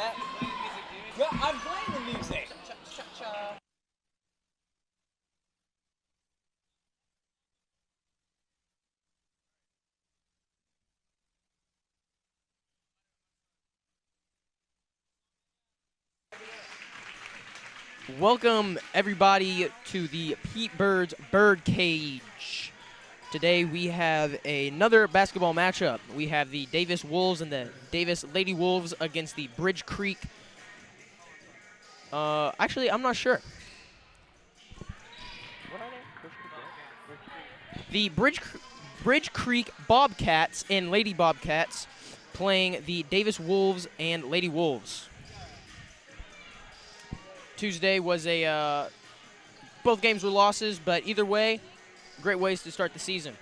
that. Yeah, I'm playing the music. Welcome, everybody, to the Pete Bird's Bird Cage. Today we have another basketball matchup. We have the Davis Wolves and the Davis Lady Wolves against the Bridge Creek. Actually, I'm not sure. What are they? The Bridge Creek Bobcats and Lady Bobcats playing the Davis Wolves and Lady Wolves. Tuesday was both games were losses, but either way, great ways to start the season.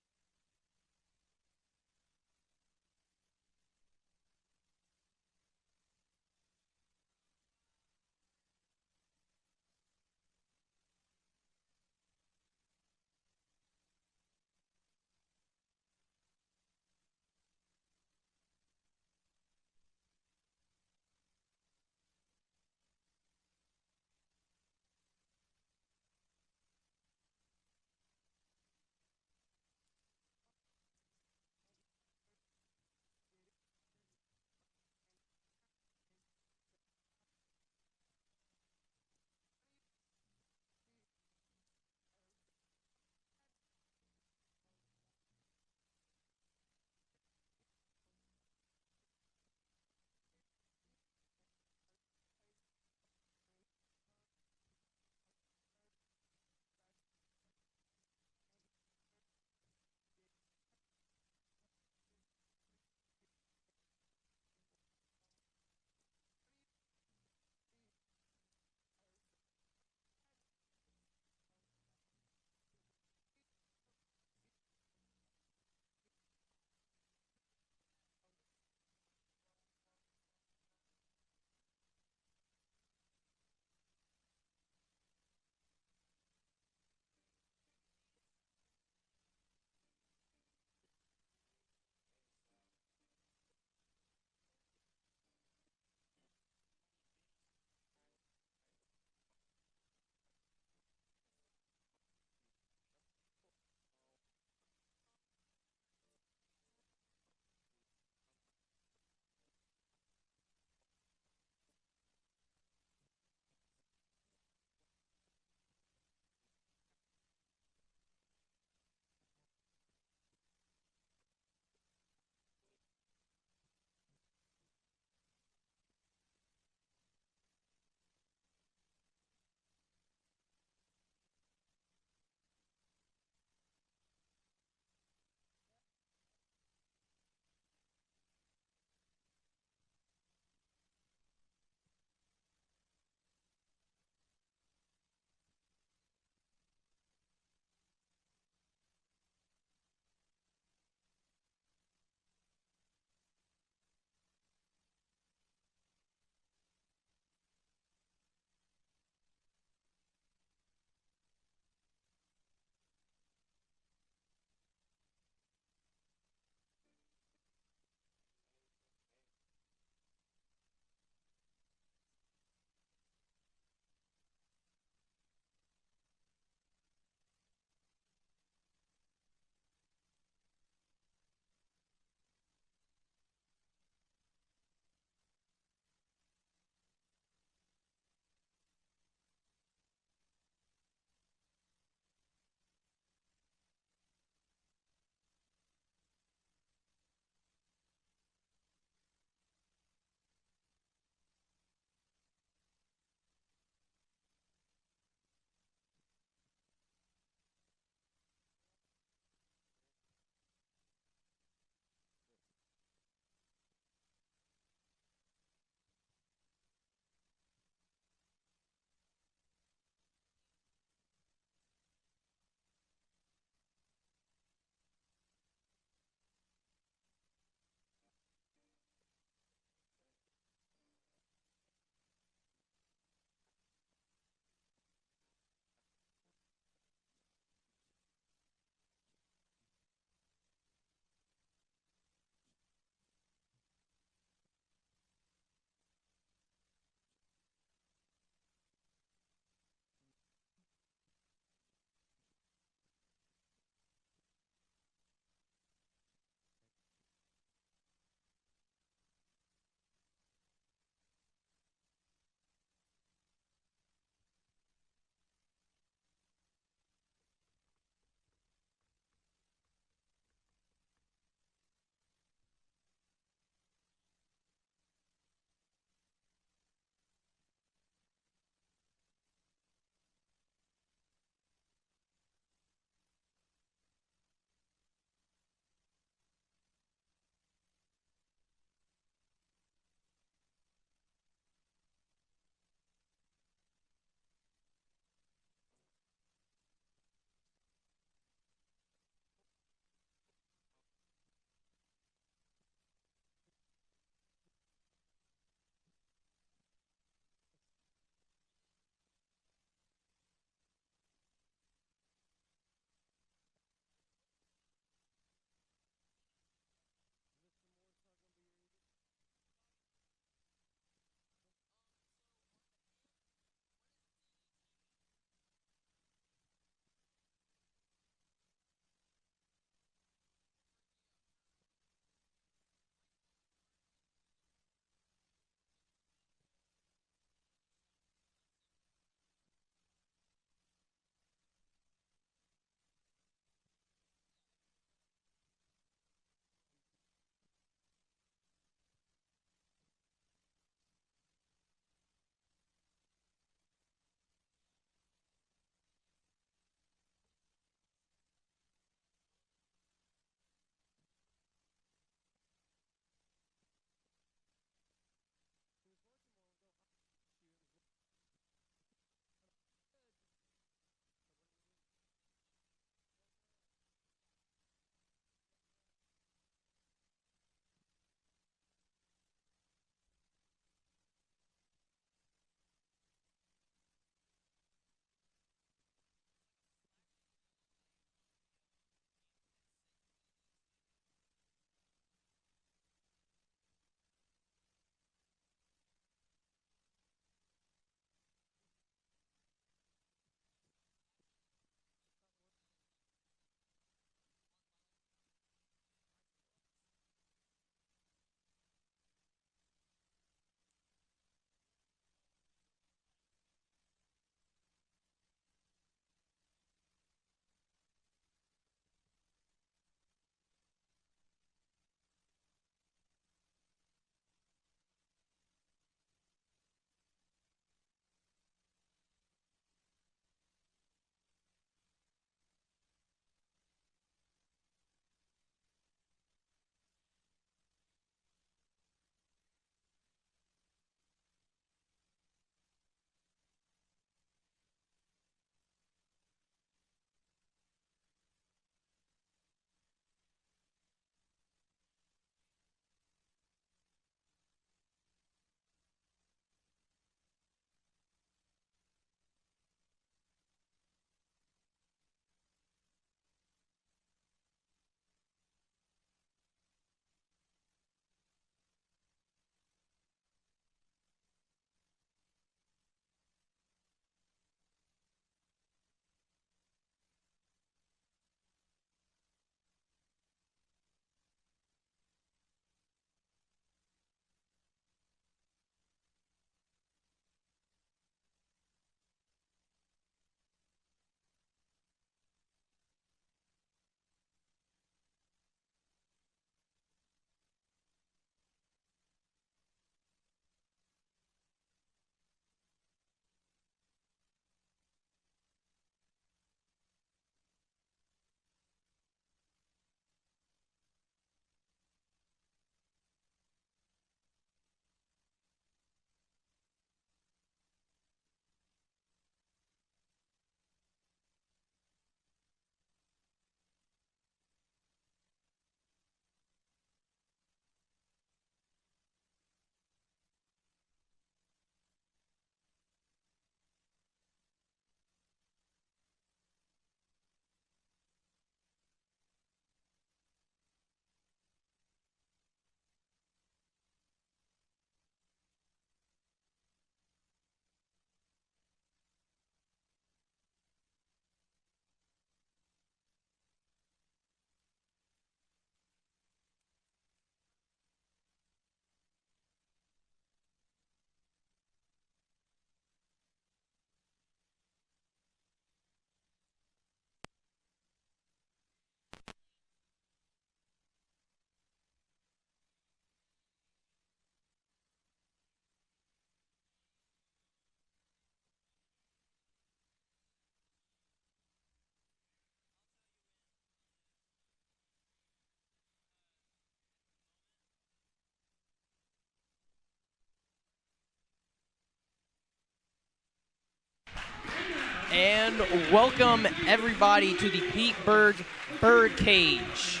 And welcome everybody to the Pete Bird Bird Cage.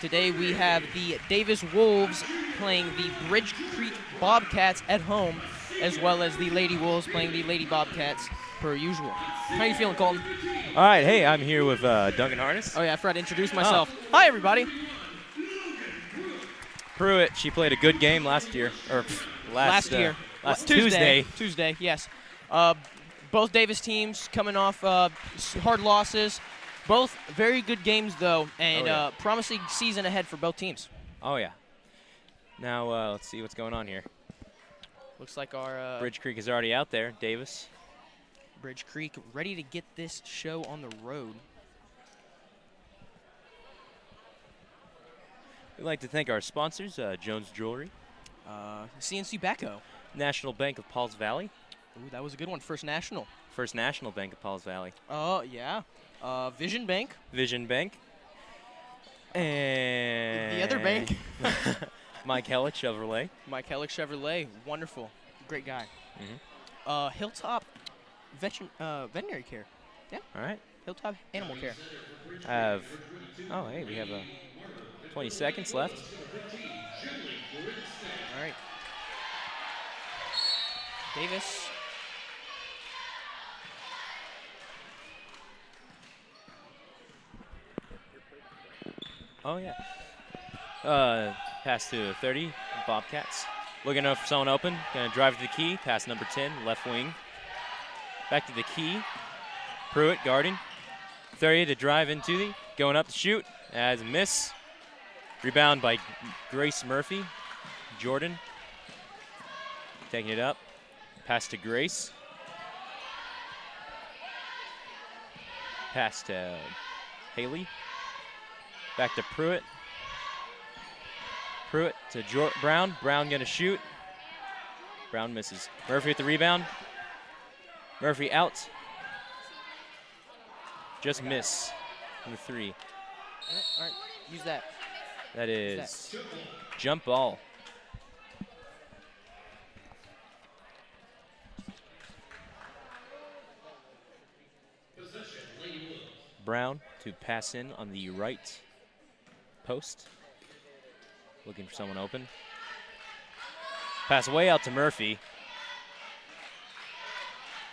Today we have the Davis Wolves playing the Bridge Creek Bobcats at home, as well as the Lady Wolves playing the Lady Bobcats per usual. How are you feeling, Colton? All right, hey, I'm here with Duncan Harness. Oh yeah, I forgot to introduce myself. Hi everybody. Pruitt, she played a good game last year, or last Tuesday. Tuesday, yes. Both Davis teams coming off hard losses. Both very good games, though, and promising season ahead for both teams. Oh, yeah. Now, let's see what's going on here. Looks like our Bridge Creek is already out there, Davis. Bridge Creek ready to get this show on the road. We'd like to thank our sponsors, Jones Jewelry, CNC Bacco, National Bank of Pauls Valley. Ooh, that was a good one. First National. First National Bank of Pauls Valley. Oh, yeah. Vision Bank. Vision Bank. And the other bank. Mike Hellick Chevrolet. Mike Hellick Chevrolet. Wonderful. Great guy. Mm-hmm. Hilltop Veterinary Care. Yeah. All right. Hilltop Animal Care. Oh, hey, we have 20 seconds left. All right. Davis. Oh, yeah. Pass to 30, Bobcats. Looking for someone open. Going to drive to the key. Pass number 10, left wing. Back to the key. Pruitt guarding. 30 to drive into the. Going up to shoot. As a miss. Rebound by Grace Murphy. Jordan. Taking it up. Pass to Grace. Pass to Haley. Back to Pruitt. Pruitt to Brown. Brown going to shoot. Brown misses. Murphy with the rebound. Murphy out. Just miss. Number 3. All right, use that. That is jump ball. Brown to pass in on the right post. Looking for someone open. Pass way out to Murphy.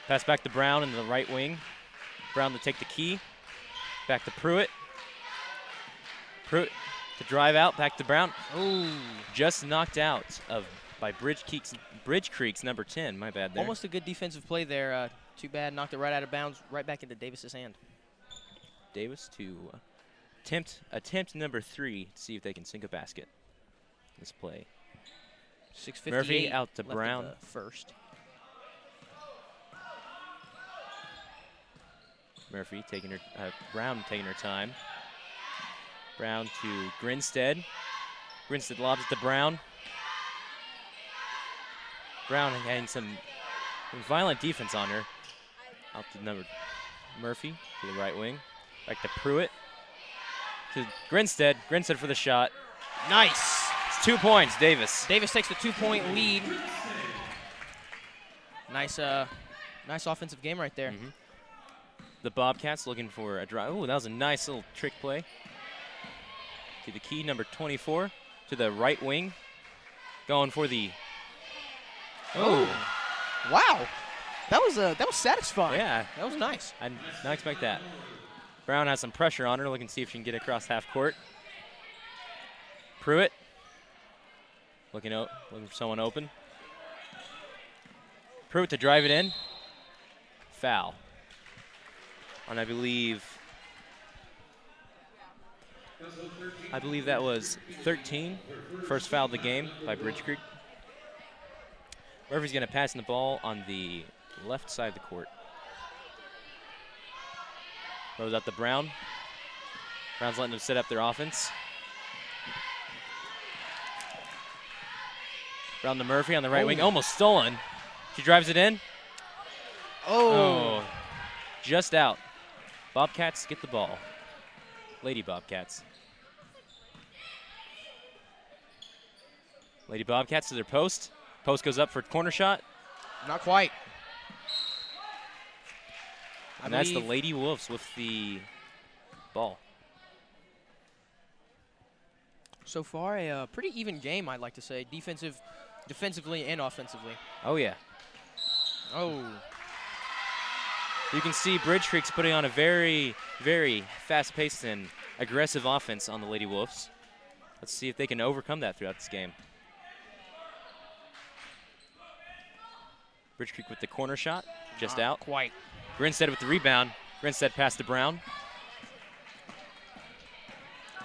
Pass back to Brown in the right wing. Brown to take the key. Back to Pruitt. Pruitt to drive out. Back to Brown. Ooh. Just knocked out by Bridge Creek's number 10. My bad there. Almost a good defensive play there. Too bad. Knocked it right out of bounds. Right back into Davis's hand. Davis to attempt number 3 to see if they can sink a basket. This play. 6:58. Murphy out to Brown. First. Murphy taking her. Brown taking her time. Brown to Grinstead. Grinstead lobs it to Brown. Brown having some violent defense on her. Out to number Murphy to the right wing. Back to Pruitt. To Grinstead. Grinstead for the shot. Nice. It's 2 points, Davis. Davis takes the 2-point lead. Nice offensive game right there. Mm-hmm. The Bobcats looking for a drive. Oh, that was a nice little trick play. To the key, number 24, to the right wing. Going for the. Oh, wow! That was satisfying. Yeah, that was nice. I did not expect that. Brown has some pressure on her, looking to see if she can get across half court. Pruitt looking for someone open. Pruitt to drive it in. Foul. And I believe that was 13. First foul of the game by Bridge Creek. Murphy's going to pass in the ball on the left side of the court. Throws out to Brown. Brown's letting them set up their offense. Brown to Murphy on the right wing. Almost stolen. She drives it in. Oh. Just out. Bobcats get the ball. Lady Bobcats. Lady Bobcats to their post. Post goes up for a corner shot. Not quite. And that's the Lady Wolves with the ball. So far, a pretty even game, I'd like to say, defensively and offensively. Oh, yeah. Oh. You can see Bridge Creek's putting on a very, very fast-paced and aggressive offense on the Lady Wolves. Let's see if they can overcome that throughout this game. Bridge Creek with the corner shot, just out. Quite. Grinstead with the rebound. Grinstead passed to Brown.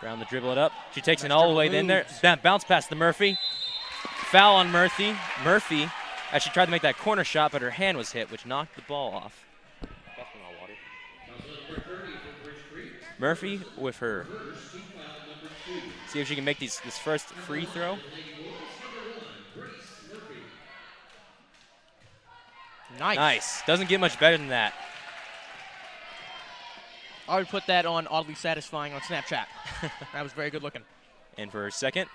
Brown to dribble it up. She takes it all the way in there. That bounce pass to Murphy. Foul on Murphy. Murphy, as she tried to make that corner shot, but her hand was hit, which knocked the ball off. Murphy with her. See if she can make this first free throw. Nice. Doesn't get much better than that. I would put that on oddly satisfying on Snapchat. That was very good looking. And for her second.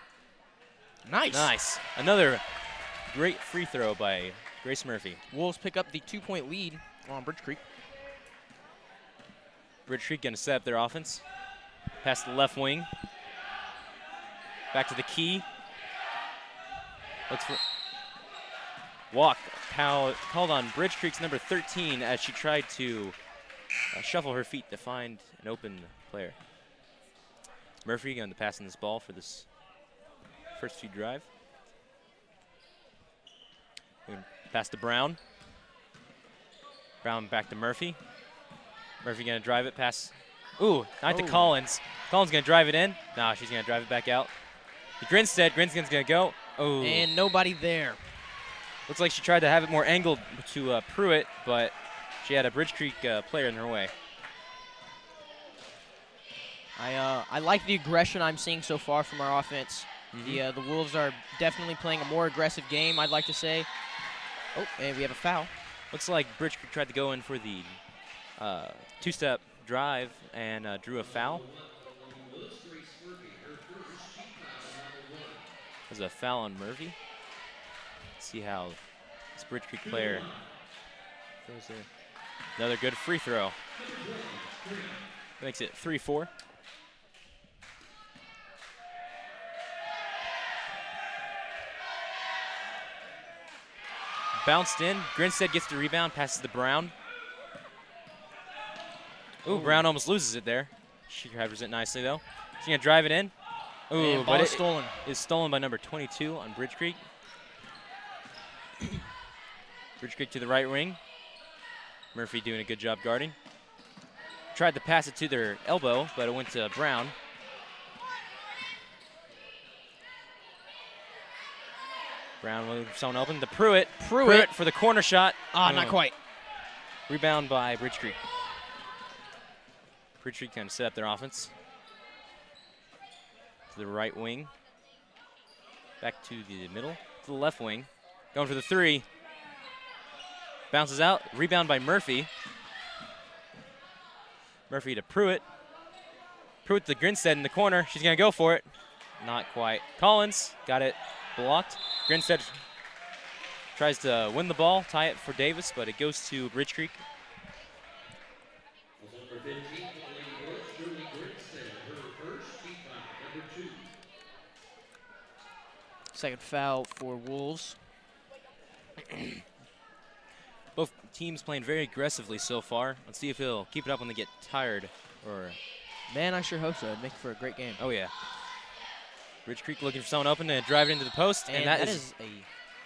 Nice. Another great free throw by Grace Murphy. Wolves pick up the 2-point lead on Bridge Creek. Bridge Creek going to set up their offense. Pass to the left wing. Back to the key. Looks for walk. Called on Bridge Creek's number 13 as she tried to shuffle her feet to find an open player. Murphy going to pass in this ball for this first few drive. Pass to Brown. Brown back to Murphy. Murphy going to drive it past. Ooh, not to Collins. Collins going to drive it in. No, she's going to drive it back out. To Grinstead. Grinstead's going to go. Oh. And nobody there. Looks like she tried to have it more angled to Pruitt, but she had a Bridge Creek player in her way. I like the aggression I'm seeing so far from our offense. The Wolves are definitely playing a more aggressive game, I'd like to say. Oh, and we have a foul. Looks like Bridge Creek tried to go in for the two-step drive and drew a foul. There's a foul on Murphy. Let's see how this Bridge Creek player throws there. Another good free throw. Makes it 3-4. Bounced in. Grinstead gets the rebound, passes to Brown. Ooh, Brown almost loses it there. She recovers it nicely, though. She's going to drive it in. Ooh, but it's stolen. It's stolen by number 22 on Bridge Creek. Bridge Creek to the right wing. Murphy doing a good job guarding. Tried to pass it to their elbow, but it went to Brown. Brown with someone open to Pruitt. Pruitt for the corner shot. Not quite. Rebound by Bridge Creek. Bridge Creek kind of set up their offense. To the right wing. Back to the middle. To the left wing. Going for the three. Bounces out. Rebound by Murphy. Murphy to Pruitt. Pruitt to Grinstead in the corner. She's going to go for it. Not quite. Collins got it blocked. Grinstead tries to win the ball, tie it for Davis, but it goes to Bridge Creek. Second foul for Wolves. Both teams playing very aggressively so far. Let's see if he'll keep it up when they get tired. Or man, I sure hope so. It'd make for a great game. Oh, yeah. Bridge Creek looking for someone open and drive it into the post. And that is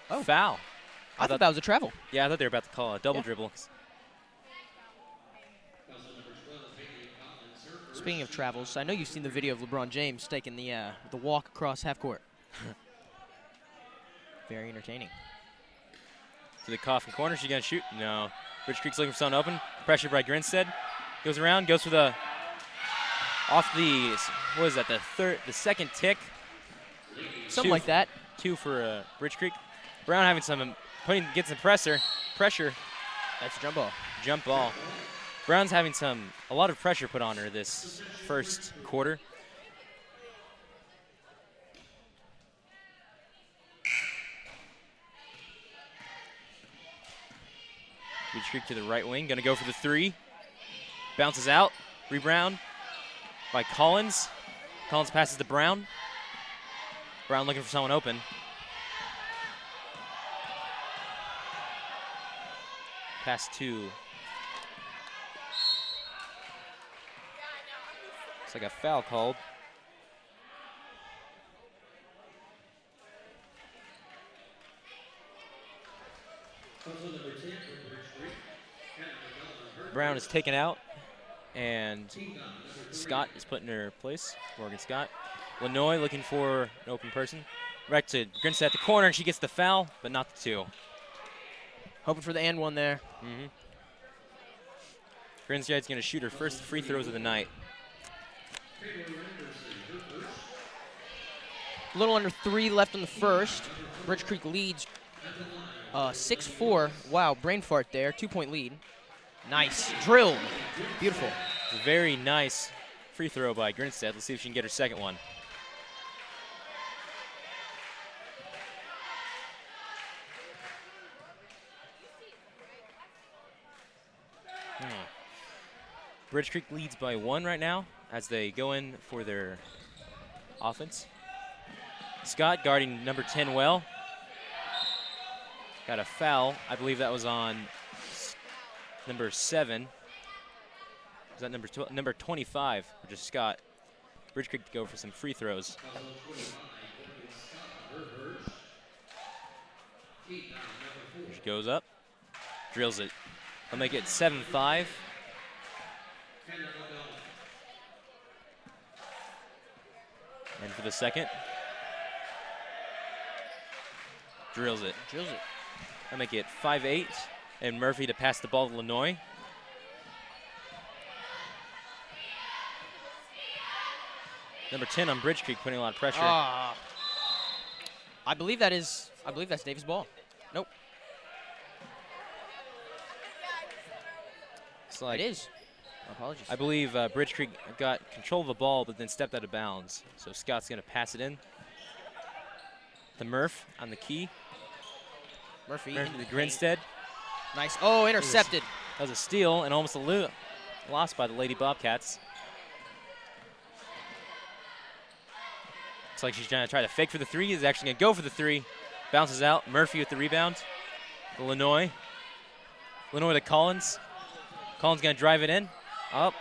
a foul. I thought that was a travel. Yeah, I thought they were about to call a double dribble. Speaking of travels, I know you've seen the video of LeBron James taking the walk across half court. Very entertaining. To the Coffin corner. She's going to shoot. No. Bridge Creek's looking for someone open. Pressure by Grinstead. Goes around. Goes for the off the, what is that, the second tick. Something like that. Two for Bridge Creek. Brown having some, gets some pressure. That's a jump ball. Jump ball. Brown's having a lot of pressure put on her this first quarter. Bridge Creek to the right wing, gonna go for the three. Bounces out. Rebound by Collins. Collins passes to Brown. Brown looking for someone open. Pass to. Looks like a foul called. Brown is taken out, and Scott is put in her place. Morgan Scott. Lanoy looking for an open person. Right to Grinstead at the corner, and she gets the foul, but not the two. Hoping for the and one there. Grinstead's going to shoot her first free throws of the night. A little under 3 left in the first. Bridge Creek leads 6-4. Wow, brain fart there. 2-point lead. Nice. Drilled. Beautiful. Very nice free throw by Grinstead. Let's see if she can get her second one. Bridge Creek leads by 1 right now as they go in for their offense. Scott guarding number 10 well. Got a foul. I believe that was on number 7. Was that number 25, which is Scott. Bridge Creek to go for some free throws. Here she goes up, drills it. They'll make it 7-5. And for the second, drills it. Drills it. They'll make it 5-8. And Murphy to pass the ball to Lanoy. Number 10 on Bridge Creek putting a lot of pressure. I believe that's Davis' ball. Nope. It's like, it is. Apologies. I believe Bridge Creek got control of the ball but then stepped out of bounds. So Scott's going to pass it in. The Murph on the key. Murphy to Grinstead. Nice. Oh, intercepted. That was a steal and almost a loss by the Lady Bobcats. Looks like she's going to try to fake for the three. Is actually going to go for the three. Bounces out. Murphy with the rebound. Lanoy. Lanoy to Collins. Collins going to drive it in. Up.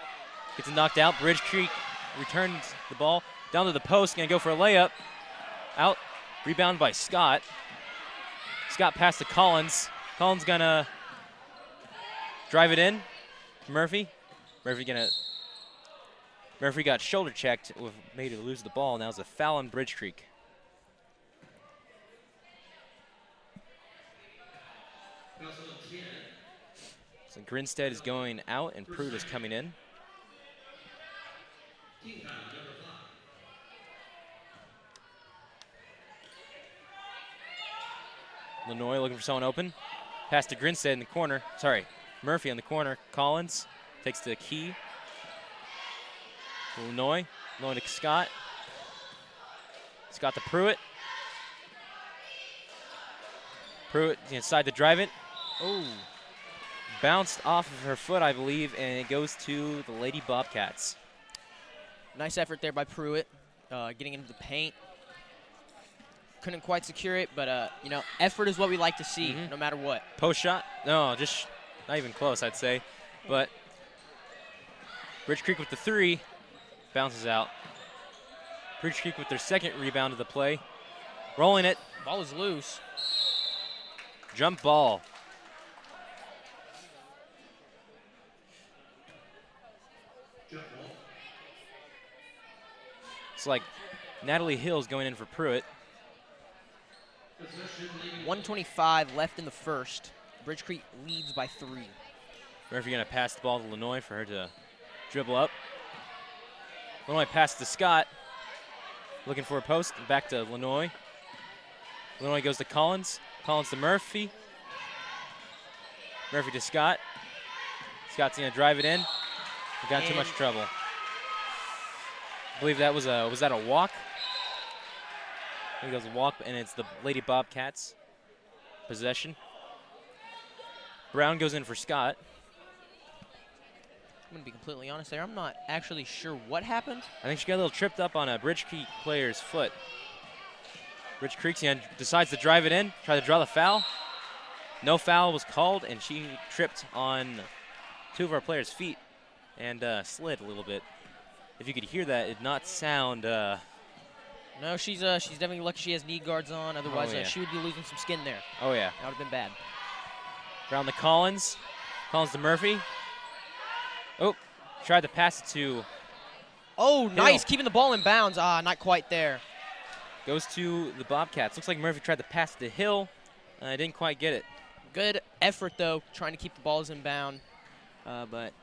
Gets it knocked out. Bridge Creek returns the ball. Down to the post. Going to go for a layup. Out. Rebound by Scott. Scott passed to Collins. Collins going to drive it in. Murphy. Murphy got shoulder checked, made her lose the ball. Now it's a foul on Bridge Creek. So Grinstead is going out and Pruitt is coming in. Lanoy looking for someone open. Pass to Grinstead in the corner. Sorry, Murphy on the corner. Collins takes the key. Lanoy to Scott. Scott to Pruitt. Pruitt inside to drive it. Oh. Bounced off of her foot, I believe, and it goes to the Lady Bobcats. Nice effort there by Pruitt, getting into the paint. Couldn't quite secure it, but, effort is what we like to see, no matter what. Post shot? No, just not even close, I'd say. But Bridge Creek with the three. Bounces out. Bridge Creek with their second rebound of the play. Rolling it. Ball is loose. Jump ball. It's like Natalie Hill's going in for Pruitt. 1:25 left in the first. Bridge Creek leads by 3. Murphy going to pass the ball to Lanoy for her to dribble up. Lanoy passes to Scott. Looking for a post. Back to Lanoy. Lanoy goes to Collins. Collins to Murphy. Murphy to Scott. Scott's going to drive it in. We got in too much trouble. I believe that was that a walk? I think that was a walk, and it's the Lady Bobcats possession. Brown goes in for Scott. I'm going to be completely honest there. I'm not actually sure what happened. I think she got a little tripped up on a Bridge Creek player's foot. Bridge Creeksian decides to drive it in, try to draw the foul. No foul was called, and she tripped on 2 of our players' feet and slid a little bit. If you could hear that, it did not sound... No, she's definitely lucky she has knee guards on. Otherwise, she would be losing some skin there. Oh, yeah. That would have been bad. Around the Collins. Collins to Murphy. Oh, tried to pass it to... Oh, Hill. nice. Keeping the ball in bounds. Ah, not quite there. Goes to the Bobcats. Looks like Murphy tried to pass it to Hill. Didn't quite get it. Good effort, though, trying to keep the balls in bound. But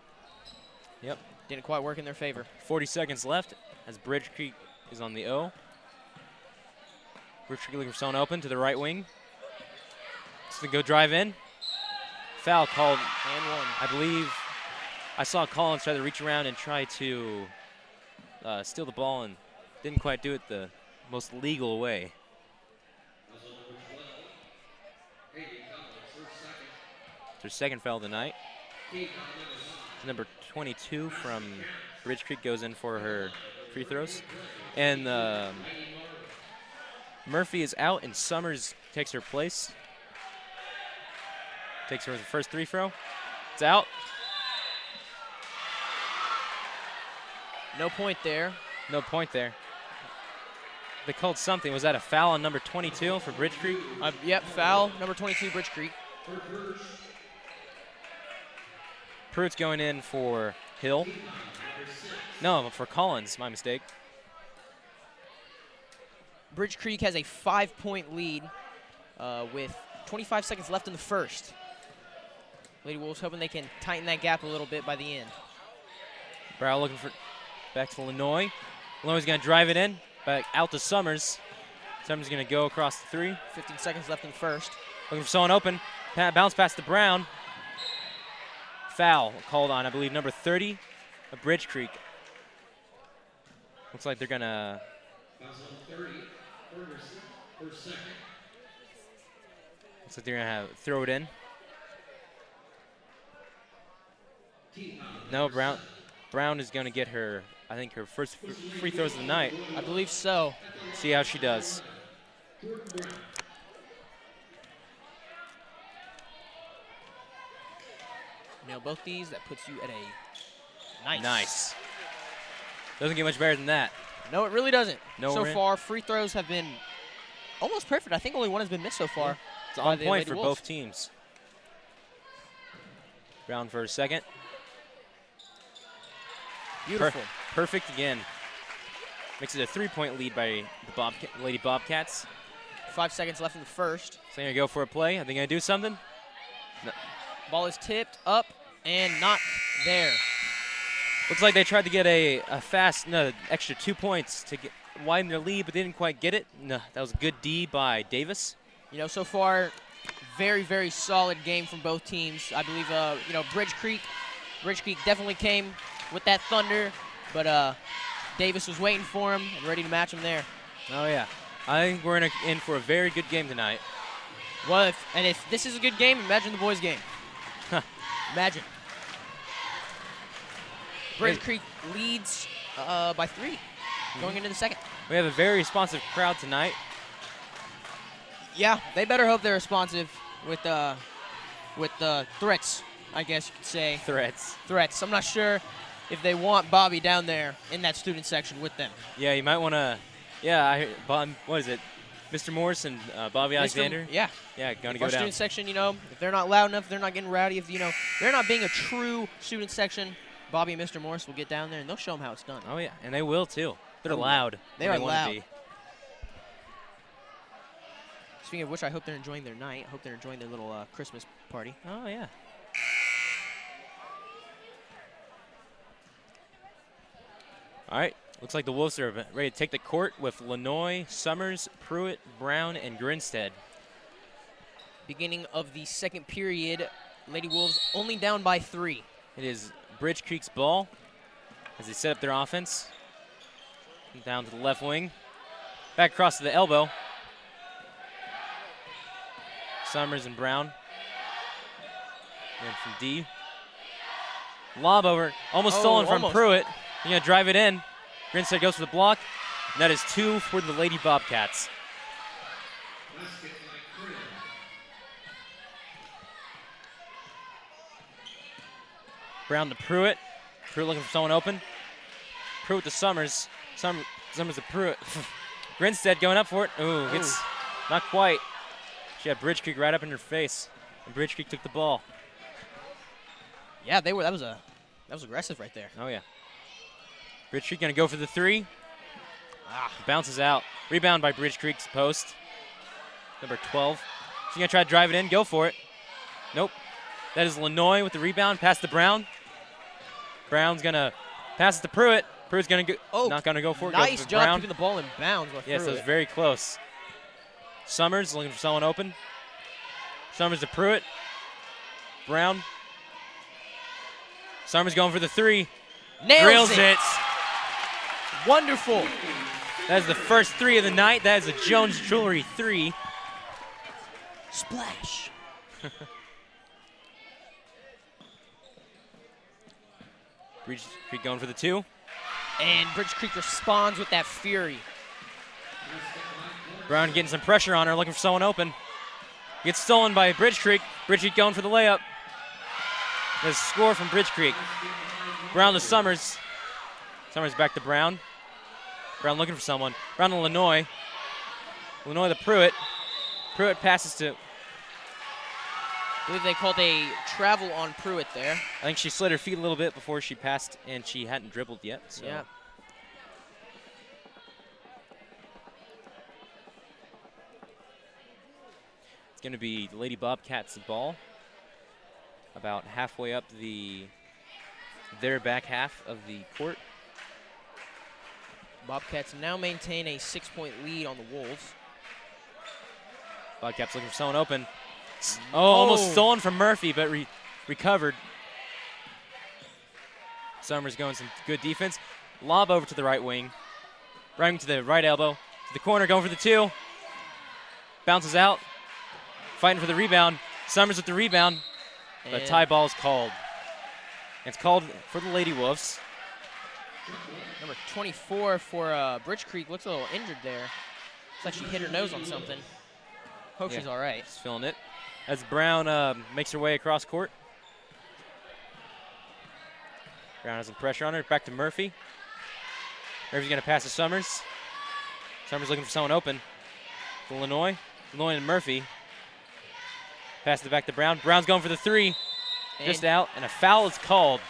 yep, didn't quite work in their favor. 40 seconds left as Bridge Creek is on the O. Bridge Creek looking for someone open to the right wing. Just to go drive in. Foul called. And one. I believe I saw Collins try to reach around and try to steal the ball and didn't quite do it the most legal way. It's her second foul of the night. Number 22 from Bridge Creek goes in for her free throws. And Murphy is out and Summers takes her place. Takes her first free throw. It's out. No point there. No point there. They called something. Was that a foul on number 22 for Bridge Creek? Yep, foul. Number 22, Bridge Creek. Pruitt's going in for Hill. No, for Collins. My mistake. Bridge Creek has a 5-point lead with 25 seconds left in the first. Lady Wolves hoping they can tighten that gap a little bit by the end. Brow looking for back to Lenoy. Lenoy's going to drive it in. Back out to Summers. Summers going to go across the 3. 15 seconds left in the first. Looking for someone open. Bounce pass to Brown. Foul called on, I believe, number 30 of Bridge Creek. Looks like they're going to... Looks like they're going to throw it in. No, Brown is going to get her, I think, her first free throws of the night. I believe so. See how she does. Nail both these. That puts you at a nice. Nice. Doesn't get much better than that. No, it really doesn't. No so rim. far, free throws have been almost perfect. I think only one has been missed so far. It's on the point Lady for Wolves. both teams. Brown for a second. Beautiful. Perfect again. Makes it a 3-point lead by the Lady Bobcats. 5 seconds left in the first. So they're going to go for a play. Are they going to do something? No. Ball is tipped up and not there. Looks like they tried to get a extra 2 points to widen their lead, but they didn't quite get it. No, that was a good D by Davis. You know, so far, very, very solid game from both teams. I believe, Bridge Creek definitely came with that thunder, but Davis was waiting for him and ready to match him there. Oh, yeah. I think we're in for a very good game tonight. Well, if this is a good game, imagine the boys' game. Imagine. Bridge Creek leads by 3 going into the second. We have a very responsive crowd tonight. Yeah, they better hope they're responsive with threats, I guess you could say. Threats. I'm not sure if they want Bobby down there in that student section with them. Yeah, you might want to. Yeah, I heard, what is it? Mr. Morse and Bobby Alexander? Yeah. Yeah, going to Our go down. student section, if they're not loud enough, if they're not getting rowdy, if, they're not being a true student section, Bobby and Mr. Morse will get down there and they'll show them how it's done. Oh, yeah, and they will, too. They're loud. They are wanna loud. be. Speaking of which, I hope they're enjoying their night. I hope they're enjoying their little Christmas party. Oh, yeah. All right. Looks like the Wolves are ready to take the court with Lenoy, Summers, Pruitt, Brown, and Grinstead. Beginning of the second period, Lady Wolves only down by 3. It is Bridge Creek's ball as they set up their offense. Down to the left wing. Back across to the elbow. Summers and Brown. And from D. Lob over. Almost stolen from Pruitt. He's going to drive it in. Grinstead goes for the block. And that is 2 for the Lady Bobcats. Brown to Pruitt. Pruitt looking for someone open. Pruitt to Summers. Summers to Pruitt. Grinstead going up for it. Ooh, it's not quite. She had Bridge Creek right up in her face. And Bridge Creek took the ball. Yeah, that was aggressive right there. Oh, yeah. Bridge Creek going to go for the 3. Bounces out. Rebound by Bridge Creek's post. Number 12. She's going to try to drive it in. Go for it. Nope. That is Lenoy with the rebound. Pass to Brown. Brown's going to pass it to Pruitt. Pruitt's going to go. Not going to go for it. Nice job keeping the ball in bounds. Yes, it was very close. Summers looking for someone open. Summers to Pruitt. Brown. Summers going for the 3. Nails it. Wonderful. That is the first 3 of the night. That is a Jones Jewelry 3. Splash. Bridge Creek going for the 2. And Bridge Creek responds with that fury. Brown getting some pressure on her, looking for someone open. Gets stolen by Bridge Creek. Bridge Creek going for the layup. There's a score from Bridge Creek. Brown to Summers. Summers back to Brown. Brown looking for someone. Brown to Lenoy. Lenoy to Pruitt. Pruitt passes to... I believe they called a travel on Pruitt there. I think she slid her feet a little bit before she passed, and she hadn't dribbled yet. So. Yeah. It's going to be the Lady Bobcats' ball. About halfway up their back half of the court. Bobcats now maintain a 6-point lead on the Wolves. Bobcats looking for someone open. Almost stolen from Murphy, but recovered. Summers going some good defense. Lob over to the right wing. Running to the right elbow. To the corner, going for the 2. Bounces out. Fighting for the rebound. Summers with the rebound. The tie ball is called. It's called for the Lady Wolves. Number 24 for Bridge Creek looks a little injured there. Looks like she hit her nose on something. Hope she's all right. She's feeling it. As Brown makes her way across court. Brown has some pressure on her. Back to Murphy. Murphy's going to pass to Summers. Summers looking for someone open. To Lenoy. Lenoy and Murphy. Pass it back to Brown. Brown's going for the 3. Just out, and a foul is called.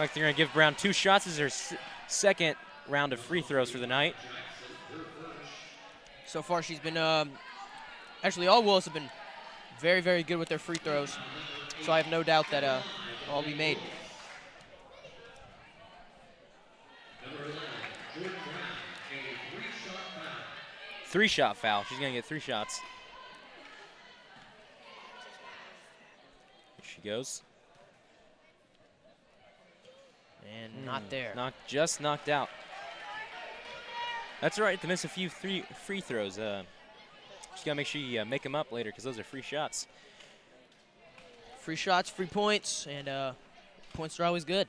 Like they're going to give Brown 2 shots. This is her second round of free throws for the night. So far, she's been actually all Wolves have been very, very good with their free throws. So I have no doubt that all be made. Three-shot foul. She's going to get 3 shots. Here she goes. And not there. Just knocked out. That's all right to miss a few free throws. She's got to make sure you make them up later because those are free shots. Free shots, free points, and points are always good.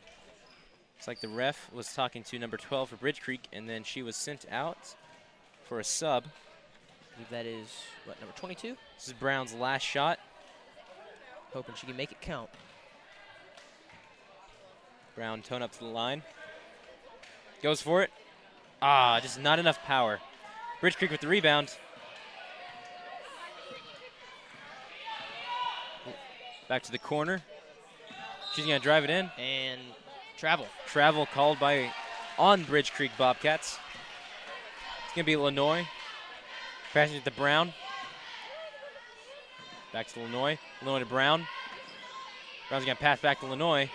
It's like the ref was talking to number 12 for Bridge Creek, and then she was sent out for a sub. I believe that is, what, number 22? This is Brown's last shot. Hoping she can make it count. Brown tone up to the line. Goes for it. Just not enough power. Bridge Creek with the rebound. Back to the corner. She's going to drive it in. And travel. Travel called on Bridge Creek Bobcats. It's going to be Lenoy. Passing it to Brown. Back to Lenoy. Lenoy to Brown. Brown's going to pass back to Lenoy.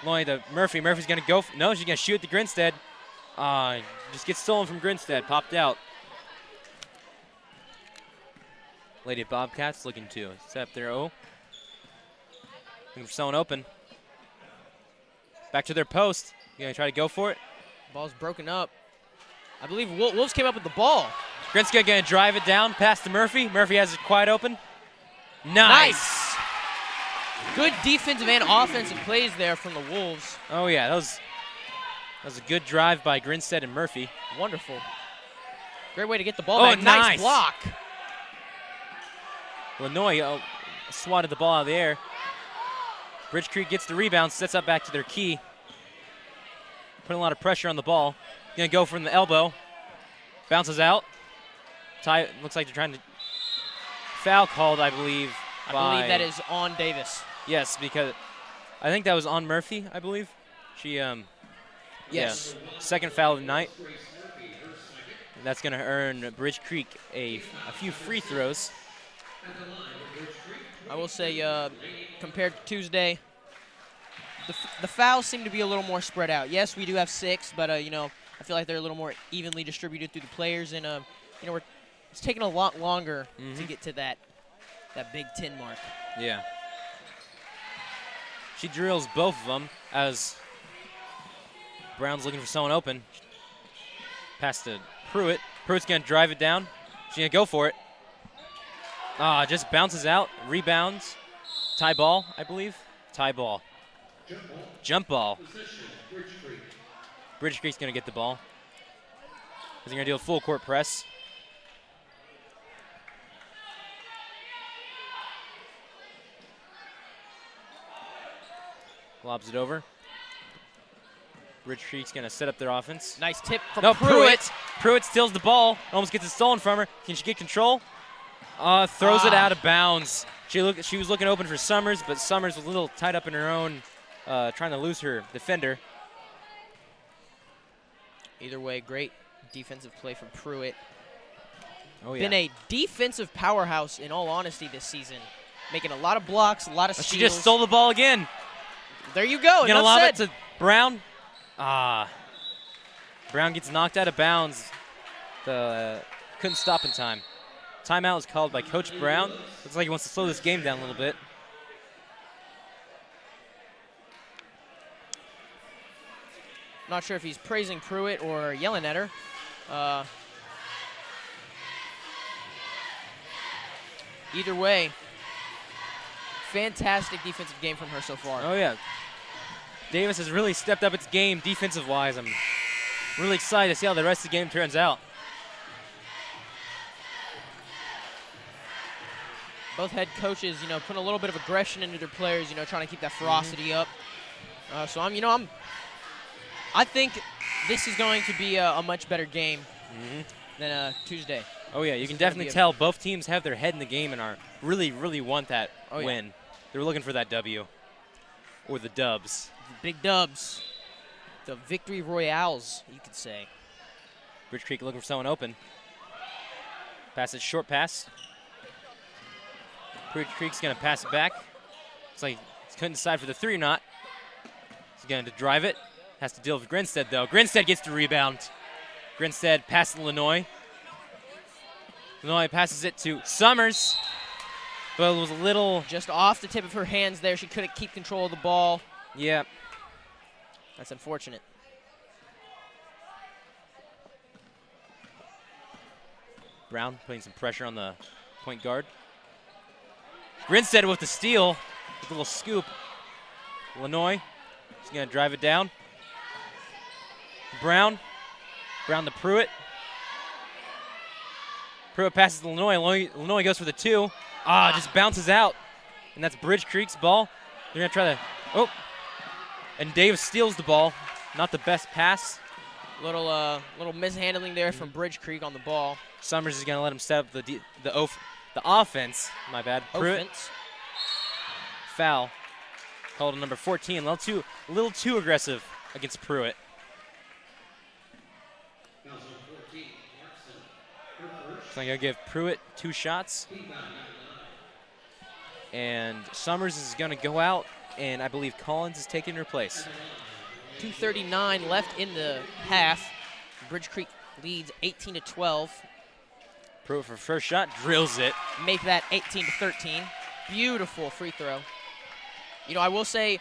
Lenoy to Murphy. Murphy's going to go. No, she's going to shoot to Grinstead. Just gets stolen from Grinstead. Popped out. Lady Bobcats looking to set up their O. Looking for someone open. Back to their post. You going to try to go for it? Ball's broken up. I believe Wolves came up with the ball. Grinstead going to drive it down. Pass to Murphy. Murphy has it quite open. Nice. Good defensive and offensive plays there from the Wolves. Oh, yeah, that was a good drive by Grinstead and Murphy. Wonderful. Great way to get the ball Oh, back. nice block. Lanoy swatted the ball out of the air. Bridge Creek gets the rebound, sets up back to their key. Putting a lot of pressure on the ball. Gonna go from the elbow. Bounces out. Looks like they're trying to foul called, I believe. I believe that is on Davis. Yes, because I think that was on Murphy, I believe. She, Yes. Yeah, second foul of the night. And that's going to earn Bridge Creek a few free throws. I will say, compared to Tuesday, the fouls seem to be a little more spread out. Yes, we do have 6, but, you know, I feel like they're a little more evenly distributed through the players. And, you know, it's taking a lot longer to get to that Big 10 mark. Yeah. She drills both of them as Brown's looking for someone open. Pass to Pruitt. Pruitt's going to drive it down. She's going to go for it. Just bounces out. Rebounds. Tie ball, I believe. Tie ball. Jump ball. Bridge Creek's going to get the ball. They're going to do a full court press. Lobs it over. Bridge Creek's going to set up their offense. Nice tip from Pruitt. Pruitt steals the ball. Almost gets it stolen from her. Can she get control? Throws it out of bounds. She was looking open for Summers, but Summers was a little tied up in her own, trying to lose her defender. Either way, great defensive play from Pruitt. Oh, yeah. Been a defensive powerhouse, in all honesty, this season. Making a lot of blocks, a lot of steals. She just stole the ball again. There you go. Gonna lob it to Brown. Brown gets knocked out of bounds. Couldn't stop in time. Timeout is called by Coach Brown. Looks like he wants to slow this game down a little bit. Not sure if he's praising Pruitt or yelling at her. Either way, fantastic defensive game from her so far. Oh, yeah. Davis has really stepped up its game defensive-wise. I'm really excited to see how the rest of the game turns out. Both head coaches, you know, putting a little bit of aggression into their players, you know, trying to keep that ferocity up. So I think this is going to be a much better game than Tuesday. Oh, yeah, you can definitely tell both teams have their head in the game and are really want that win. Yeah. They're looking for that W or the dubs. The big dubs. The victory royales, you could say. Bridge Creek looking for someone open. Pass it, short pass. Bridge Creek's going to pass it back. Looks like he couldn't decide for the 3 or not. He's going to drive it. Has to deal with Grinstead, though. Grinstead gets the rebound. Grinstead passes to Lanoy. Lanoy passes it to Summers. But it was a little... just off the tip of her hands there. She couldn't keep control of the ball. Yeah. That's unfortunate. Brown putting some pressure on the point guard. Grinstead with the steal, with a little scoop. Lanoy, he's going to drive it down. Brown to Pruitt. Pruitt passes to Lanoy. Lanoy goes for the 2. Just bounces out. And that's Bridge Creek's ball. They're going to try to, and Davis steals the ball. Not the best pass. Little mishandling there from Bridge Creek on the ball. Summers is going to let him set up the offense. My bad. Pruitt. Foul. Called on number 14. A little too aggressive against Pruitt. So I'm going to give Pruitt 2 shots. And Summers is going to go out, and I believe Collins is taking her place. 2:39 left in the half. Bridge Creek leads 18-12. Pruitt for first shot, drills it. Make that 18-13. Beautiful free throw. You know, I will say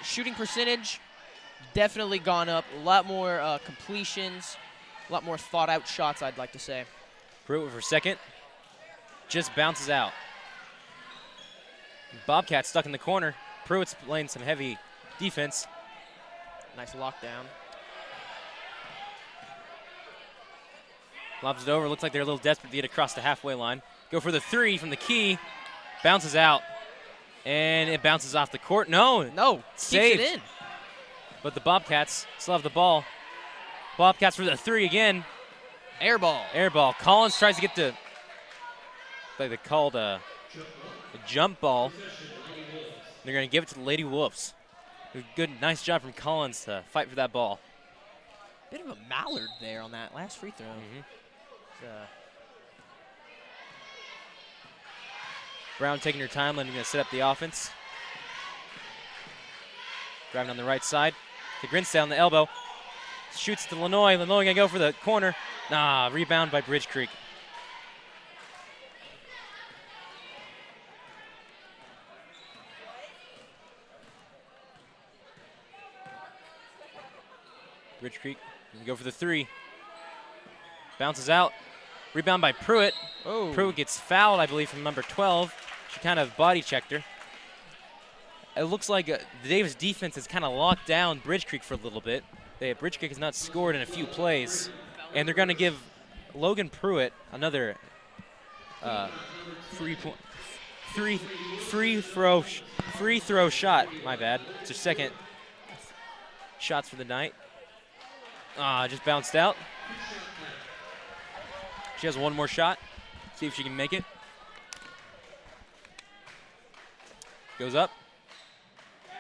shooting percentage definitely gone up. A lot more completions, a lot more thought-out shots, I'd like to say. Pruitt for second. Just bounces out. Bobcats stuck in the corner. Pruitt's playing some heavy defense. Nice lockdown. Lobs it over. Looks like they're a little desperate to get across the halfway line. Go for the three from the key. Bounces out. And it bounces off the court. No. Saved. Keeps it in. But the Bobcats still have the ball. Bobcats for the three again. Air ball. Air ball. Collins tries to get the, like they called a jump ball. They're going to give it to the Lady Wolves. Good, nice job from Collins to fight for that ball. Bit of a mallard there on that last free throw. Brown taking her time, letting him set up the offense. Driving on the right side. To Grinstead on the elbow. Shoots to Lenoy. Lenoy gonna go for the corner. Nah, rebound by Bridge Creek. Bridge Creek gonna go for the three. Bounces out. Rebound by Pruitt. Oh. Pruitt gets fouled, I believe, from number 12. She kind of body checked her. It looks like the Davis defense has kind of locked down Bridge Creek for a little bit. Bridge Creek has not scored in a few plays, and they're going to give Logan Pruitt another free throw shot. My bad. It's her second shots for the night. Just bounced out. She has one more shot. See if she can make it. Goes up.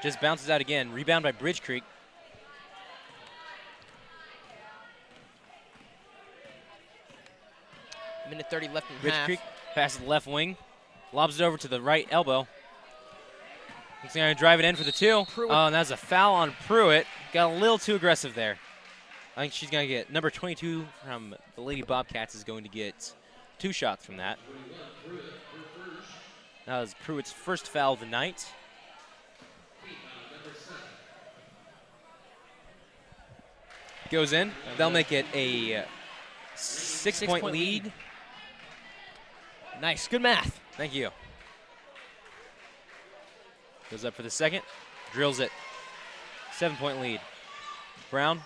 Just bounces out again. Rebound by Bridge Creek. Minute 30 left in Bridge half. Creek passes the left wing. Lobs it over to the right elbow. He's going to drive it in for the two. And that's a foul on Pruitt. Got a little too aggressive there. I think she's going to get number 22 from the Lady Bobcats is going to get 2 shots from that. That was Pruitt's first foul of the night. Goes in. They'll make it a 6-point lead. Nice. Good math. Thank you. Goes up for the second. Drills it. 7-point lead. Brown.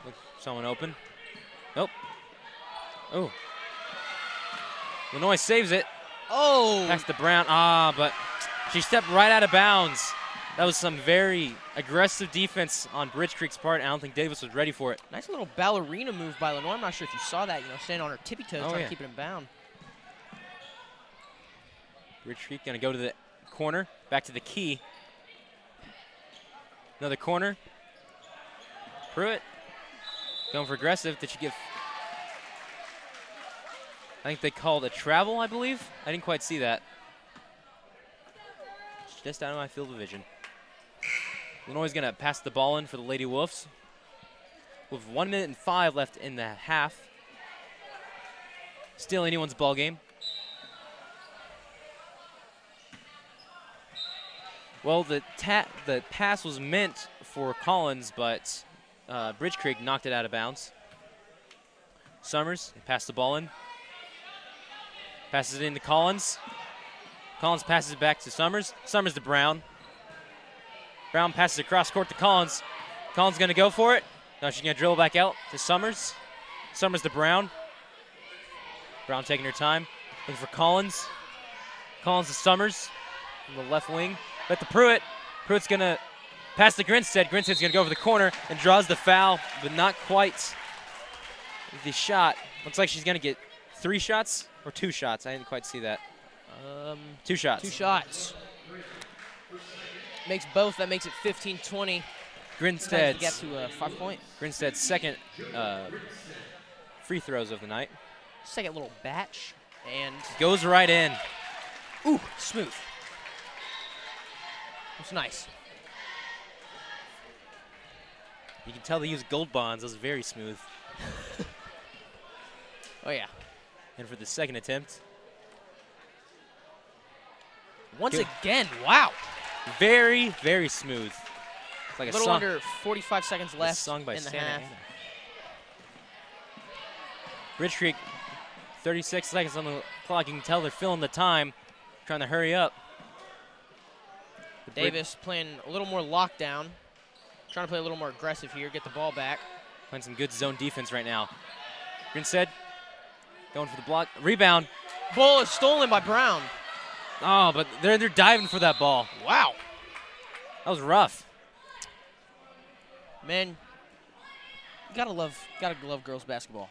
Look, someone open. Nope. Oh. Lenoy saves it. Oh. Pass to Brown. But she stepped right out of bounds. That was some very aggressive defense on Bridge Creek's part. I don't think Davis was ready for it. Nice little ballerina move by Lenoy. I'm not sure if you saw that. Standing on her tippy toes, trying to keep it in bound. Bridge Creek going to go to the corner. Back to the key. Another corner. Pruitt going for aggressive. Did she give? I think they called a travel, I believe. I didn't quite see that. Just out of my field of vision. Lenoy's going to pass the ball in for the Lady Wolves. With 1 minute and 5 left in the half. Still anyone's ball game. Well, the pass was meant for Collins, but Bridge Creek knocked it out of bounds. Summers passed the ball in. Passes it in to Collins. Collins passes it back to Summers. Summers to Brown. Brown passes across court to Collins. Collins going to go for it. Now she's going to dribble back out to Summers. Summers to Brown. Brown taking her time. Looking for Collins. Collins to Summers from the left wing. But to Pruitt. Pruitt's going to pass to Grinstead. Grinstead's going to go for the corner and draws the foul, but not quite the shot. Looks like she's going to get 3 shots or 2 shots. I didn't quite see that. 2 shots. 2 shots. Makes both. That makes it 15-20. Grinstead's get to 5-point. Grinstead's second free throws of the night. Second little batch. And goes right in. Ooh, smooth. It's nice. You can tell they use gold bonds. That was very smooth. Oh, yeah. And for the second attempt. Once again, wow. Very, very smooth. It's like a little under 45 seconds left sung by in the half. Bridge Creek, 36 seconds on the clock. You can tell they're filling the time, trying to hurry up. Davis playing a little more lockdown, trying to play a little more aggressive here, get the ball back. Playing some good zone defense right now. Grinstead going for the block. Rebound. Ball is stolen by Brown. Oh, but they're diving for that ball. Wow. That was rough. Man, you gotta love girls basketball.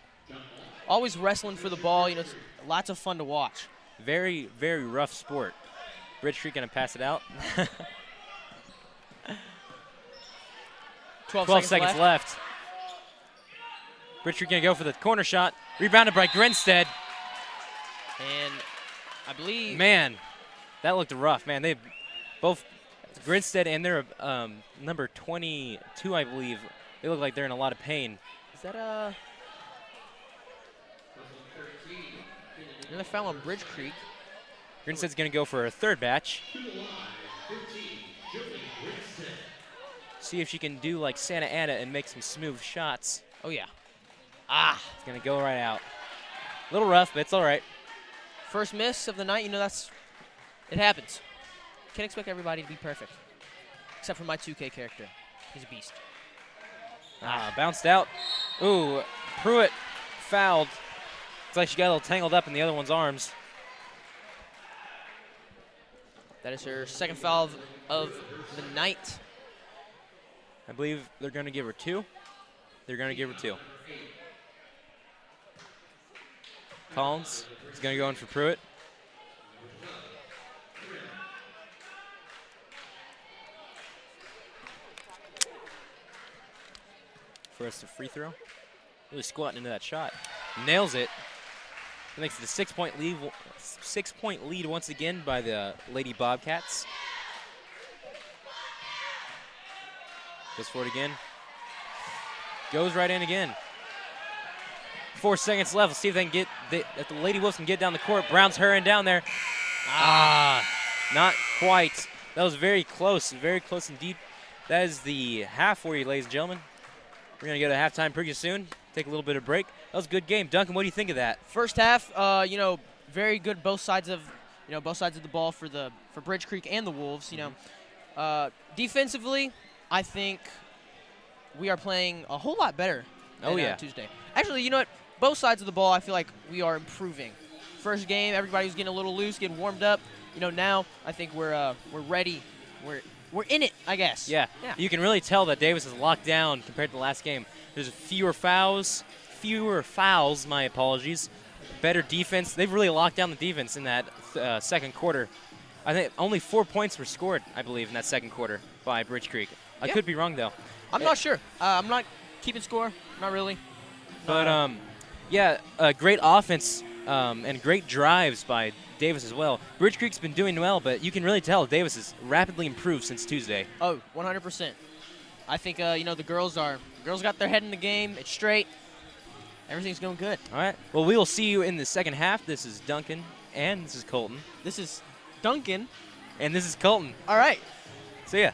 Always wrestling for the ball. You know, it's lots of fun to watch. Very, very rough sport. Bridge Creek gonna pass it out. 12 seconds left. Bridge Creek gonna go for the corner shot. Rebounded by Grinstead. And I believe. Man, that looked rough. Man, they both Grinstead and their number 22, I believe. They look like they're in a lot of pain. Is that another foul on Bridge Creek? Grinstead's gonna go for a third batch. See if she can do like Santa Ana and make some smooth shots. Oh yeah. It's gonna go right out. A little rough, but it's all right. First miss of the night. You know, it happens. Can't expect everybody to be perfect, except for my 2K character. He's a beast. Bounced out. Ooh, Pruitt fouled. It's like she got a little tangled up in the other one's arms. That is her second foul of the night. I believe they're going to give her 2. They're going to give her 2. Collins is going to go in for Pruitt. First a free throw. Really squatting into that shot. Nails it. It makes it a 6-point lead. 6-point lead once again by the Lady Bobcats. Goes for it again. Goes right in again. 4 seconds left. Let's see if they can get if the Lady Wolves can get down the court. Brown's hurrying down there. Not quite. That was very close indeed. That is the half for you, ladies and gentlemen. We're gonna go to halftime pretty soon. Take a little bit of break. That was a good game. Duncan, what do you think of that? First half, you know, very good both sides of the ball for Bridge Creek and the Wolves. You know, defensively, I think we are playing a whole lot better than Tuesday. Actually, you know what? Both sides of the ball, I feel like we are improving. First game, everybody was getting a little loose, getting warmed up. You know, now I think we're ready. We're in it, I guess. Yeah. You can really tell that Davis is locked down compared to the last game. There's fewer fouls, my apologies. Better defense. They've really locked down the defense in that second quarter. I think only 4 points were scored, I believe, in that second quarter by Bridge Creek. I could be wrong, though. I'm not sure. I'm not keeping score. Not really. But, great offense and great drives by Davis as well. Bridge Creek's been doing well, but you can really tell Davis has rapidly improved since Tuesday. Oh, 100%. I think, the girls got their head in the game. It's straight. Everything's going good. All right. Well, we will see you in the second half. This is Duncan, and this is Colton. This is Duncan. And this is Colton. All right. See ya.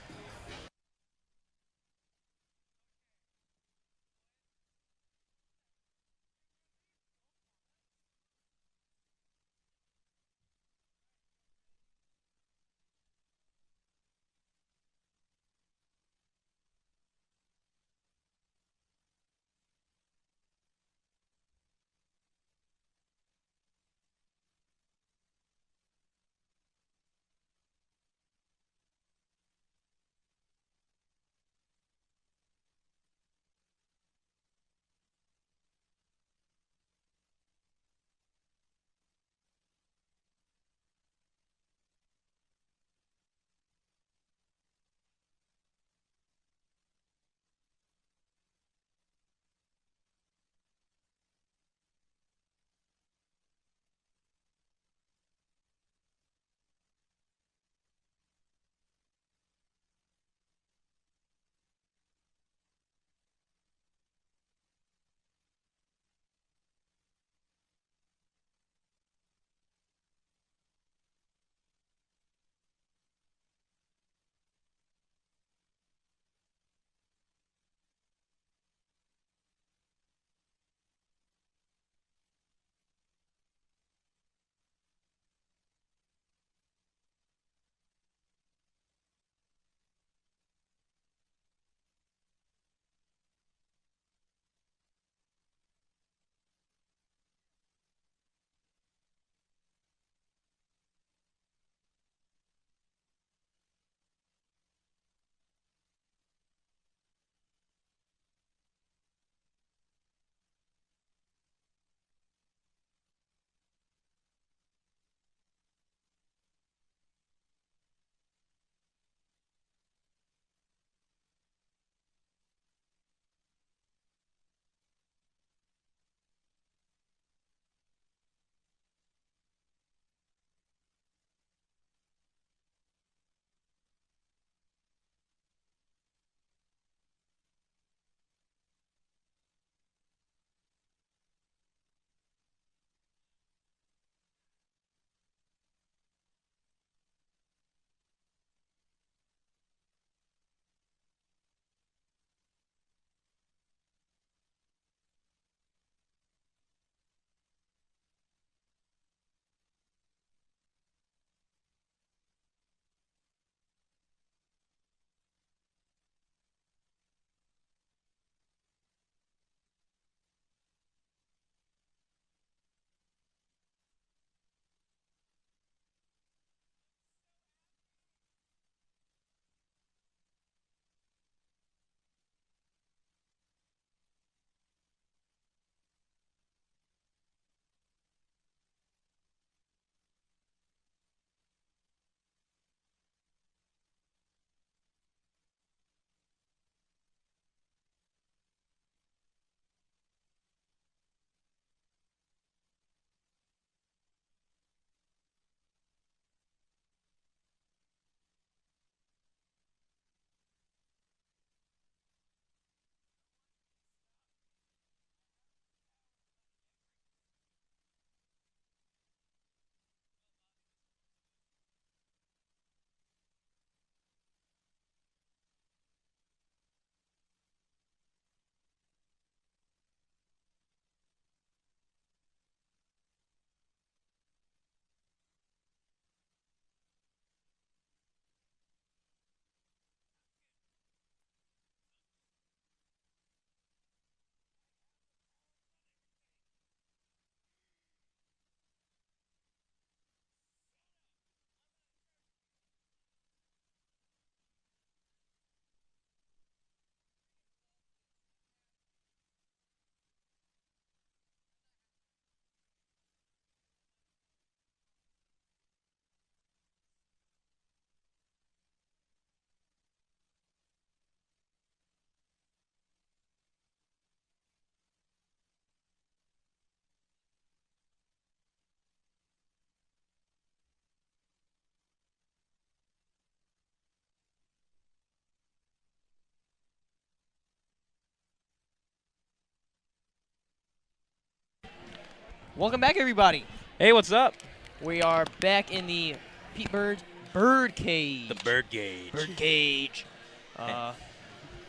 Welcome back, everybody. Hey, what's up? We are back in the Pete Bird's bird cage. The bird gauge. Bird cage.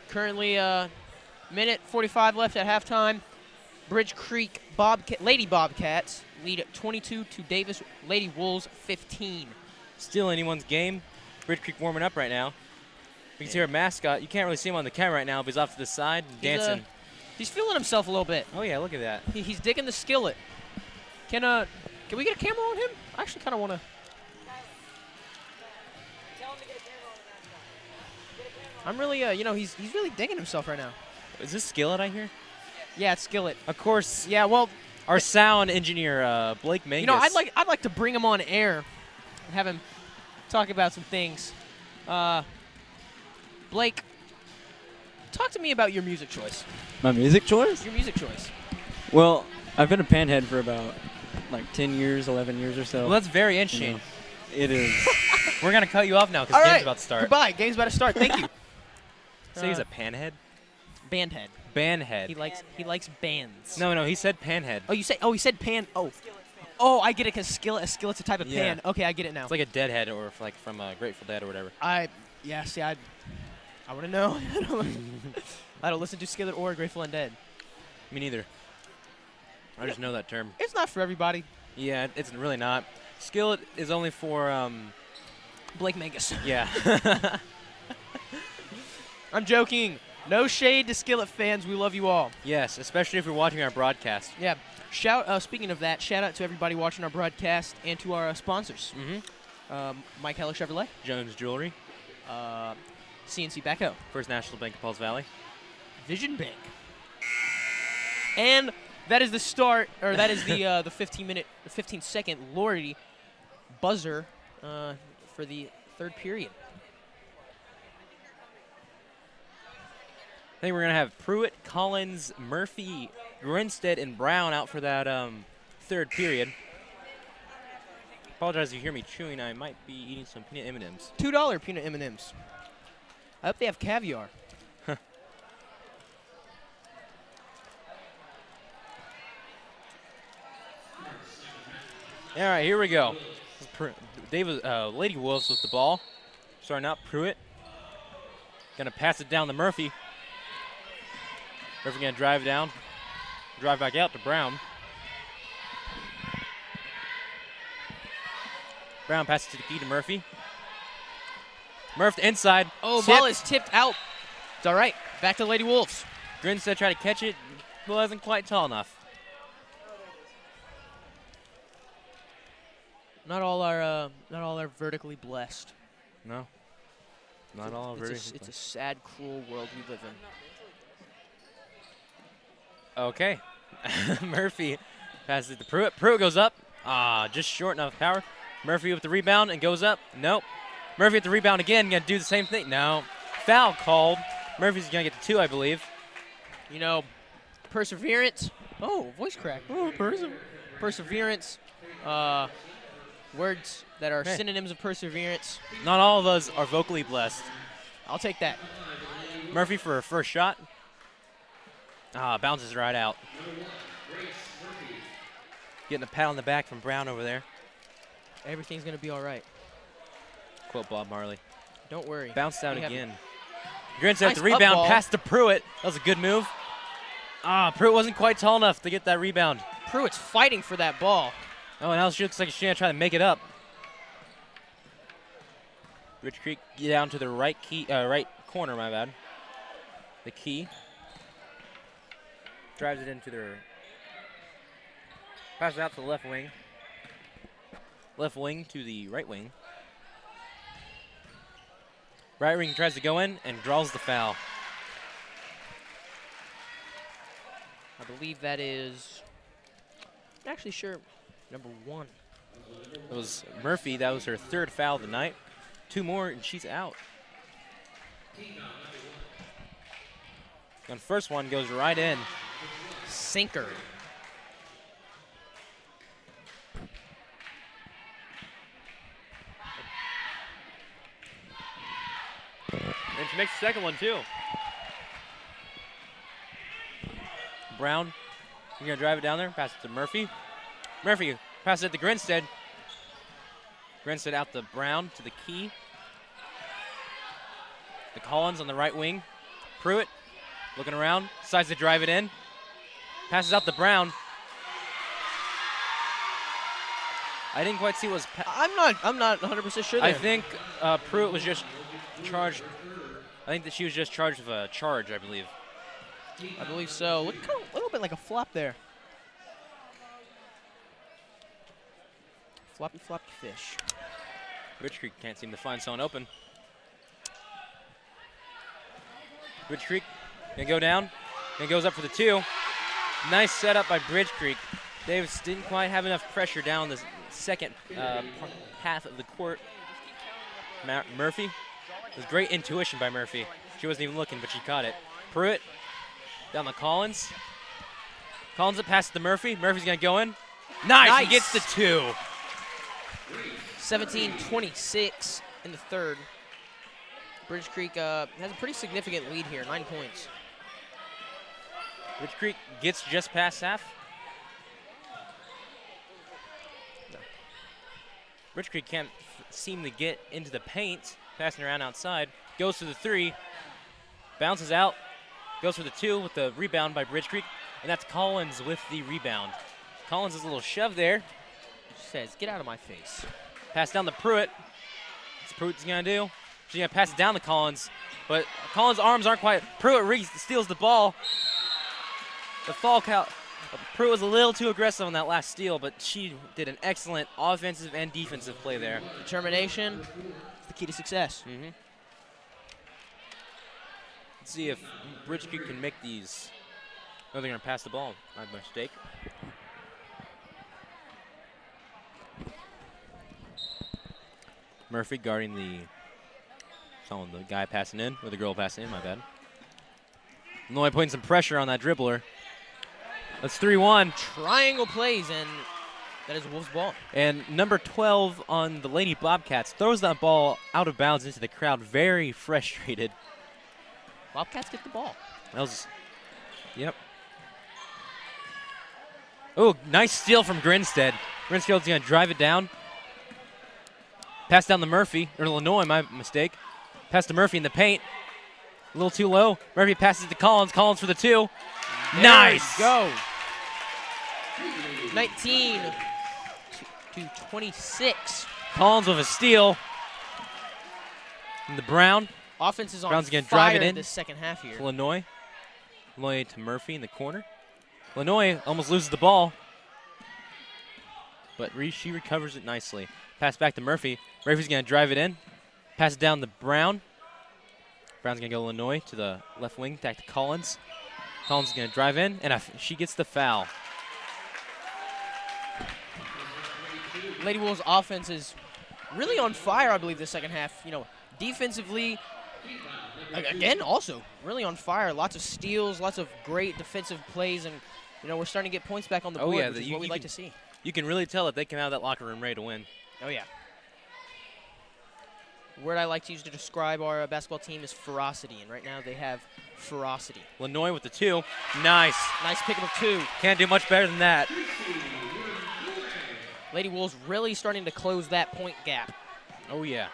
Currently, minute 45 left at halftime. Bridge Creek Lady Bobcats lead 22 to Davis Lady Wolves 15. Still anyone's game. Bridge Creek warming up right now. You can see our mascot. You can't really see him on the camera right now, but he's off to the side and dancing. He's feeling himself a little bit. Oh yeah, look at that. He's digging the skillet. Can we get a camera on him? I actually kind of want to. I'm really, he's really digging himself right now. Is this skillet I hear? Yeah, it's skillet. Of course. Yeah, well, our sound engineer, Blake Mangus. You know, I'd like to bring him on air and have him talk about some things. Blake, talk to me about your music choice. My music choice? Your music choice. Well, I've been a panhead for about like 10 years, 11 years or so. Well, that's very interesting. You know, it is. We're going to cut you off now because the game's about to start. Goodbye. Game's about to start. Thank you. Say he's a panhead? Bandhead. Bandhead. He likes bands. No, he said panhead. Oh, he said pan. Oh, I get it because skillet's a type of pan. Okay, I get it now. It's like a Deadhead or like from Grateful Dead or whatever. I want to know. I don't listen to Skillet or Grateful and Dead. Me neither. I just know that term. It's not for everybody. Yeah, it's really not. Skillet is only for Blake Mangus. Yeah. I'm joking. No shade to Skillet fans. We love you all. Yes, especially if you're watching our broadcast. Yeah. Speaking of that, shout out to everybody watching our broadcast and to our sponsors. Mm-hmm. Mike Heller Chevrolet. Jones Jewelry. CNC Backhoe. First National Bank of Pauls Valley. Vision Bank. And that is the start, or that is the 15-second Lordy buzzer for the third period. I think we're going to have Pruitt, Collins, Murphy, Grinstead, and Brown out for that third period. Apologize if you hear me chewing. I might be eating some peanut M&Ms. $2 peanut M&Ms. I hope they have caviar. All right, here we go. Lady Wolves with the ball. Starting out, Pruitt. Going to pass it down to Murphy. Murphy going to drive down. Drive back out to Brown. Brown passes to the key to Murphy. Murphy inside. Oh, ball is tipped out. It's all right. Back to Lady Wolves. Grinstead tried to catch it. Wasn't quite tall enough. Not all are vertically blessed. No. Not all vertically blessed. It's a sad, cruel world we live in. Okay. Murphy passes it to Pruitt. Pruitt goes up. Just short enough power. Murphy with the rebound and goes up. Nope. Murphy with the rebound again. Going to do the same thing. No. Foul called. Murphy's going to get the 2, I believe. You know, perseverance. Oh, voice crack. Oh, perseverance. Words that are synonyms of perseverance. Not all of us are vocally blessed. I'll take that. Murphy for her first shot. Bounces right out. Getting a pat on the back from Brown over there. Everything's going to be all right. Quote Bob Marley. Don't worry. Bounced out again. Grinstead nice the rebound, pass to Pruitt. That was a good move. Pruitt wasn't quite tall enough to get that rebound. Pruitt's fighting for that ball. Oh, and now she looks like she's going to try to make it up. Rich Creek get down to the right corner, my bad. The key. Drives it into their... Passes out to the left wing. Left wing to the right wing. Right wing tries to go in and draws the foul. I believe that is... I'm actually sure number 1. It was Murphy. That was her 3rd foul of the night. 2 more and she's out. And first one goes right in. Sinker. And she makes the second one too. Brown, you're gonna drive it down there, pass it to Murphy. Murphy passes it to Grinstead. Grinstead out to Brown to the key. The Collins on the right wing. Pruitt looking around, decides to drive it in. Passes out to Brown. I didn't quite see what was. I'm not 100% sure. There. I think Pruitt was just charged. I think that she was just charged with a charge, I believe. I believe so. Look, a little bit like a flop there. Floppy fish. Rich Creek can't seem to find someone open. Bridge Creek gonna go down and goes up for the 2. Nice setup by Bridge Creek. Davis didn't quite have enough pressure down the second half of the court. Murphy. It was great intuition by Murphy. She wasn't even looking, but she caught it. Pruitt down to Collins. Collins it passes to Murphy. Murphy's gonna go in. Nice. He gets the 2. 17-26 in the third. Bridge Creek has a pretty significant lead here, 9 points. Bridge Creek gets just past half. No. Bridge Creek can't seem to get into the paint. Passing around outside. Goes for the 3. Bounces out. Goes for the 2 with the rebound by Bridge Creek. And that's Collins with the rebound. Collins is a little shove there. Says, get out of my face. Pass down to Pruitt. What's Pruitt's going to do? She's going to pass it down to Collins. But Collins' arms aren't quite. Pruitt steals the ball. The fall count. Pruitt was a little too aggressive on that last steal, but she did an excellent offensive and defensive play there. Determination is the key to success. Mm-hmm. Let's see if Bridge Creek can make these. Oh, they're going to pass the ball. My mistake. Murphy guarding the guy passing in, or the girl passing in, my bad. Illinois putting some pressure on that dribbler. That's 3-1. Triangle plays, and that is Wolves' ball. And number 12 on the Lady Bobcats throws that ball out of bounds into the crowd, very frustrated. Bobcats get the ball. That was, yep. Oh, nice steal from Grinstead. Grinstead's going to drive it down. Pass down to Murphy, or Illinois, my mistake. Pass to Murphy in the paint. A little too low. Murphy passes it to Collins. Collins for the 2. There Nice. Go. 19 to 26. Collins with a steal. And the Brown. Offense is on Brown's gonna fire drive it in. this second half here. Illinois. Illinois to Murphy in the corner. Illinois almost loses the ball. But she recovers it nicely. Pass back to Murphy. Murphy's going to drive it in. Pass it down to Brown. Brown's going to go Illinois to the left wing, back to Collins. Collins is going to drive in, and she gets the foul. Lady Wolves' offense is really on fire, I believe, this second half. You know, defensively, again, also really on fire. Lots of steals, lots of great defensive plays, and, you know, we're starting to get points back on the board, which is what we'd like to see. You can really tell that they come out of that locker room ready to win. Oh, yeah. The word I like to use to describe our basketball team is ferocity, and right now they have ferocity. Illinois with the 2. Nice. Nice pick up of 2. Can't do much better than that. Lady Wolves really starting to close that point gap. Oh, yeah.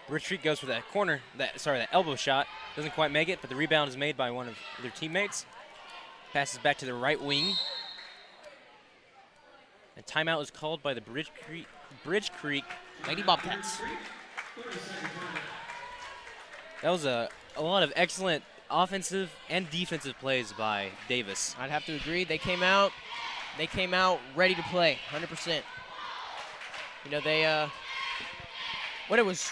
Retreat goes for that corner, that elbow shot. Doesn't quite make it, but the rebound is made by one of their teammates. Passes back to the right wing. And timeout is called by the Bridge Creek Lady Bobcats. That was a lot of excellent offensive and defensive plays by Davis. I'd have to agree. They came out ready to play, 100%. You know, they when it was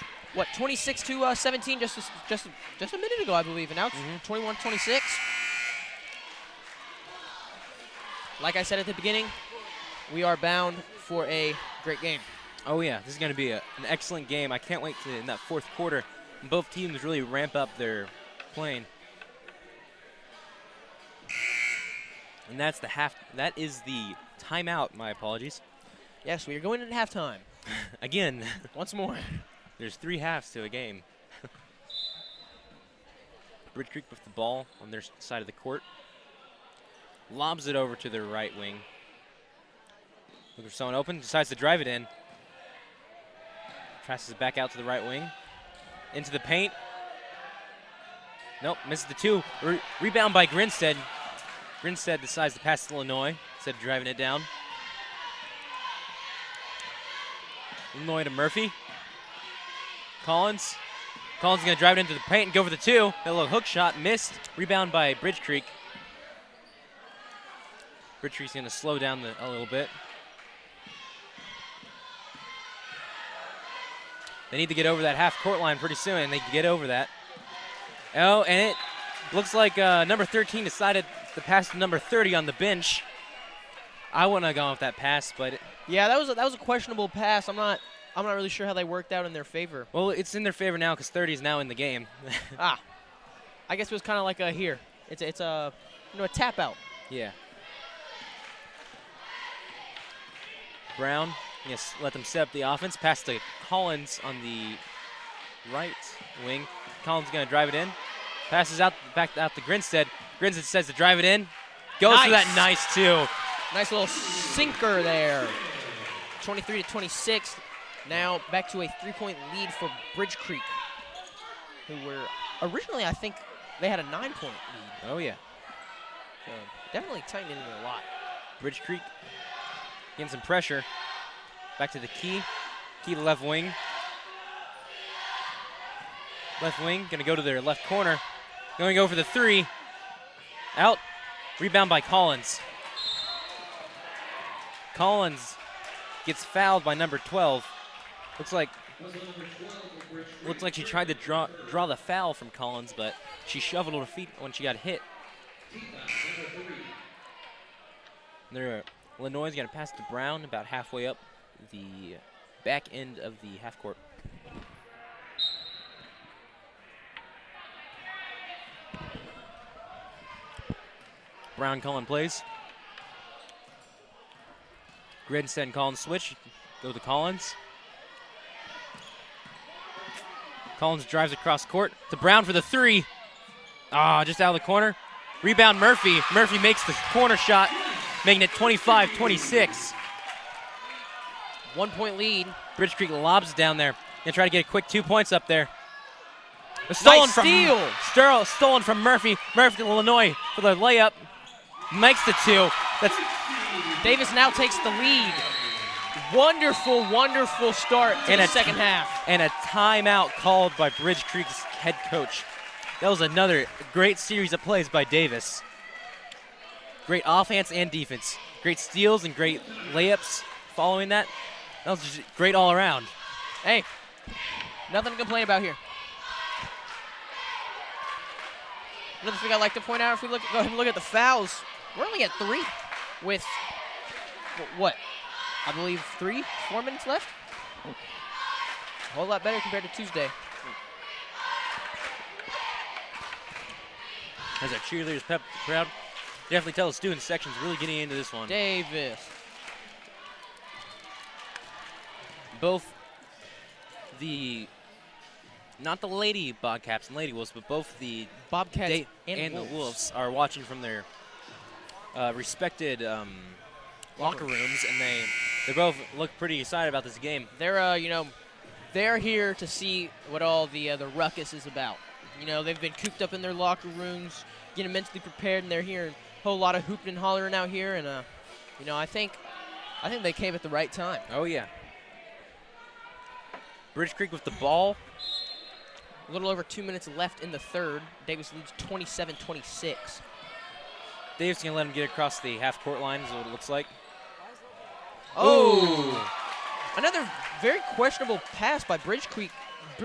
26 to 17 just a minute ago, I believe, and now it's 21-26. Like I said at the beginning, we are bound for a great game. Oh, yeah. This is going to be an excellent game. I can't wait to, in that fourth quarter, both teams really ramp up their playing. And that's the that is the timeout, my apologies. Yes, we are going into halftime. Again. Once more. There's 3 halves to a game. Bridge Creek with the ball on their side of the court. lobs it over to the right wing. Looking for someone open, decides to drive it in. Passes it back out to the right wing. Into the paint. Nope, misses the 2. Rebound by Grinstead. Grinstead decides to pass to Illinois instead of driving it down. Illinois to Murphy. Collins. Collins is going to drive it into the paint and go for the 2. That little hook shot missed. Rebound by Bridge Creek. Bridge Creek's going to slow down a little bit. They need to get over that half-court line pretty soon, and they can get over that. Oh, and it looks like number 13 decided to pass to number 30 on the bench. I wouldn't have gone with that pass, but yeah, that was a questionable pass. I'm not really sure how they worked out in their favor. Well, it's in their favor now because 30 is now in the game. I guess it was kind of like a here. It's a a tap out. Yeah. Brown, yes, let them set up the offense. Pass to Collins on the right wing. Collins going to drive it in. Passes out back out to Grinstead. Grinstead says to drive it in. Goes for that nice 2. Nice little sinker there. 23-26. Now back to a 3-point lead for Bridge Creek, who were originally, I think, they had a 9-point lead. Oh, yeah. So definitely tightening it a lot. Bridge Creek getting some pressure. Back to the key. Key to left wing. Left wing, going to go to their left corner. Going to go for the 3. Out. Rebound by Collins. Collins gets fouled by number 12. Looks like she tried to draw the foul from Collins, but she shoveled her feet when she got hit. Illinois is going to pass to Brown about halfway up the back end of the half court. Brown calling plays. Grinstead and Collins switch. Go to Collins. Collins drives across court to Brown for the 3. Just out of the corner. Rebound Murphy. Murphy makes the corner shot, making it 25-26. 1-point lead. Bridge Creek lobs it down there. Gonna try to get a quick 2 points up there. Nice steal. Stolen from Murphy. Murphy to Illinois for the layup. Makes the 2. Davis now takes the lead. Wonderful, wonderful start to the second half. And a timeout called by Bridge Creek's head coach. That was another great series of plays by Davis. Great offense and defense. Great steals and great layups following that. That was just great all around. Hey, nothing to complain about here. Another thing I'd like to point out, if we go ahead and look at the fouls, we're only at 3 with, what, I believe 4 minutes left? A whole lot better compared to Tuesday. As our cheerleaders pep the crowd, definitely tell the student section's really getting into this one. Davis. Both not the Lady Bobcats and Lady Wolves, but both the Bobcats and the Wolves are watching from their respected locker rooms, and they both look pretty excited about this game. They're they're here to see what all the ruckus is about. They've been cooped up in their locker rooms, getting mentally prepared, and they're hearing a whole lot of hooping and hollering out here. And I think they came at the right time. Oh yeah. Bridge Creek with the ball. A little over 2 minutes left in the third. Davis leads 27-26. Davis gonna let him get across the half-court line, is what it looks like. Oh! Another very questionable pass by Bridge Creek.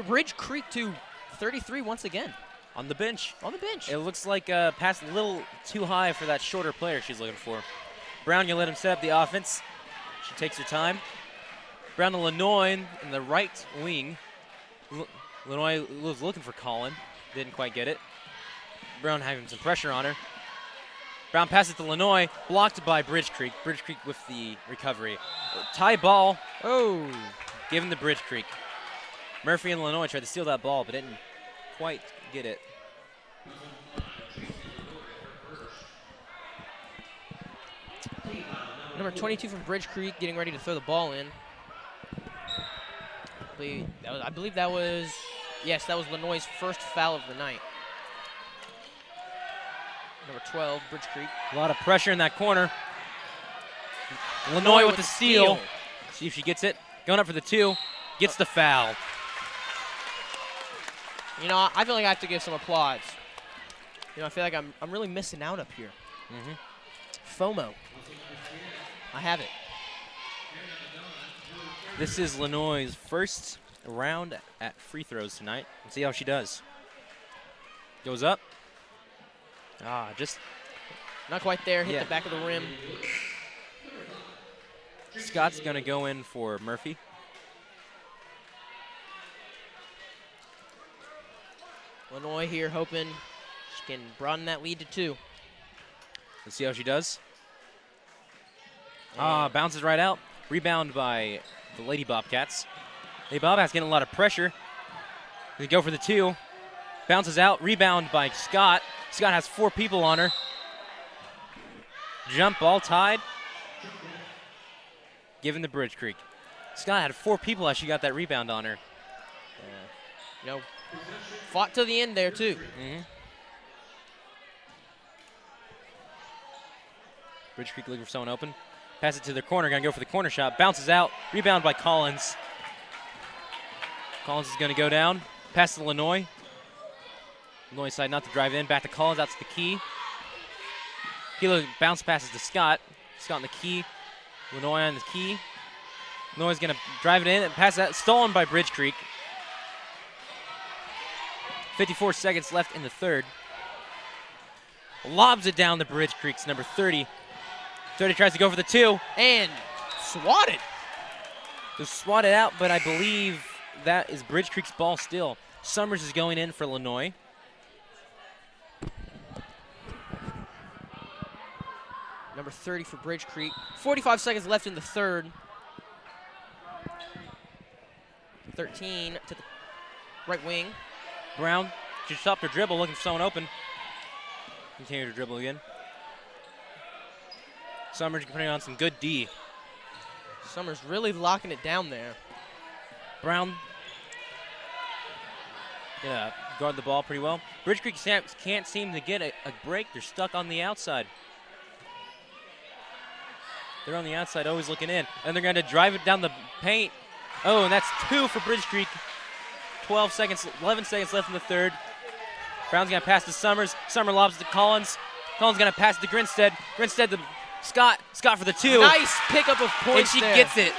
Bridge Creek to 33 once again. On the bench. On the bench. It looks like a pass a little too high for that shorter player she's looking for. Brown gonna let him set up the offense. She takes her time. Brown to Illinois in the right wing. Illinois was looking for Colin. Didn't quite get it. Brown having some pressure on her. Brown passes to Illinois. Blocked by Bridge Creek. Bridge Creek with the recovery. Tie ball. Oh. Given to Bridge Creek. Murphy and Illinois tried to steal that ball, but didn't quite get it. Number 22 from Bridge Creek getting ready to throw the ball in. I believe that was Lenoy's first foul of the night. Number 12, Bridge Creek. A lot of pressure in that corner. Lenoy with the steal. See if she gets it. Going up for the 2. Gets the foul. You know, I feel like I have to give some applause. You know, I feel like I'm really missing out up here. FOMO. I have it. This is Lenoy's first round at free throws tonight. Let's see how she does. Goes up. Just not quite there. Hit the back of the rim. Scott's going to go in for Murphy. Lenoy here hoping she can broaden that lead to 2. Let's see how she does. Bounces right out. Rebound by the Lady Bobcats. Lady Bobcats getting a lot of pressure. They go for the 2. Bounces out. Rebound by Scott. Scott has 4 people on her. Jump ball tied. Given to Bridge Creek. Scott had 4 people as she got that rebound on her. You know, fought to the end there too. Bridge Creek looking for someone open. Pass it to their corner. Gonna go for the corner shot. Bounces out. Rebound by Collins. Collins is gonna go down. Pass to Lenoy. Lenoy side not to drive in. Back to Collins. Out to the key. Kilo bounce passes to Scott. Scott on the key. Lenoy on the key. Lenoy's gonna drive it in and pass that. Stolen by Bridge Creek. 54 seconds left in the third. Lobs it down to Bridge Creek's number 30. 30 tries to go for the 2. And swatted. Just swatted out, but I believe that is Bridge Creek's ball still. Summers is going in for Lenoy. Number 30 for Bridge Creek. 45 seconds left in the third. 13 to the right wing. Brown, she stopped her dribble, looking for someone open. Continue to dribble again. Summers putting on some good D. Summers really locking it down there. Brown, guard the ball pretty well. Bridge Creek can't seem to get a break. They're stuck on the outside. They're on the outside, always looking in. And they're going to drive it down the paint. Oh, and that's 2 for Bridge Creek. 11 seconds left in the third. Brown's going to pass to Summers. Summer lobs to Collins. Collins going to pass to Grinstead. Grinstead to Scott. Scott for the 2. Nice pickup of points. And she gets it.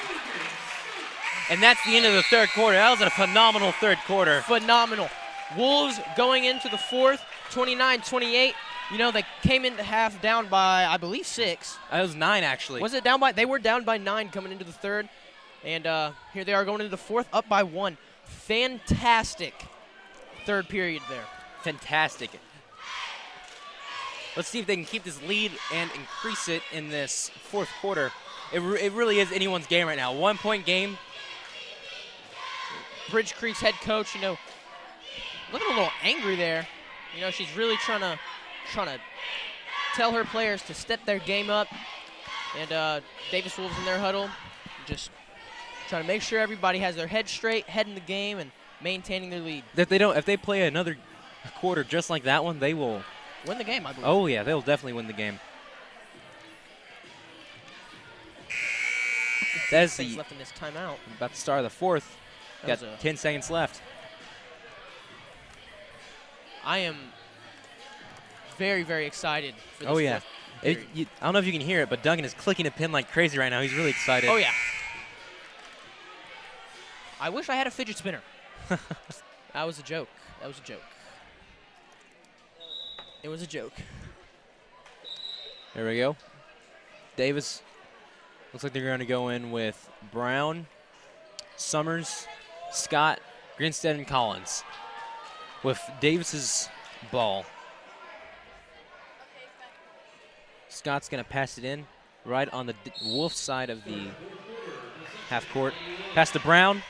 And that's the end of the third quarter. That was a phenomenal third quarter. Phenomenal. Wolves going into the fourth, 29-28. You know, they came into half down by, I believe, 6. It was 9, actually. Was it down by? They were down by 9 coming into the third. And here they are going into the fourth, up by 1. Fantastic third period there. Fantastic. Let's see if they can keep this lead and increase it in this fourth quarter. It really is anyone's game right now. 1-point game. Bridge Creek's head coach, you know, looking a little angry there. You know, she's really trying to tell her players to step their game up. And Davis Wolves in their huddle, just trying to make sure everybody has their head straight, head in the game, and maintaining their lead. If they play another quarter just like that one, they will win the game, I believe. Oh yeah, they'll definitely win the game. That's left in this timeout. About to start the fourth. Got 10 seconds left. I am very, very excited for this. Oh yeah. I don't know if you can hear it, but Duncan is clicking a pin like crazy right now. He's really excited. Oh yeah. I wish I had a fidget spinner. That was a joke. That was a joke. It was a joke. There we go. Davis. Looks like they're going to go in with Brown, Summers, Scott, Grinstead, and Collins. With Davis's ball. Scott's going to pass it in right on the Wolf side of the half court. Pass to Brown.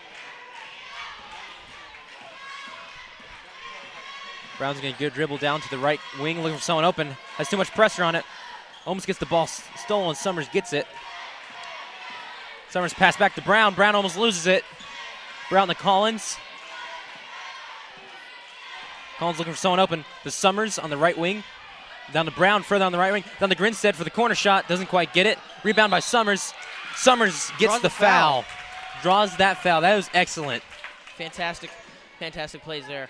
Brown's going to get a dribble down to the right wing, looking for someone open. Has too much pressure on it. Almost gets the ball stolen. Summers gets it. Summers pass back to Brown. Brown almost loses it. Brown to Collins. Collins looking for someone open. To Summers on the right wing. Down to Brown, further on the right wing. Down to Grinstead for the corner shot. Doesn't quite get it. Rebound by Summers. Summers gets the foul. Draws that foul. That was excellent. Fantastic plays there.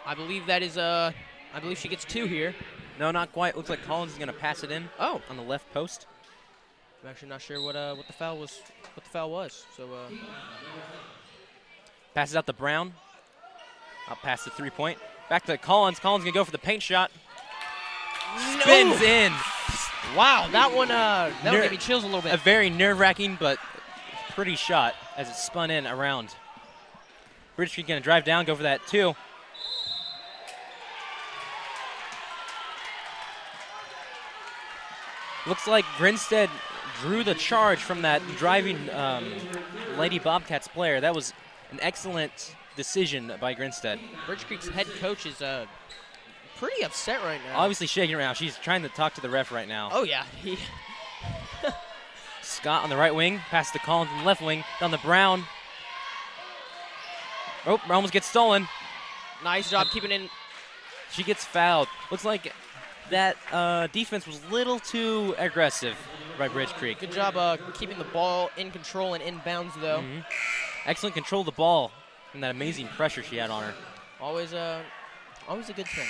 I believe that is, I believe she gets 2 here. No, not quite. Looks like Collins is going to pass it in. Oh. On the left post. I'm actually not sure what the foul was. So, passes out to Brown. Out past the 3-point. Back to Collins. Collins going to go for the paint shot. Spins in. Wow, that one gave me chills a little bit. A very nerve-wracking but pretty shot as it spun in around. Bridge Creek going to drive down, go for that 2. Looks like Grinstead drew the charge from that driving Lady Bobcats player. That was an excellent decision by Grinstead. Bridge Creek's head coach is pretty upset right now. Obviously shaking around. She's trying to talk to the ref right now. Oh, yeah. Scott on the right wing. Pass to Collins on the left wing. Down to Brown. Oh, almost gets stolen. Nice job keeping in. She gets fouled. Looks like that defense was a little too aggressive by Bridge Creek. Good job keeping the ball in control and inbounds, though. Mm-hmm. Excellent control of the ball and that amazing pressure she had on her. Always a good thing.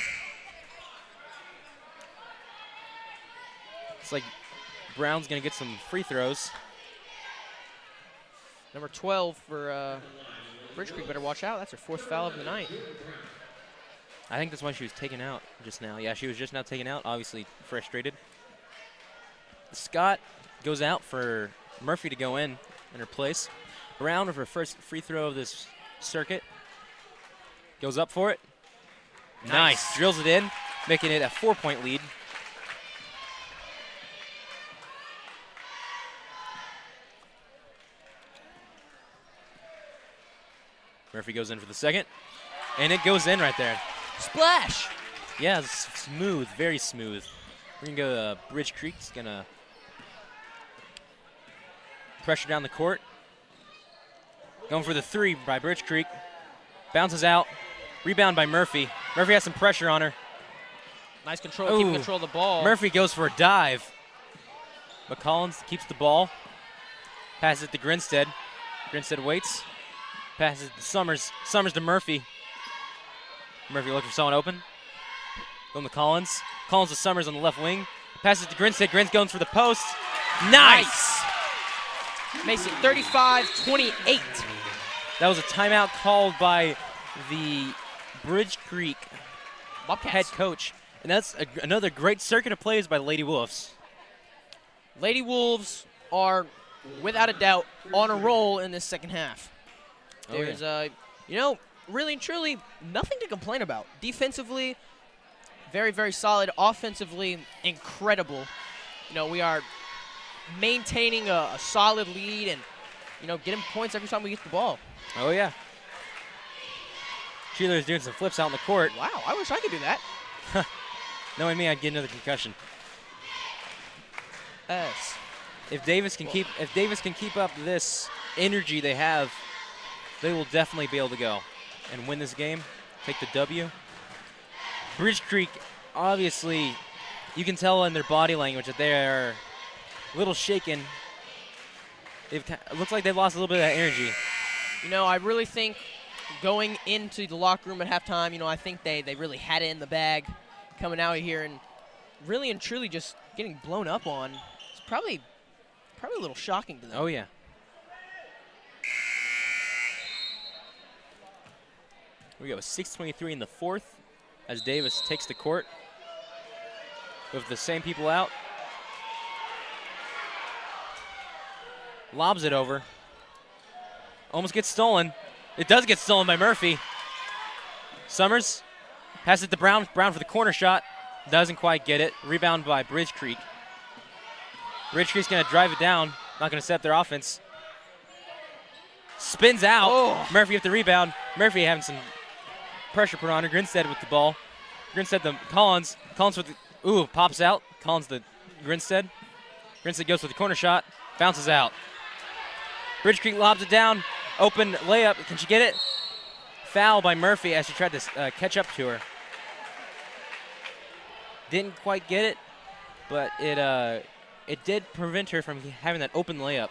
It's like Brown's going to get some free throws. Number 12 for Bridge Creek. Better watch out. That's her 4th foul of the night. I think that's why she was taken out just now. Yeah, she was just now taken out, obviously frustrated. Scott goes out for Murphy to go in her place. Brown with her first free throw of this circuit. Goes up for it. Nice. Drills it in, making it a 4-point lead. Murphy goes in for the second, and it goes in right there. Splash! Yeah, smooth, very smooth. We're going to go to Bridge Creek. It's going to pressure down the court. Going for the 3 by Bridge Creek. Bounces out. Rebound by Murphy. Murphy has some pressure on her. Nice control, keeping control of the ball. Murphy goes for a dive. But Collins keeps the ball. Passes it to Grinstead. Grinstead waits. Passes it to Summers. Summers to Murphy. Murphy looking for someone open. Going to Collins. Collins to Summers on the left wing. Passes to Grinstead. Grins going for the post. Nice! Makes it 35-28. That was a timeout called by the Bridge Creek Bobcats head coach. And that's another great circuit of plays by the Lady Wolves. Lady Wolves are, without a doubt, on a roll in this second half. There's, really and truly nothing to complain about. Defensively, very, very solid. Offensively, incredible. We are maintaining a solid lead and, getting points every time we get the ball. Oh, yeah. Sheeler's doing some flips out on the court. Wow, I wish I could do that. Knowing me, I'd get another concussion. Yes. If Davis can keep up this energy they have, they will definitely be able to go and win this game, take the W. Bridge Creek, obviously, you can tell in their body language that they are a little shaken. It looks like they've lost a little bit of that energy. I really think going into the locker room at halftime, I think they really had it in the bag coming out of here and really and truly just getting blown up on. It's probably a little shocking to them. Oh, yeah. We go 6:23 in the 4th as Davis takes the court with the same people out. Lobs it over. Almost gets stolen. It does get stolen by Murphy. Summers passes it to Brown. Brown for the corner shot. Doesn't quite get it. Rebound by Bridge Creek. Bridge Creek's going to drive it down. Not going to set up their offense. Spins out. Oh. Murphy with the rebound. Murphy having some pressure put on her. Grinstead with the ball. Grinstead to Collins. Collins with the, pops out. Collins to Grinstead. Grinstead goes for the corner shot, bounces out. Bridge Creek lobs it down, open layup. Can she get it? Foul by Murphy as she tried to catch up to her. Didn't quite get it, but it did prevent her from having that open layup.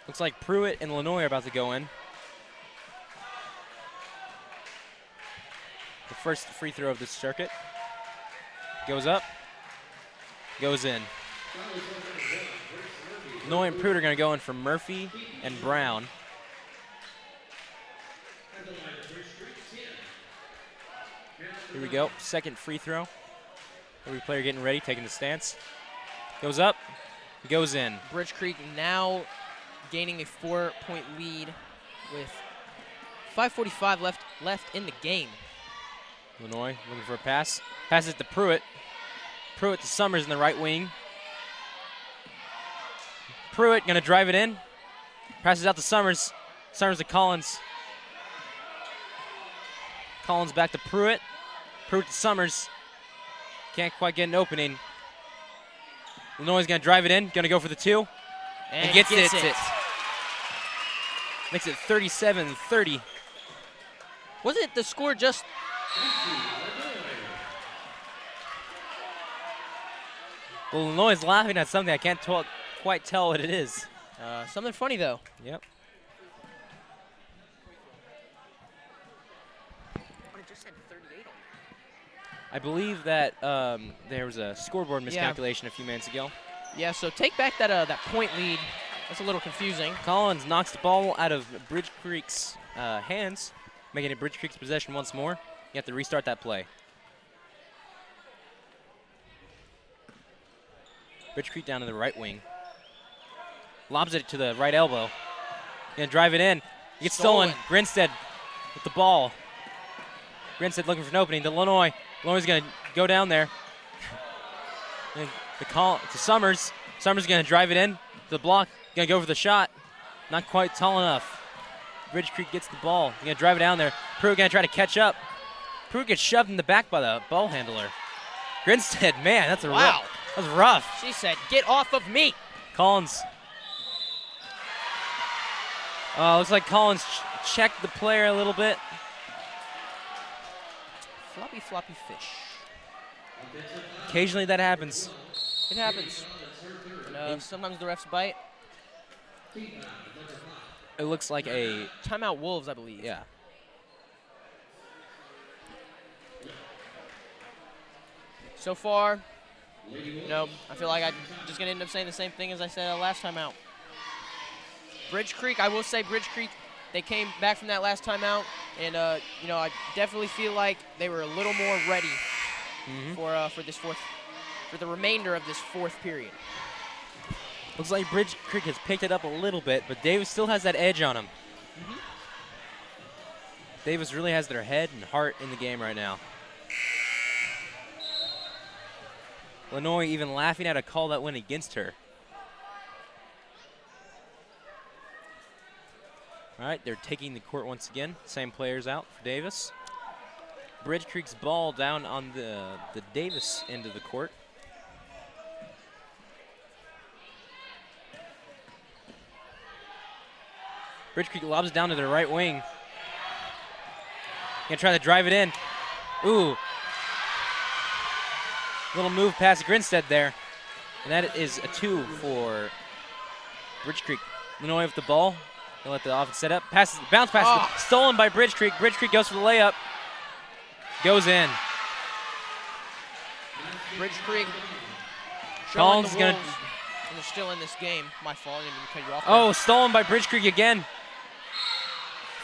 Looks like Pruitt and Lenoy are about to go in. The first free throw of this circuit. Goes up, goes in. Lenoy and Pruitt are going to go in for Murphy and Brown. Here we go, second free throw. Every player getting ready, taking the stance. Goes up, goes in. Bridge Creek now gaining a 4-point lead with 5:45 left in the game. Lenoy looking for a pass. Passes to Pruitt. Pruitt to Summers in the right wing. Pruitt going to drive it in. Passes out to Summers. Summers to Collins. Collins back to Pruitt. Pruitt to Summers. Can't quite get an opening. Lenoy's going to drive it in. Going to go for the two. And gets it. Makes it 37-30. Wasn't the score just... Well, Lenoy's laughing at something. I can't quite tell what it is. Something funny, though. Yep. I believe that there was a scoreboard miscalculation a few minutes ago. Yeah, so take back that point lead. That's a little confusing. Collins knocks the ball out of Bridge Creek's hands, making it Bridge Creek's possession once more. You have to restart that play. Bridge Creek down to the right wing. Lobs it to the right elbow. Gonna drive it in. Gets stolen. Grinstead with the ball. Grinstead looking for an opening to Lenoy. Lenoy's gonna go down there. And the call to Summers. Summers gonna drive it in to the block. Gonna go for the shot. Not quite tall enough. Bridge Creek gets the ball. He's gonna drive it down there. Pruitt gonna try to catch up. Pruitt gets shoved in the back by the ball handler. Grinstead, man, that's a wow. That's rough. She said, "Get off of me." Collins. Looks like Collins checked the player a little bit. Floppy, floppy fish. Occasionally that happens. It happens. And, sometimes the refs bite. It looks like a timeout Wolves, I believe. Yeah. So far, I feel like I'm just going to end up saying the same thing as I said last time out. Bridge Creek, I will say Bridge Creek, they came back from that last time out, and, I definitely feel like they were a little more ready for the remainder of this fourth period. Looks like Bridge Creek has picked it up a little bit, but Davis still has that edge on him. Davis really has their head and heart in the game right now. Lenoy even laughing at a call that went against her. All right, they're taking the court once again. Same players out for Davis. Bridge Creek's ball down on the Davis end of the court. Bridge Creek lobs it down to their right wing. Gonna try to drive it in. Ooh. Little move past Grinstead there. And that is a 2 for Bridge Creek. Lenoy with the ball. They'll let the offense set up. Bounce pass. Stolen by Bridge Creek. Bridge Creek goes for the layup. Goes in. Bridge Creek. Collins is going to. They're still in this game. My fault. I didn't mean to cut you off. Oh, stolen by Bridge Creek again.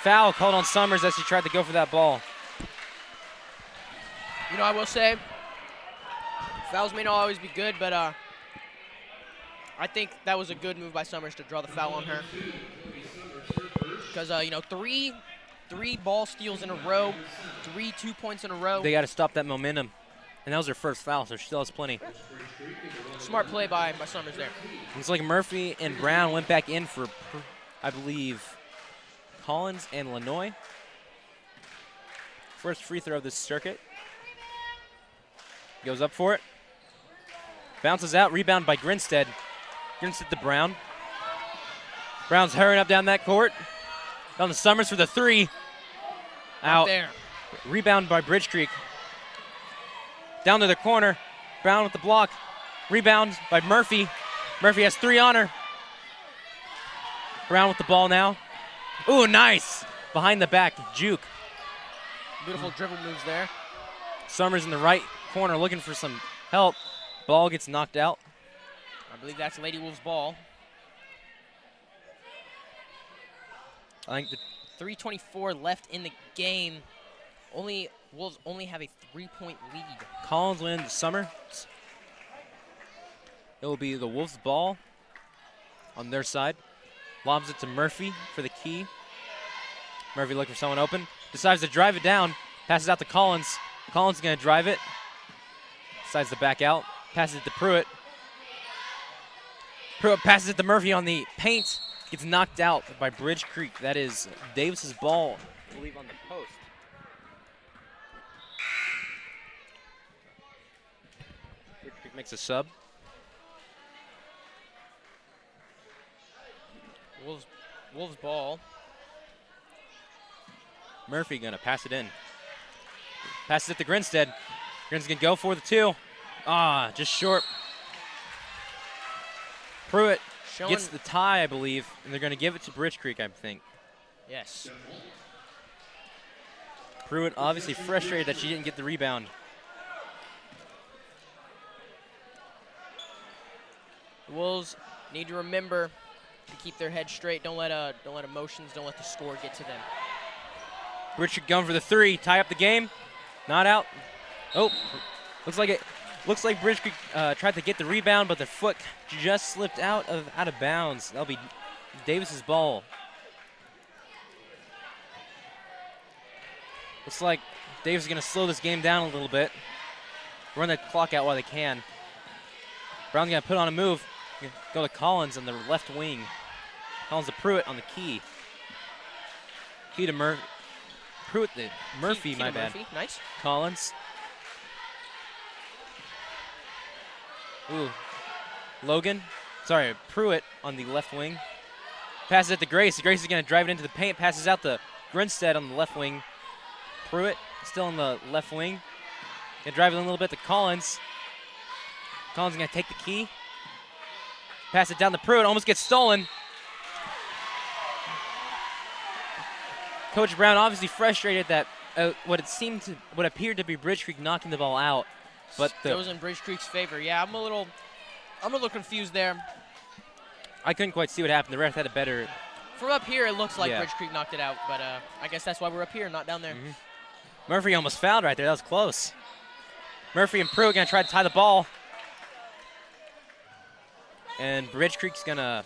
Foul called on Summers as he tried to go for that ball. I will say, fouls may not always be good, but I think that was a good move by Summers to draw the foul on her. Because, three ball steals in a row, 3 2-points in a row. They got to stop that momentum. And that was her first foul, so she still has plenty. Smart play by Summers there. Looks like Murphy and Brown went back in for, I believe, Collins and Lenoy. First free throw of this circuit. Goes up for it. Bounces out, rebound by Grinstead. Grinstead to Brown. Brown's hurrying up down that court. Down to Summers for the three. Out there. Rebound by Bridge Creek. Down to the corner. Brown with the block. Rebound by Murphy. Murphy has three on her. Brown with the ball now. Ooh, nice. Behind the back, juke. Beautiful dribble moves there. Summers in the right corner looking for some help. Ball gets knocked out. I believe that's Lady Wolves' ball. I think the 3:24 left in the game. Wolves only have a 3-point lead. Collins win to Summers. It will be the Wolves' ball on their side. Lobs it to Murphy for the key. Murphy looking for someone open. Decides to drive it down. Passes out to Collins. Collins is going to drive it. Decides to back out. Passes it to Pruitt. Pruitt passes it to Murphy on the paint. Gets knocked out by Bridge Creek. That is Davis's ball, I believe, on the post. Bridge Creek makes a sub. Wolves' ball. Murphy gonna pass it in. Passes it to Grinstead. Grinstead's gonna go for the two. Just short. Pruitt gets the tie, I believe, and they're gonna give it to Bridge Creek, I think. Yes. Pruitt obviously frustrated that she didn't get the rebound. The Wolves need to remember to keep their head straight. Don't let emotions, don't let the score get to them. Bridge Creek going for the three, tie up the game. Not out. Oh, looks like Bridge Creek tried to get the rebound, but their foot just slipped out of bounds. That'll be Davis's ball. Looks like Davis is going to slow this game down a little bit. Run the clock out while they can. Brown's going to put on a move. Go to Collins on the left wing. Collins to Pruitt on the key. Key to Pruitt to Murphy, my bad. Murphy. Nice. Collins. Ooh. Pruitt on the left wing. Passes it to Grace. Grace is going to drive it into the paint. Passes out to Grinstead on the left wing. Pruitt still on the left wing. Going to drive it a little bit to Collins. Collins is going to take the key. Pass it down to Pruitt. Almost gets stolen. Coach Brown obviously frustrated that what appeared to be Bridge Creek knocking the ball out, but it was in Bridge Creek's favor. Yeah, I'm a little confused there. I couldn't quite see what happened. The ref had a better. From up here, it looks like Bridge Creek knocked it out, but I guess that's why we're up here, not down there. Mm-hmm. Murphy almost fouled right there. That was close. Murphy and Pruitt gonna try to tie the ball, and Bridge Creek's gonna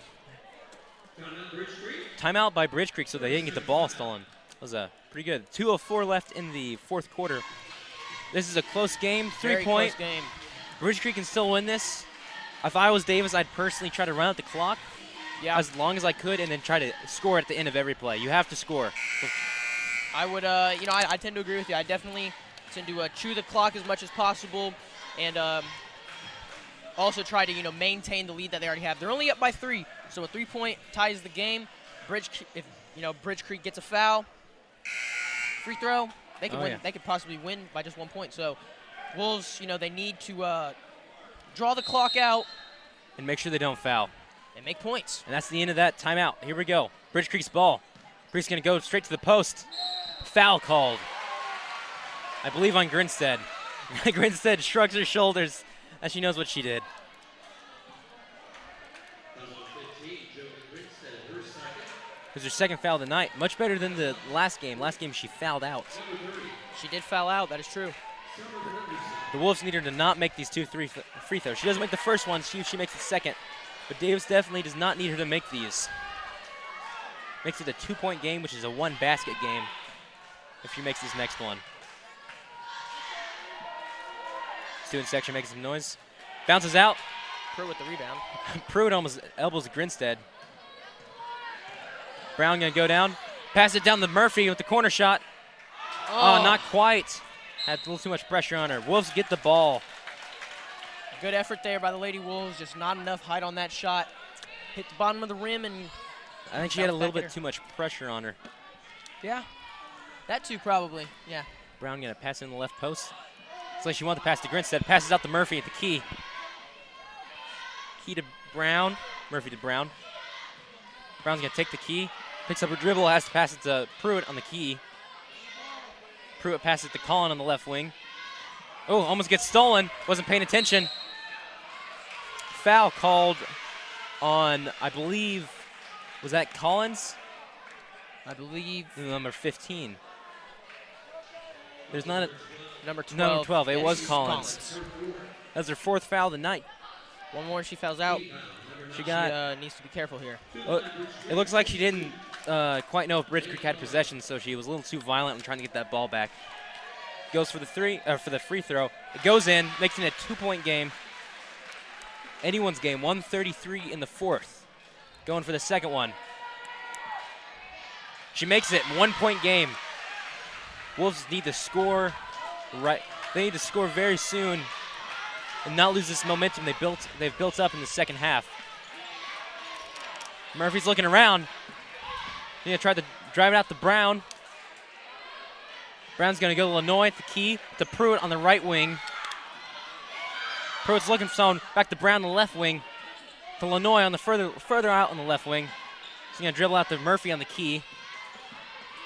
timeout by Bridge Creek so they didn't get the ball stolen. That was pretty good. 2:04 left in the fourth quarter. This is a close game, 3-point. Close game. Bridge Creek can still win this. If I was Davis, I'd personally try to run out the clock as long as I could and then try to score at the end of every play. You have to score. I would, I tend to agree with you. I definitely tend to chew the clock as much as possible and also try to, maintain the lead that they already have. They're only up by 3, so a 3-point ties the game. If Bridge Creek gets a foul, free throw, they can win. Yeah. They could possibly win by just 1 point. So Wolves, they need to draw the clock out and make sure they don't foul and make points. And that's the end of that timeout. Here we go. Bridge Creek's ball. Creek's going to go straight to the post. Foul called, I believe, on Grinstead. Grinstead shrugs her shoulders as she knows what she did. It was her second foul of the night. Much better than the last game. Last game she fouled out. She did foul out. That is true. The Wolves need her to not make these 2 free throws. She doesn't make the first one. She makes the second. But Davis definitely does not need her to make these. Makes it a 2-point game, which is a 1-basket game if she makes this next one. Student section making some noise. Bounces out. Pruitt with the rebound. Pruitt almost elbows Grinstead. Brown gonna go down. Pass it down to Murphy with the corner shot. Oh, not quite. Had a little too much pressure on her. Wolves get the ball. Good effort there by the Lady Wolves, just not enough height on that shot. Hit the bottom of the rim and I think she had a little bit too much pressure on her. yeah, that too probably, yeah. Brown gonna pass in the left post. It's like she wanted to pass to Grinstead, passes out to Murphy at the key. Key to Brown, Murphy to Brown. Brown's gonna take the key, picks up her dribble, has to pass it to Pruitt on the key. Pruitt passes it to Collin on the left wing. Oh, almost gets stolen, wasn't paying attention. Foul called on, I believe, was that Collins? I believe Number 15. There's not a number 12. number 12. It Yes, was Collins. That's her 4th foul of the night. One more, she fouls out. She got. She needs to be careful here. Well, it looks like she didn't quite know if Bridge Creek had possession, so she was a little too violent in trying to get that ball back. Goes for the free throw. It goes in, makes it a 2-point game. Anyone's game. 1:33 in the 4th. Going for the second one. She makes it 1-point game. Wolves need to score right. They need to score very soon and not lose this momentum they've built up in the second half. Murphy's looking around. He's gonna try to drive it out to Brown. Brown's gonna go to Lenoy at the key to Pruitt on the right wing. Pruitt's looking for someone back to Brown on the left wing. To Lenoy on the further out on the left wing. He's gonna dribble out to Murphy on the key.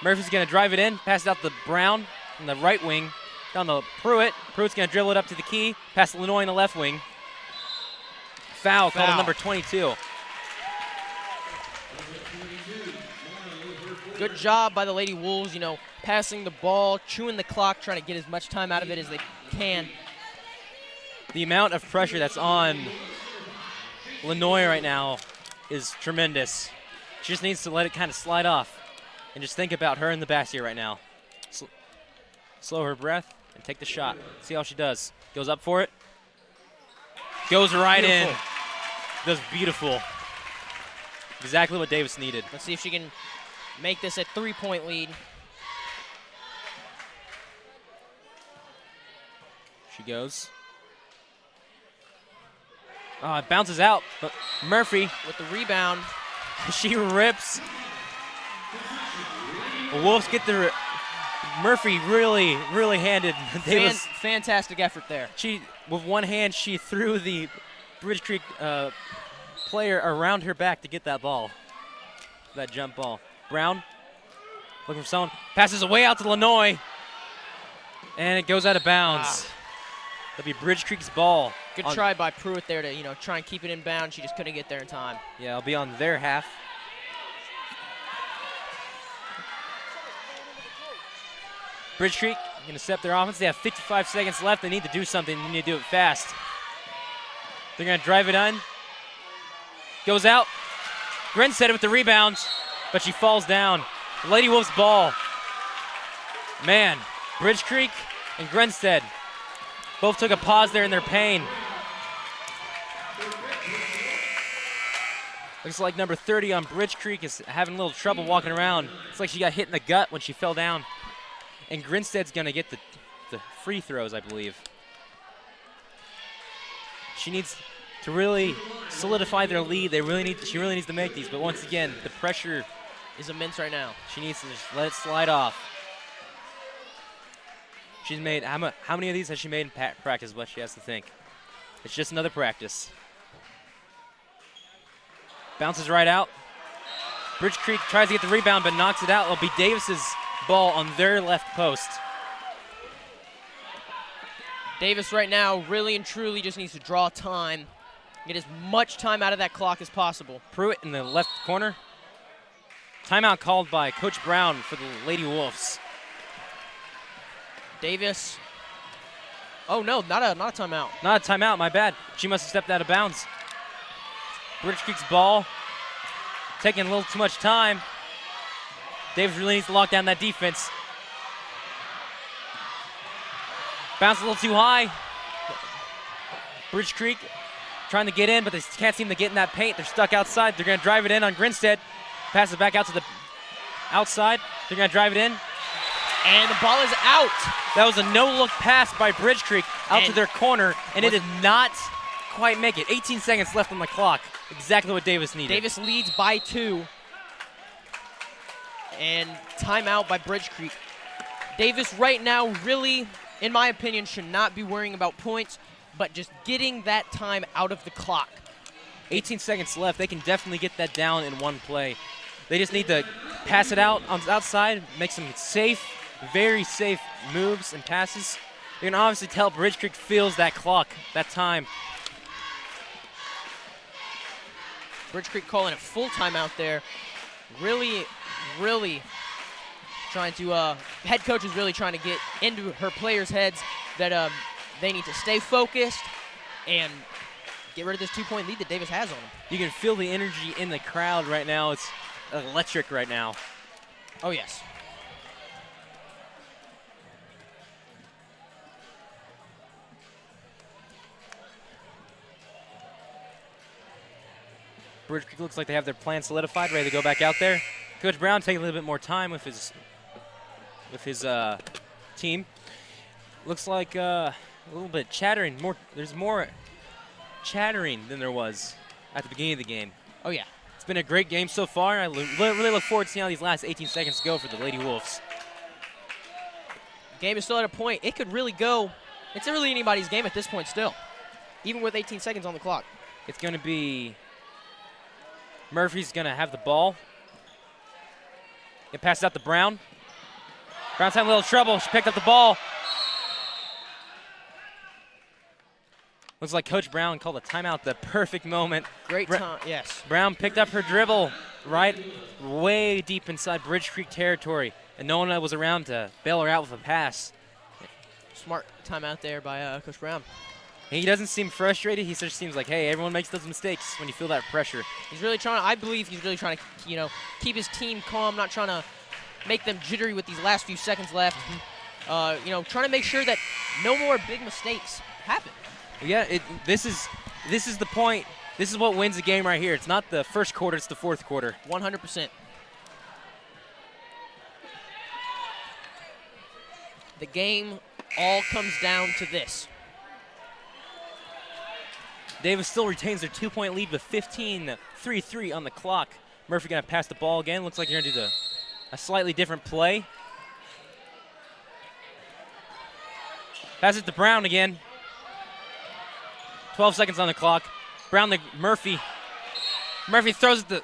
Murphy's gonna drive it in, pass it out to Brown on the right wing, down to Pruitt. Pruitt's gonna dribble it up to the key, pass to Lenoy on the left wing. Foul called on number 22. Good job by the Lady Wolves, passing the ball, chewing the clock, trying to get as much time out of it as they can. The amount of pressure that's on Lenoy right now is tremendous. She just needs to let it kind of slide off and just think about her in the basket right now. Slow her breath and take the shot. See how she does. Goes up for it. Goes right in. Does beautiful. Exactly what Davis needed. Let's see if she can make this a 3-point lead. She goes. It bounces out, but Murphy with the rebound. She rips. The Wolves get the Murphy really handed Davis. Fantastic effort there. She, with one hand, she threw the Bridge Creek player around her back to get that ball, that jump ball. Brown looking for someone, passes away out to Lenoy, and it goes out of bounds. That'll be Bridge Creek's ball. Good try by Pruitt there to try and keep it in bounds. She just couldn't get there in time. Yeah, it'll be on their half. Bridge Creek going to step their offense. They have 55 seconds left. They need to do something. They need to do it fast. They're going to drive it on. Goes out. Grinstead with the rebound, but she falls down. Lady Wolves ball. Man, Bridge Creek and Grinstead both took a pause there in their pain. Looks like number 30 on Bridge Creek is having a little trouble walking around. It's like she got hit in the gut when she fell down. And Grinstead's going to get the free throws, I believe. She needs to really solidify their lead. She really needs to make these. But once again, the pressure is immense right now. She needs to just let it slide off. She's made, how many of these has she made in practice, what she has to think. It's just another practice. Bounces right out. Bridge Creek tries to get the rebound, but knocks it out. It'll be Davis's ball on their left post. Davis right now really and truly just needs to draw time, get as much time out of that clock as possible. Pruitt in the left corner. Timeout called by Coach Brown for the Lady Wolves. Davis. Oh no, not a timeout. Not a timeout, my bad. She must have stepped out of bounds. Bridge Creek's ball. Taking a little too much time. Davis really needs to lock down that defense. Bounce a little too high. Bridge Creek trying to get in, but they can't seem to get in that paint. They're stuck outside. They're going to drive it in on Grinstead. Pass it back out to the outside. They're going to drive it in. And the ball is out. That was a no-look pass by Bridge Creek out to their corner, and it did not quite make it. 18 seconds left on the clock. Exactly what Davis needed. Davis leads by 2. And timeout by Bridge Creek. Davis right now really, in my opinion, should not be worrying about points, but just getting that time out of the clock. 18 seconds left. They can definitely get that down in one play. They just need to pass it out on the outside, make some safe, very safe moves and passes. You can obviously tell Bridge Creek feels that clock, that time. Bridge Creek calling it full timeout there. Really trying to, head coach is really trying to get into her players' heads that they need to stay focused and get rid of this 2-point lead that Davis has on them. You can feel the energy in the crowd right now. It's electric right now. Oh, yes. Bridge Creek looks like they have their plan solidified, ready to go back out there. Coach Brown taking a little bit more time with his team. Looks like a little bit chattering. There's more chattering than there was at the beginning of the game. Oh, yeah. It's been a great game so far. I really look forward to seeing how these last 18 seconds go for the Lady Wolves. Game is still at a point. It could really go. It's really anybody's game at this point still, even with 18 seconds on the clock. It's going to be Murphy's going to have the ball. It passes out to Brown. Brown's having a little trouble. She picked up the ball. Looks like Coach Brown called a timeout the perfect moment. Great time, yes. Brown picked up her dribble right way deep inside Bridge Creek territory, and no one was around to bail her out with a pass. Smart timeout there by Coach Brown. He doesn't seem frustrated. He just seems like, hey, everyone makes those mistakes when you feel that pressure. He's really trying to, I believe he's really trying to, keep his team calm, not trying to make them jittery with these last few seconds left. Trying to make sure that no more big mistakes happen. Yeah, this is the point. This is what wins the game right here. It's not the first quarter, it's the fourth quarter. 100%. The game all comes down to this. Davis still retains their 2-point lead with 15-3-3 on the clock. Murphy going to pass the ball again. Looks like you're going to do a slightly different play. Pass it to Brown again. 12 seconds on the clock. Brown to Murphy. Murphy throws it. The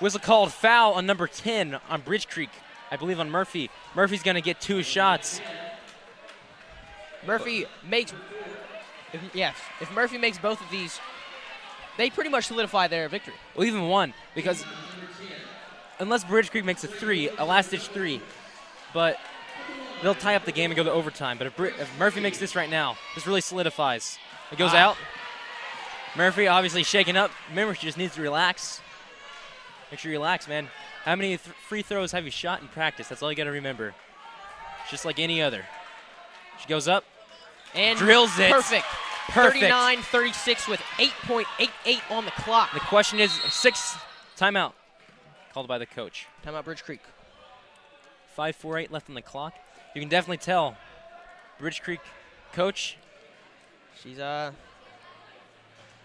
whistle called foul on number 10 on Bridge Creek. I believe on Murphy. Murphy's going to get 2 shots. Murphy makes, if Murphy makes both of these, they pretty much solidify their victory. Well, even one, because unless Bridge Creek makes a last-ditch 3, but they'll tie up the game and go to overtime. But if Murphy makes this right now, this really solidifies. It goes out. Murphy obviously shaking up. Remember, she just needs to relax. Make sure you relax, man. How many free throws have you shot in practice? That's all you got to remember. It's just like any other. She goes up and drills it. Perfect. Perfect. 39-36 with 8.88 on the clock. The question is 6 timeout called by the coach. Timeout Bridge Creek. 5:48 left on the clock. You can definitely tell Bridge Creek coach.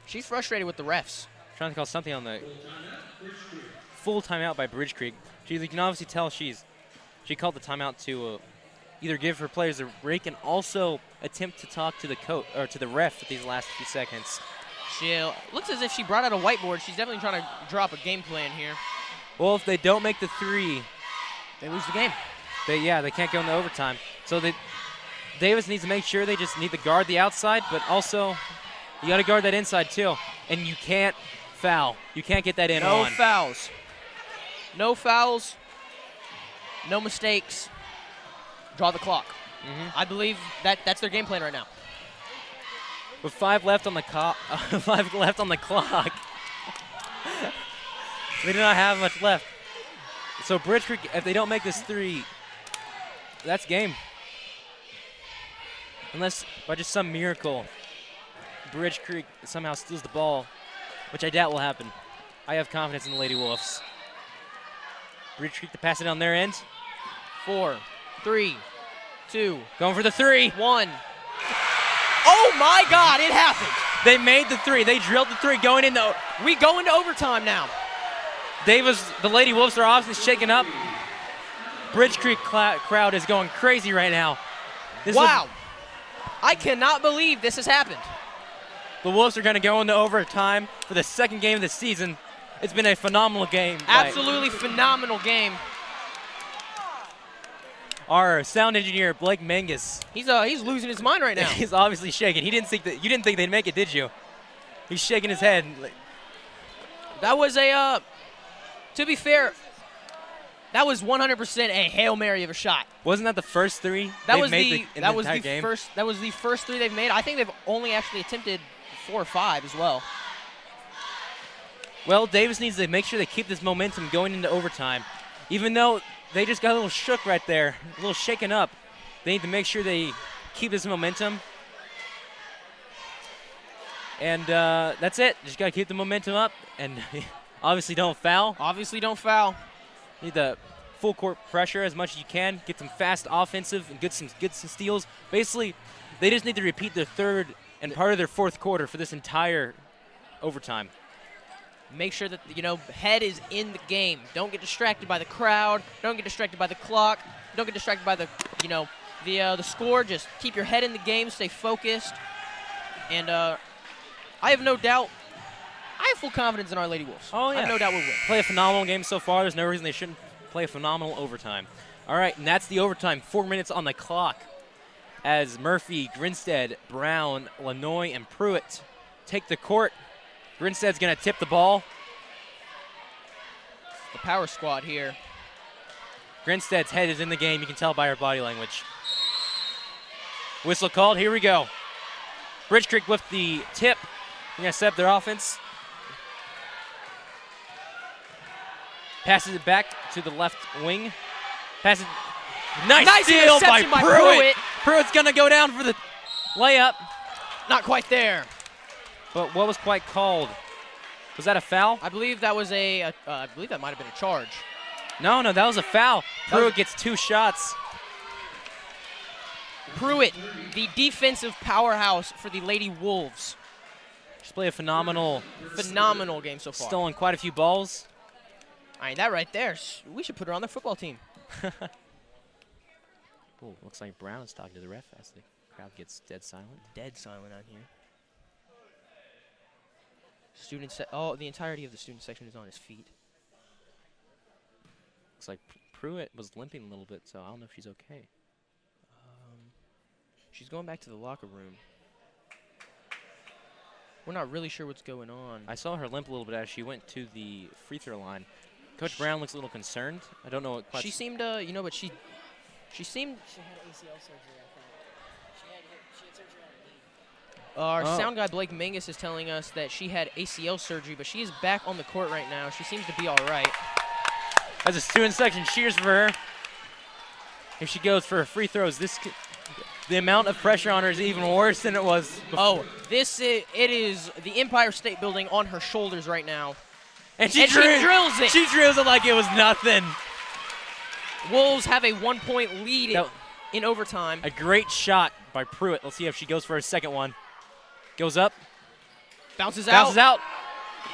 She's frustrated with the refs. Trying to call something on the full timeout by Bridge Creek. You can obviously tell she called the timeout to either give her players a break and also attempt to talk to the coach or to the ref at these last few seconds. She looks as if she brought out a whiteboard. She's definitely trying to drop a game plan here. Well, if they don't make the 3, they lose the game. They can't go into overtime. So Davis needs to make sure they just need to guard the outside, but also you got to guard that inside too. And you can't foul. You can't get that in on. No fouls. No fouls. No mistakes. Draw the clock. I believe that's their game plan right now. With 5 left on the clock, they do not have much left. So Bridge Creek, if they don't make this 3, that's game. Unless by just some miracle, Bridge Creek somehow steals the ball, which I doubt will happen. I have confidence in the Lady Wolves. Bridge Creek to pass it on their end. 4, 3, 2. Going for the 3. 1. Oh my God, it happened. They made the three. They drilled the three going into. We go into overtime now. Davis, the Lady Wolves are obviously shaking up. Bridge Creek crowd is going crazy right now. Wow. I cannot believe this has happened. The Wolves are going to go into overtime for the second game of the season. It's been a phenomenal game. Absolutely phenomenal game. Our sound engineer, Blake Menges. He's losing his mind right now. He's obviously shaking. He didn't think that you didn't think they'd make it, did you? He's shaking his head. That was a to be fair, that was 100% a Hail Mary of a shot. Wasn't that the first three That was made in the entire game? That was the first three they've made. I think they've only actually attempted 4 or 5 as well. Well, Davis needs to make sure they keep this momentum going into overtime. Even though they just got a little shook right there, a little shaken up, they need to make sure they keep this momentum. And that's it. Just got to keep the momentum up and obviously don't foul. Obviously don't foul. Need the full court pressure as much as you can. Get some fast offensive and get some steals. Basically, they just need to repeat their third and part of their fourth quarter for this entire overtime. Make sure that, head is in the game. Don't get distracted by the crowd. Don't get distracted by the clock. Don't get distracted by the, the score. Just keep your head in the game. Stay focused. And I have no doubt. I have full confidence in our Lady Wolves. Oh, yeah. I have no doubt we'll win. Play a phenomenal game so far. There's no reason they shouldn't play a phenomenal overtime. All right, and that's the overtime. 4 minutes on the clock as Murphy, Grinstead, Brown, Lanoy, and Pruitt take the court. Grinstead's going to tip the ball. The power squad here. Grinstead's head is in the game. You can tell by her body language. Whistle called. Here we go. Bridge Creek with the tip. They're going to set up their offense. Passes it back to the left wing. Passes. Nice steal by Pruitt. Pruitt's going to go down for the layup. Not quite there. But what was quite called? Was that a foul? I believe that was I believe that might have been a charge. No, that was a foul. Pruitt gets 2 shots. Pruitt, the defensive powerhouse for the Lady Wolves. Just play a phenomenal game so far. Stolen quite a few balls. I mean, that right there, we should put her on the football team. Ooh, looks like Brown is talking to the ref as the crowd gets dead silent. Dead silent out here. The entirety of the student section is on his feet. Looks like Pruitt was limping a little bit, so I don't know if she's okay. She's going back to the locker room. We're not really sure what's going on. I saw her limp a little bit as she went to the free throw line. Coach Brown looks a little concerned. I don't know what. She seemed, but she seemed. She had ACL surgery, I think. She had surgery on her knee. Our sound guy, Blake Menges, is telling us that she had ACL surgery, but she is back on the court right now. She seems to be all right. As a student section cheers for her. If she goes for her free throws, the amount of pressure on her is even worse than it was before. It is the Empire State Building on her shoulders right now. And she drills it. She drills it like it was nothing. Wolves have a 1-point lead in overtime. A great shot by Pruitt. Let's see if she goes for her second one. Goes up. Bounces out.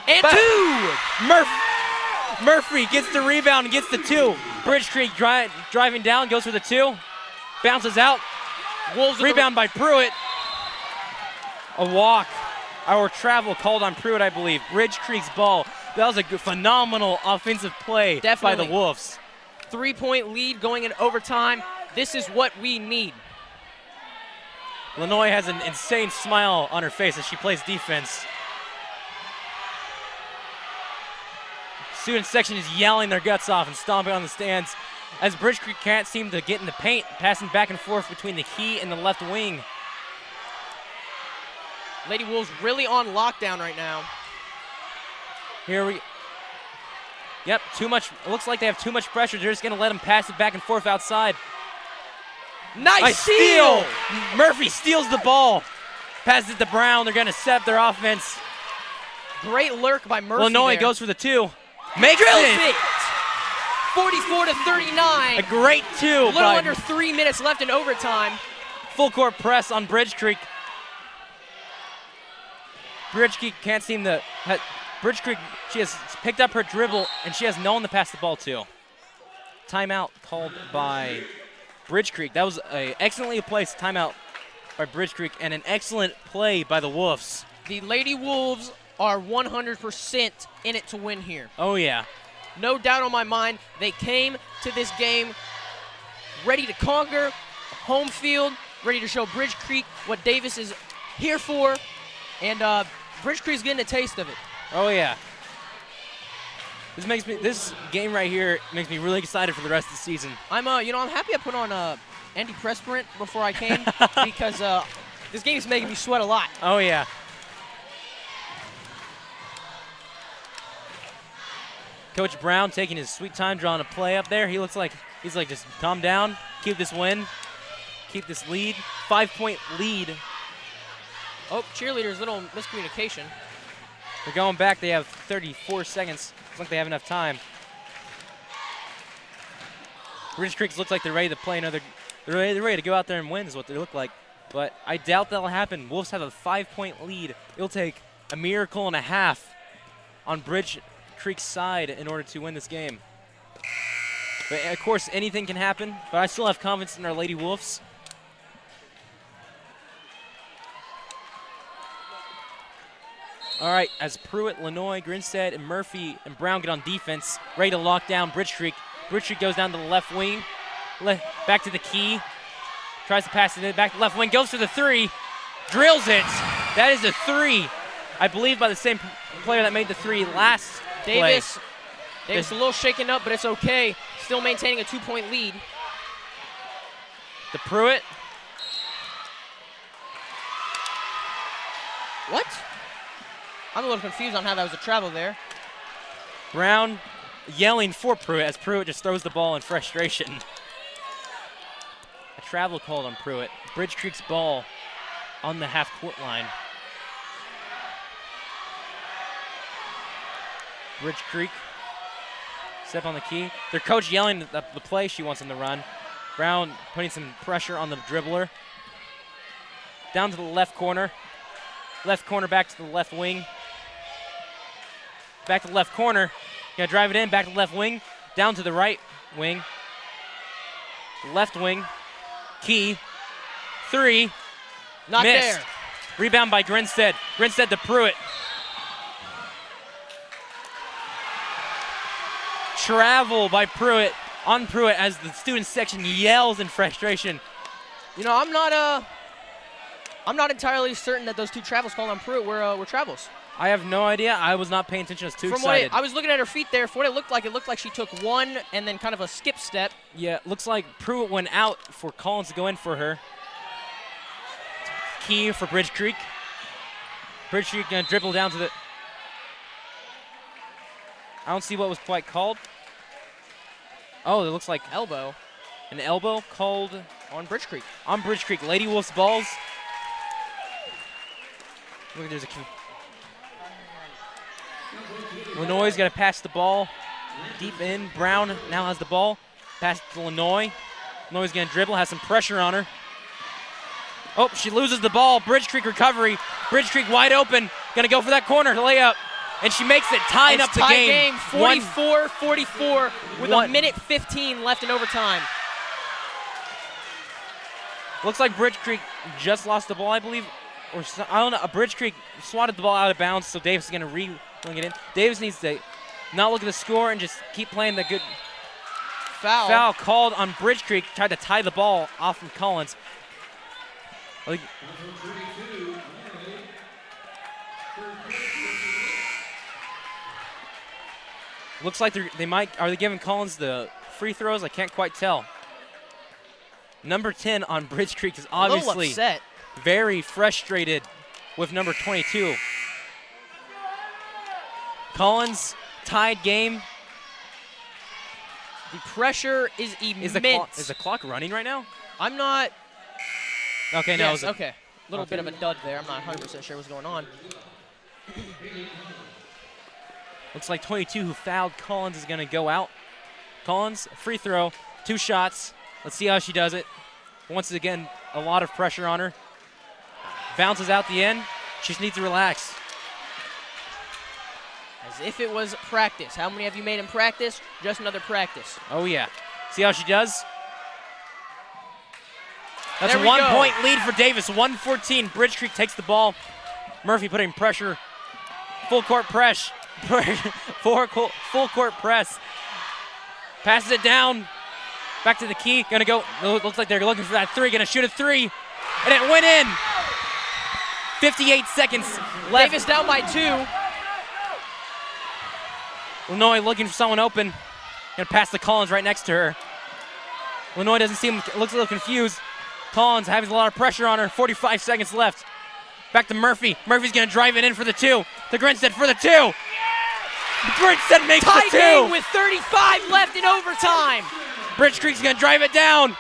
And 2! Murphy gets the rebound and gets the 2. Bridge Creek driving down, goes for the 2. Bounces out. Wolves rebound by Pruitt. A walk. Our travel called on Pruitt, I believe. Bridge Creek's ball. That was a phenomenal offensive play by the Wolves. 3-point lead going in overtime. This is what we need. Lanoy has an insane smile on her face as she plays defense. Student section is yelling their guts off and stomping on the stands as Bridge Creek can't seem to get in the paint, passing back and forth between the key and the left wing. Lady Wolves really on lockdown right now. Yep, too much. It looks like they have too much pressure. They're just going to let them pass it back and forth outside. Nice steal! Murphy steals the ball. Passes it to Brown. They're going to set up their offense. Great lurk by Murphy. Lanoy goes for the 2. Makes Drills it! 44-39. A great 2. A little under 3 minutes left in overtime. Full court press on Bridge Creek. Bridge Creek can't seem to. Bridge Creek, she has picked up her dribble, and she has no one to pass the ball to. Timeout called by Bridge Creek. That was an excellently placed timeout by Bridge Creek and an excellent play by the Wolves. The Lady Wolves are 100% in it to win here. Oh, yeah. No doubt on my mind. They came to this game ready to conquer, home field, ready to show Bridge Creek what Davis is here for, and Bridge Creek's getting a taste of it. Oh, yeah. This game right here makes me really excited for the rest of the season. I'm happy I put on antiperspirant before I came because this game is making me sweat a lot. Oh, yeah. Coach Brown taking his sweet time drawing a play up there. He looks like he's like, just calm down, keep this win, keep this lead. 5-point lead. Oh, cheerleaders, little miscommunication. They're going back. They have 34 seconds. Looks like they have enough time. Bridge Creek looks like they're ready to play another. They're ready to go out there and win is what they look like. But I doubt that'll happen. Wolves have a 5-point lead. It'll take a miracle and a half on Bridge Creek's side in order to win this game. But of course, anything can happen. But I still have confidence in our Lady Wolves. All right, as Pruitt, Lanoy, Grinstead, and Murphy and Brown get on defense, ready to lock down Bridge Creek. Bridge Creek goes down to the left wing, back to the key, tries to pass it back to the left wing, goes for the three, drills it. That is a three, I believe, by the same player that made the three last Davis play. a little shaken up, but it's okay. Still maintaining a 2-point lead. The Pruitt. What? I'm a little confused on how that was a travel there. Brown yelling for Pruitt as Pruitt just throws the ball in frustration. A travel called on Pruitt. Bridge Creek's ball on the half-court line. Bridge Creek, step on the key. Their coach yelling the play she wants him to run. Brown putting some pressure on the dribbler. Down to the left corner. Left corner back to the left wing. Back to the left corner. Gonna drive it in, back to the left wing. Down to the right wing. Left wing. Key. Three. Not missed. there. Rebound by Grinstead. Grinstead to Pruitt. Travel by Pruitt on Pruitt as the student section yells in frustration. You know, I'm not entirely certain that those two travels called on Pruitt were travels. I have no idea. I was not paying attention. I was too From excited. I was looking at her feet there. For what it looked like she took one and then kind of a skip step. Yeah, looks like Pruitt went out for Collins to go in for her. Key for Bridge Creek. Bridge Creek gonna dribble down to the. I don't see what was quite called. Oh, it looks like Elbow. An elbow called On Bridge Creek. on Bridge Creek. Lady Wolves balls. Look, there's a. Lanoy's got to pass the ball deep in. Brown now has the ball. Pass to Lanoy. Lanoy's going to dribble, has some pressure on her. Oh, she loses the ball. Bridge Creek recovery. Bridge Creek wide open. Going to go for that corner layup. And she makes it, tying up the game. 44-44 with a minute 15 left in overtime. Looks like Bridge Creek just lost the ball, I believe. Or I don't know. Bridge Creek swatted the ball out of bounds, so Davis is going to bring it in. Davis needs to not look at the score and just keep playing the good foul called on Bridge Creek. Tried to tie the ball off from Collins. Looks like they might. Are they giving Collins the free throws? I can't quite tell. Number 10 on Bridge Creek is obviously upset. Very frustrated with number 22. Collins, tied game. The pressure is immense. Is the clock running right now? I'm not. Okay, no. Yes, okay. A little bit of a dud there. I'm not 100% sure what's going on. Looks like 22 who fouled Collins is going to go out. Collins, free throw, 2 shots. Let's see how she does it. Once again, a lot of pressure on her. Bounces out the end. She just needs to relax. As if it was practice. How many have you made in practice? Just another practice. Oh, yeah. See how she does? That's There a we 1 go. point lead for Davis. 114. Bridge Creek takes the ball. Murphy putting pressure. Full court press. Full court press. Passes it down. Back to the key. Gonna go. Looks like they're looking for that three. Gonna shoot a three. And it went in. 58 seconds left. Davis down by 2. Illinois looking for someone open. Gonna pass to Collins right next to her. Illinois doesn't seem, looks a little confused. Collins having a lot of pressure on her. 45 seconds left. Back to Murphy. Murphy's gonna drive it in for the 2. To Grinstead for the 2. Grinstead makes Tie the 2. game with 35 left in overtime. Bridge Creek's gonna drive it down.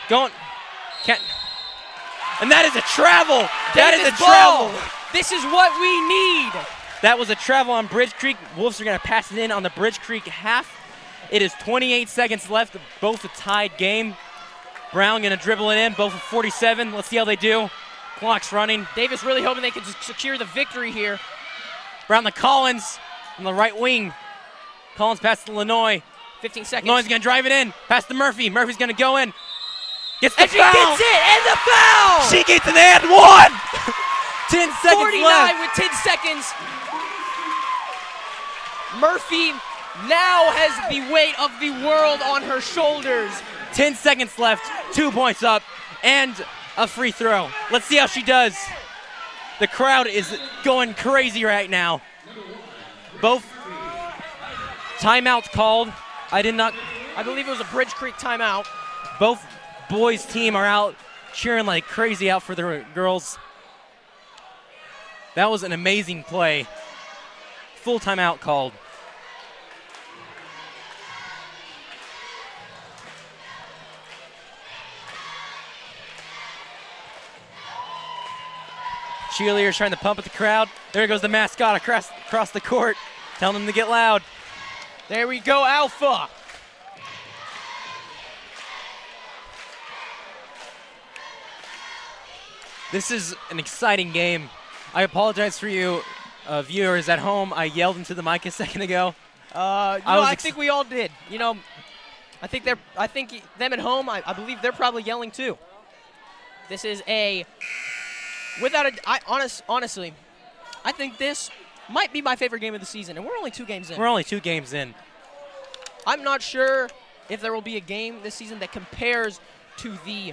Going, can't. And that is a travel. That is a Davis travel. ball. This is what we need. That was a travel on Bridge Creek. Wolves are going to pass it in on the Bridge Creek half. It is 28 seconds left, both a tied game. Brown going to dribble it in, both at 47. Let's see how they do. Clock's running. Davis really hoping they could secure the victory here. Brown to Collins on the right wing. Collins passes to Lenoy. 15 seconds. Lenoy's going to drive it in. Pass to Murphy. Murphy's going to go in. Gets the And she foul. gets it, and the foul! She gets an and one. 10 seconds 49 left. with 10 seconds. Murphy now has the weight of the world on her shoulders. 10 seconds left, 2 points up, and a free throw. Let's see how she does. The crowd is going crazy right now. Both timeouts called. I believe it was a Bridge Creek timeout. Both boys' team are out cheering like crazy out for the girls. That was an amazing play. Full timeout called. Cheerleaders trying to pump at the crowd. There goes the mascot across the court, telling them to get loud. There we go, Alpha. This is an exciting game. I apologize for you viewers at home. I yelled into the mic a second ago. I think we all did. You know, I think them at home, I believe they're probably yelling too. This is honestly, I think this might be my favorite game of the season, and we're only 2 games in. We're only 2 games in. I'm not sure if there will be a game this season that compares to the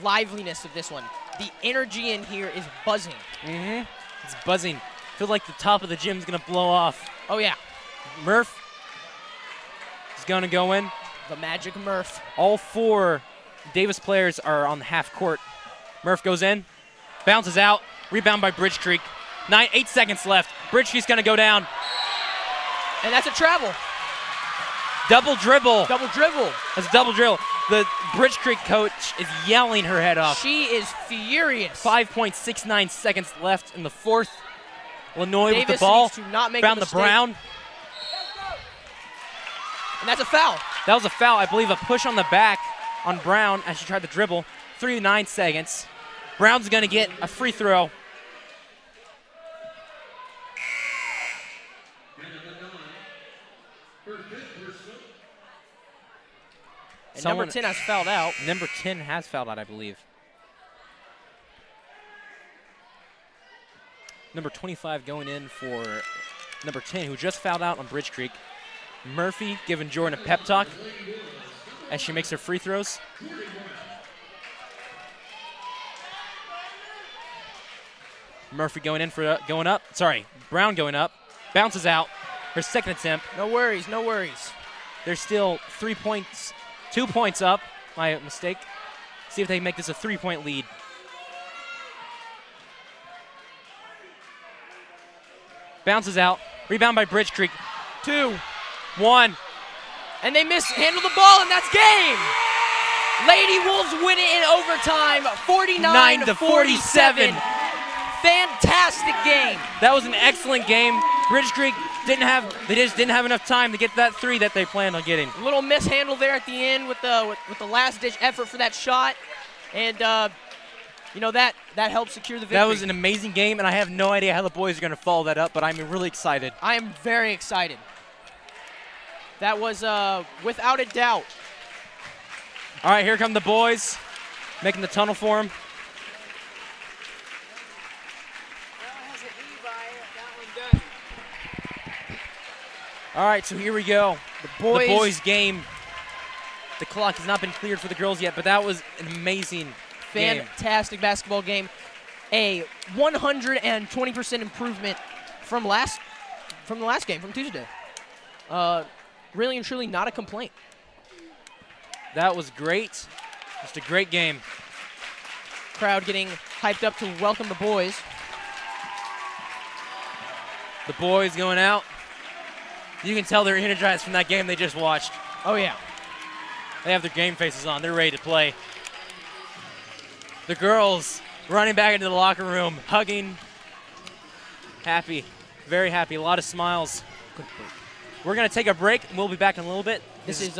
liveliness of this one. The energy in here is buzzing. Mm-hmm. It's buzzing. I feel like the top of the gym is going to blow off. Oh, yeah. Murph is going to go in. The magic Murph. All 4 Davis players are on the half court. Murph goes in, bounces out, rebound by Bridge Creek. 8 seconds left. Bridge Creek's going to go down. And that's a travel. Double dribble. Double dribble. That's a double dribble. The Bridge Creek coach is yelling her head off. She is furious. 5.69 seconds left in the fourth. Lenoy Davis with the ball. needs to not make a Found the mistake. Brown. And that's a foul. That was a foul. I believe a push on the back on Brown as she tried to dribble. 3 to 9 seconds. Brown's going to get a free throw. And number 10 has fouled out. Number 10 has fouled out, I believe. Number 25 going in for number 10, who just fouled out on Bridge Creek. Murphy giving Jordan a pep talk as she makes her free throws. Murphy going in for going up. Sorry, Brown going up. Bounces out. Her second attempt. No worries, no worries. There's still 3 points, 2 points up. My mistake. See if they can make this a 3-point lead. Bounces out. Rebound by Bridge Creek. 2, 1. And they mishandle the ball, and that's game. Lady Wolves win it in overtime, 49 to 47. Fantastic game. That was an excellent game. Bridge Creek just didn't have enough time to get that 3 that they planned on getting. A little mishandle there at the end with the last ditch effort for that shot, and you know, that helped secure the victory. That was an amazing game, and I have no idea how the boys are going to follow that up, but I'm really excited. I am very excited. That was without a doubt. All right, here come the boys, making the tunnel for him. All right, so here we go. The boys game. The clock has not been cleared for the girls yet, but that was an amazing game. Fantastic basketball game. A 120% improvement from the last game, from Tuesday. Really and truly not a complaint. That was great. Just a great game. Crowd getting hyped up to welcome the boys. The boys going out. You can tell they're energized from that game they just watched. Oh, yeah. They have their game faces on. They're ready to play. The girls running back into the locker room, hugging. Happy. Very happy. A lot of smiles. We're going to take a break, and we'll be back in a little bit. This is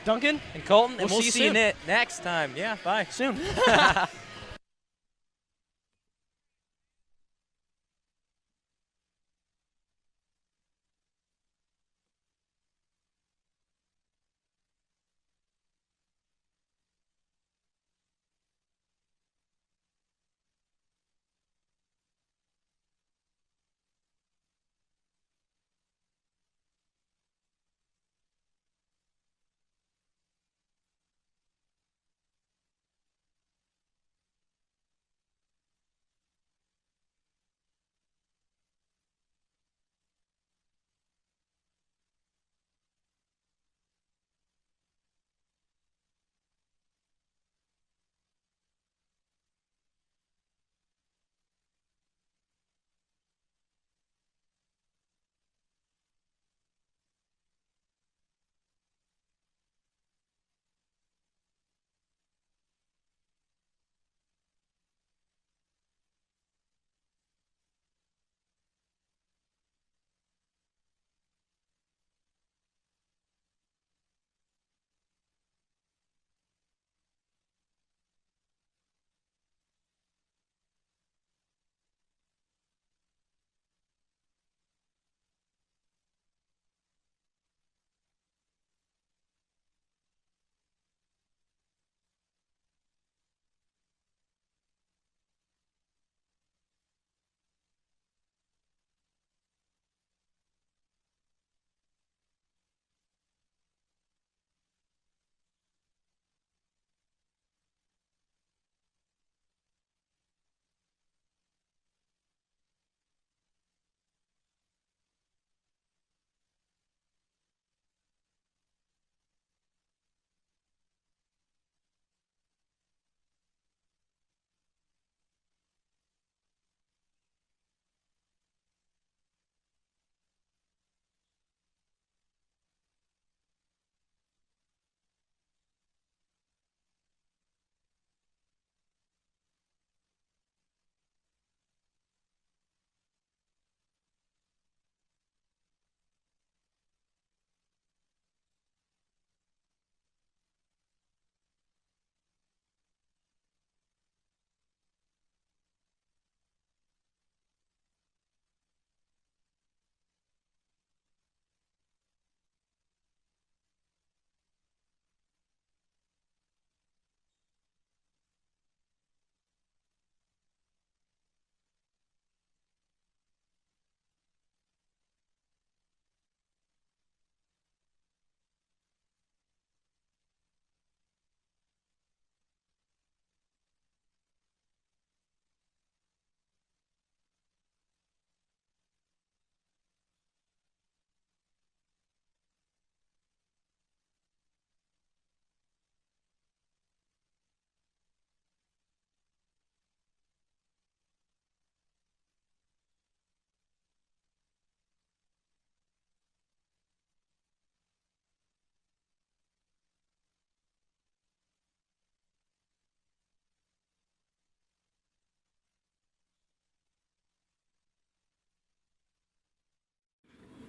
Duncan and Colton, and we'll see you soon. next time. Yeah, bye. Soon.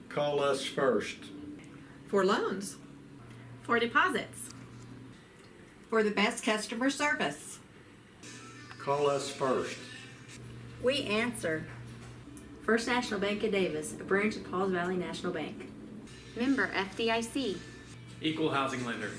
Call us first. For loans. For deposits. For the best customer service. Call us first. We answer. First National Bank of Davis, a branch of Pauls Valley National Bank. Member FDIC. Equal housing lender.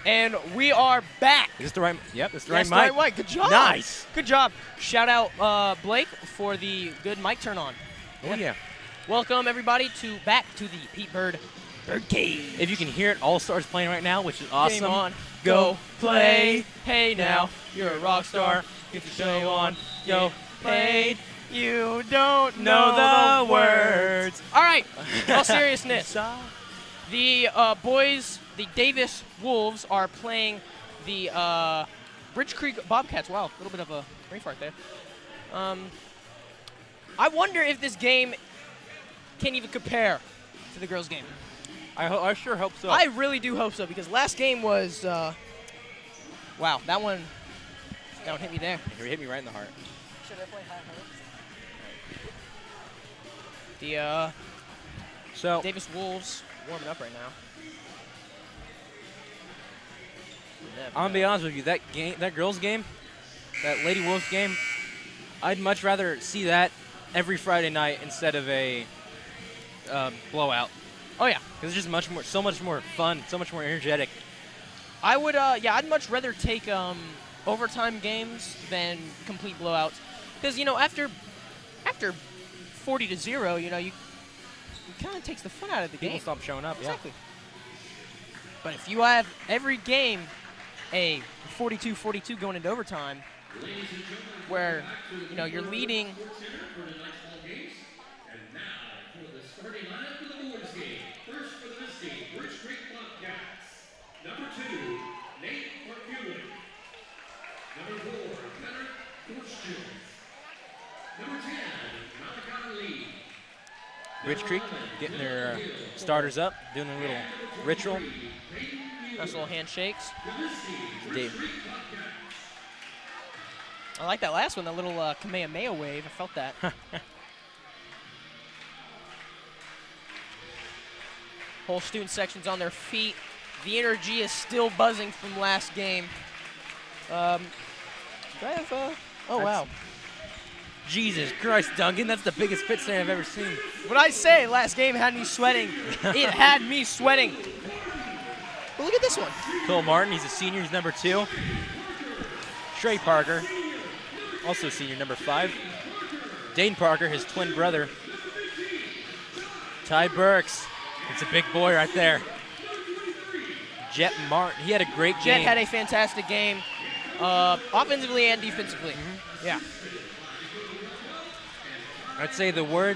And we are back. Is this the right? Yep, that's the That's right the mic. right mic. Good job. Nice. Good job. Shout out Blake for the good mic turn on. Oh yeah. Welcome everybody back to the Pete Bird Birdcage. If you can hear it, All Stars playing right now, which is awesome. Game on. Go play. Hey now, you're a rock star. Get the show on. Go play. You don't know the words. All right. All seriousness. The boys, the Davis Wolves, are playing the Bridge Creek Bobcats. Wow, a little bit of a brain fart there. I wonder if this game can even compare to the girls' game. I sure hope so. I really do hope so, because last game was, wow, that one hit me there. It hit me right in the heart. Should I play high hopes? The Davis Wolves warming up right now. I'm gonna be honest with you, that girls' game, that Lady Wolves game, I'd much rather see that every Friday night instead of a blowout. Oh yeah, because it's just so much more fun, so much more energetic. I would, I'd much rather take overtime games than complete blowouts, because after 40-0, it kind of takes the fun out of the game. People stop showing up. Exactly. But if you have every game a 42-42 going into overtime, where you're leading. Bridge Creek getting their starters up, doing a little ritual. Nice little handshakes. Dave. I like that last one, that little Kamehameha wave. I felt that. Whole student section's on their feet. The energy is still buzzing from last game. Do I have, oh, wow. Jesus Christ, Duncan, that's the biggest pit stand I've ever seen. What I say, last game had me sweating. It had me sweating. But look at this one. Cole Martin, he's a senior, he's number 2. Trey Parker, also senior, number 5. Dane Parker, his twin brother. Ty Burks, it's a big boy right there. Jet Martin, he had a great game. Jet had a fantastic game, offensively and defensively. Yeah. I'd say the word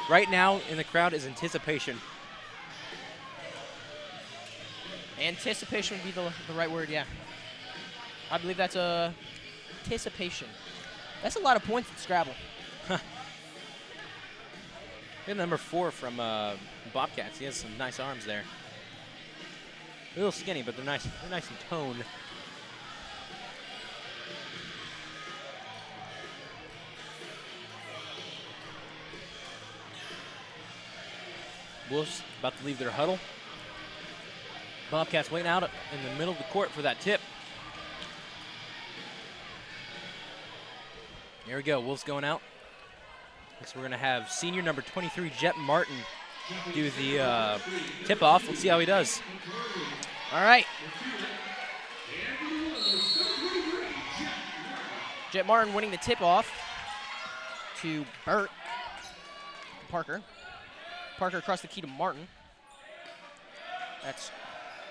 right now in the crowd is anticipation. Anticipation would be the right word, yeah. I believe that's anticipation. That's a lot of points in Scrabble. We have number 4 from Bobcats. He has some nice arms there. A little skinny, but they're nice. They're nice in tone. Wolves about to leave their huddle. Bobcats waiting out in the middle of the court for that tip. Here we go, Wolves going out. Next we're gonna have senior number 23, Jet Martin, do the tip-off. Let's see how he does. All right. Jet Martin winning the tip-off to Parker. Parker across the key to Martin. That's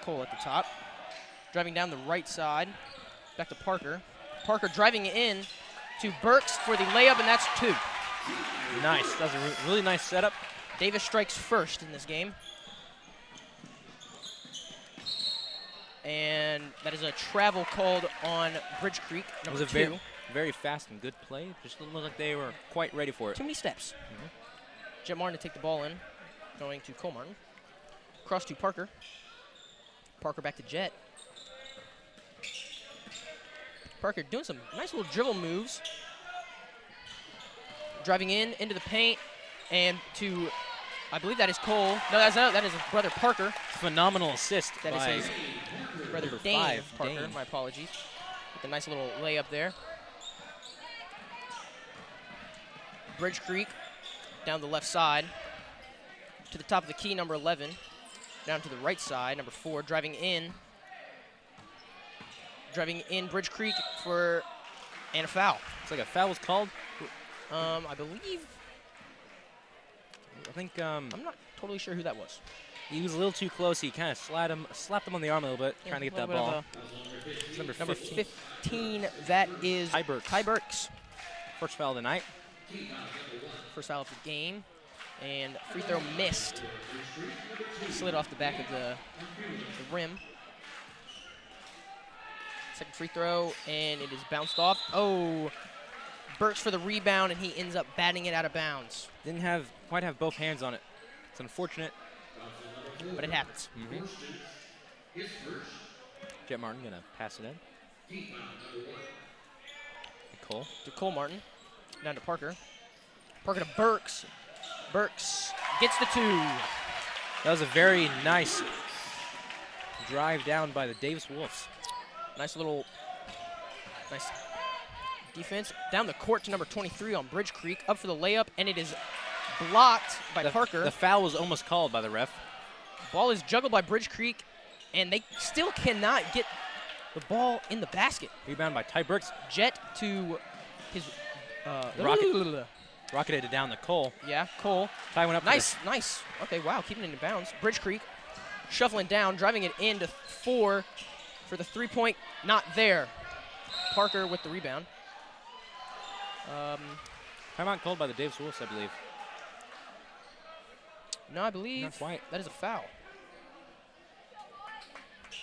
Cole at the top. Driving down the right side. Back to Parker. Parker driving in to Burks for the layup, and that's 2. Nice. That was a really nice setup. Davis strikes first in this game. And that is a travel called on Bridge Creek, number 2. It was a very fast and good play. Just didn't look like they were quite ready for it. Too many steps. Jet Martin to take the ball in. Going to Cole Martin. Cross to Parker. Parker back to Jet. Parker doing some nice little dribble moves. Driving into the paint and to, I believe that is Cole. No, that is his brother Parker. Phenomenal assist. That is his brother Dane Parker. Dane. My apologies. With a nice little layup there. Bridge Creek down the left side. To the top of the key, number 11. Down to the right side, number 4, driving in. Driving in Bridge Creek and a foul. It's like a foul was called. I believe. I think. I'm not totally sure who that was. He was a little too close. He kind of slapped him on the arm a little bit, trying to get that ball. It's number 15, that is Ty Burks. Ty Burks. First foul of the night. First foul of the game. And free throw missed. Slid off the back of the rim. Second free throw, and it is bounced off. Oh, Burks for the rebound, and he ends up batting it out of bounds. Didn't quite have both hands on it. It's unfortunate, but it happens. Jet Martin gonna pass it in. Cole. To Cole Martin. Down to Parker. Parker to Burks. Burks gets the 2. That was a very nice drive down by the Davis Wolves. Nice Defense down the court to number 23 on Bridge Creek. Up for the layup, and it is blocked by Parker. The foul was almost called by the ref. Ball is juggled by Bridge Creek, and they still cannot get the ball in the basket. Rebound by Ty Brooks. Jet to his Rocketed it down to Cole. Yeah, Cole. Ty went up. Nice. Okay, wow, keeping it in bounds. Bridge Creek shuffling down, driving it into 4 for the 3-point. Not there. Parker with the rebound. Timeout called by the Davis Wolves, I believe. No, I believe Not quite. that is a foul.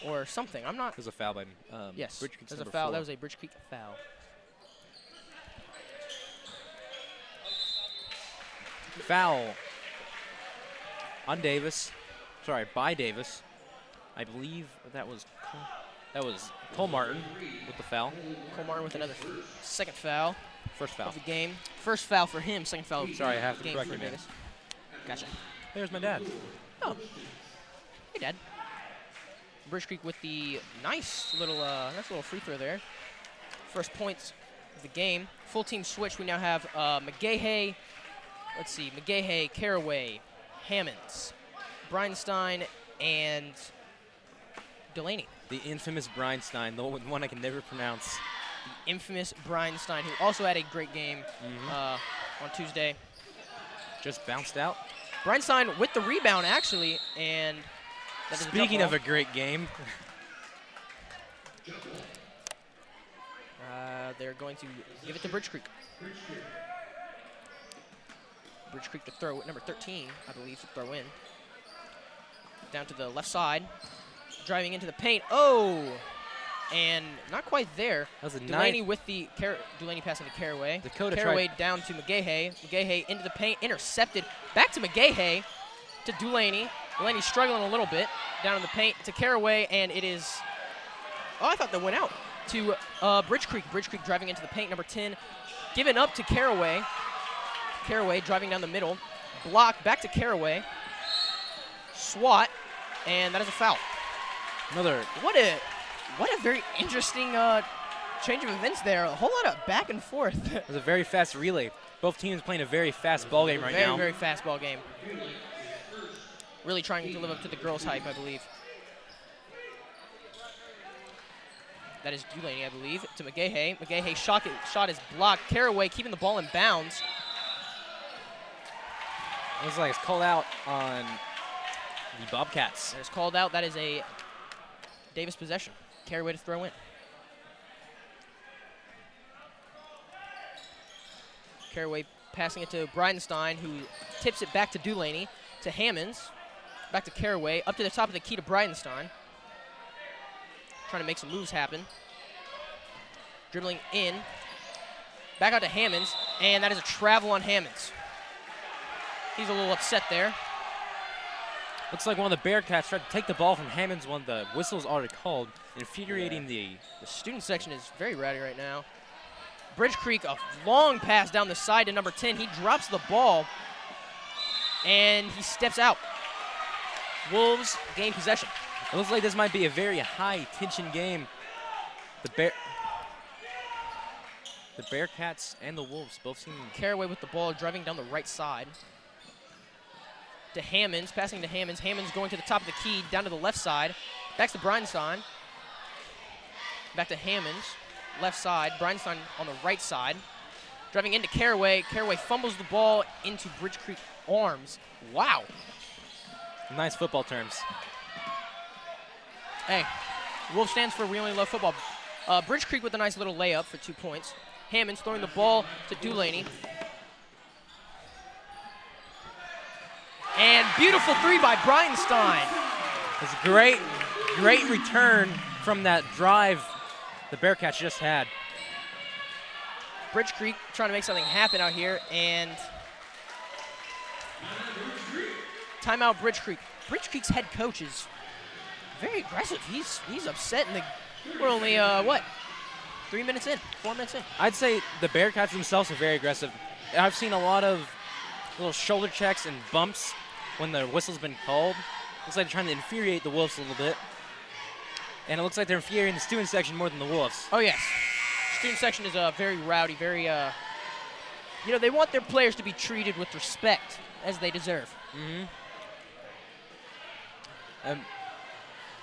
Or something. I'm not. There's a foul by Yes, Bridge Creek's there's a number foul. 4. That was a Bridge Creek foul. Foul on Davis. Sorry, by Davis. I believe that was Cole Martin with the foul. Cole Martin with another second foul. First foul Of the game. First foul for him. Second foul. Sorry, I have of to the game correct for you, man. Davis. Gotcha. There's my dad. Oh. Hey, Dad. Bridge Creek with the nice little free throw there. First points of the game. Full team switch. We now have McGahey. Let's see. McGahey, Caraway, Hammonds, Breinstein, and Delaney. The infamous Breinstein, the one I can never pronounce. The infamous Breinstein, who also had a great game on Tuesday. Just bounced out. Breinstein with the rebound, actually, and that is Speaking a of a great game. they're going to give it to Bridge Creek. Bridge Creek to throw at number 13, I believe, to throw in. Down to the left side. Driving into the paint. Oh! And not quite there. That was a Delaney with the Delaney passing to Caraway. Caraway down to McGahey. McGahey into the paint, intercepted. Back to McGahey to Delaney. Delaney struggling a little bit. Down in the paint to Caraway, and it is. Oh, I thought that went out to Bridge Creek. Bridge Creek driving into the paint. Number 10, given up to Caraway. Caraway driving down the middle. Block back to Caraway. Swat, and that is a foul. What a very interesting change of events there. A whole lot of back and forth. It was a very fast relay. Both teams playing a very fast ball game right now. Very fast ball game. Really trying to live up to the girls' hype, I believe. That is Delaney, I believe, to McGahey. McGahey shot is blocked. Caraway keeping the ball in bounds. Looks like it's called out on the Bobcats. That is called out. That is a Davis possession. Caraway to throw in. Caraway passing it to Bridenstine, who tips it back to Delaney, to Hammonds, back to Caraway, up to the top of the key to Bridenstine. Trying to make some moves happen. Dribbling in. Back out to Hammonds, and that is a travel on Hammonds. He's a little upset there. Looks like one of the Bearcats tried to take the ball from Hammonds when the whistle was already called, infuriating the student section is very rowdy right now. Bridge Creek, a long pass down the side to number 10. He drops the ball, and he steps out. Wolves gain possession. It looks like this might be a very high-tension game. The Bearcats and the Wolves both seem... Caraway with the ball, driving down the right side. To Hammonds, passing to Hammonds. Hammonds going to the top of the key, down to the left side. Back to Bridenstine. Back to Hammonds, left side. Bridenstine on the right side. Driving into Caraway. Caraway fumbles the ball into Bridge Creek arms. Wow. Nice football terms. Hey, Wolf stands for We Only Love Football. Bridge Creek with a nice little layup for 2 points. Hammonds throwing the ball to Delaney. And beautiful three by Bridenstine. It's a great return from that drive the Bearcats just had. Bridge Creek trying to make something happen out here, and timeout Bridge Creek. Bridge Creek's head coach is very aggressive. He's upset, and we're only, 3 minutes in, 4 minutes in. I'd say the Bearcats themselves are very aggressive. I've seen a lot of little shoulder checks and bumps when the whistle's been called. Looks like they're trying to infuriate the Wolves a little bit. And it looks like they're infuriating the student section more than the Wolves. Oh, yes. Student section is very rowdy, very, you know, they want their players to be treated with respect as they deserve.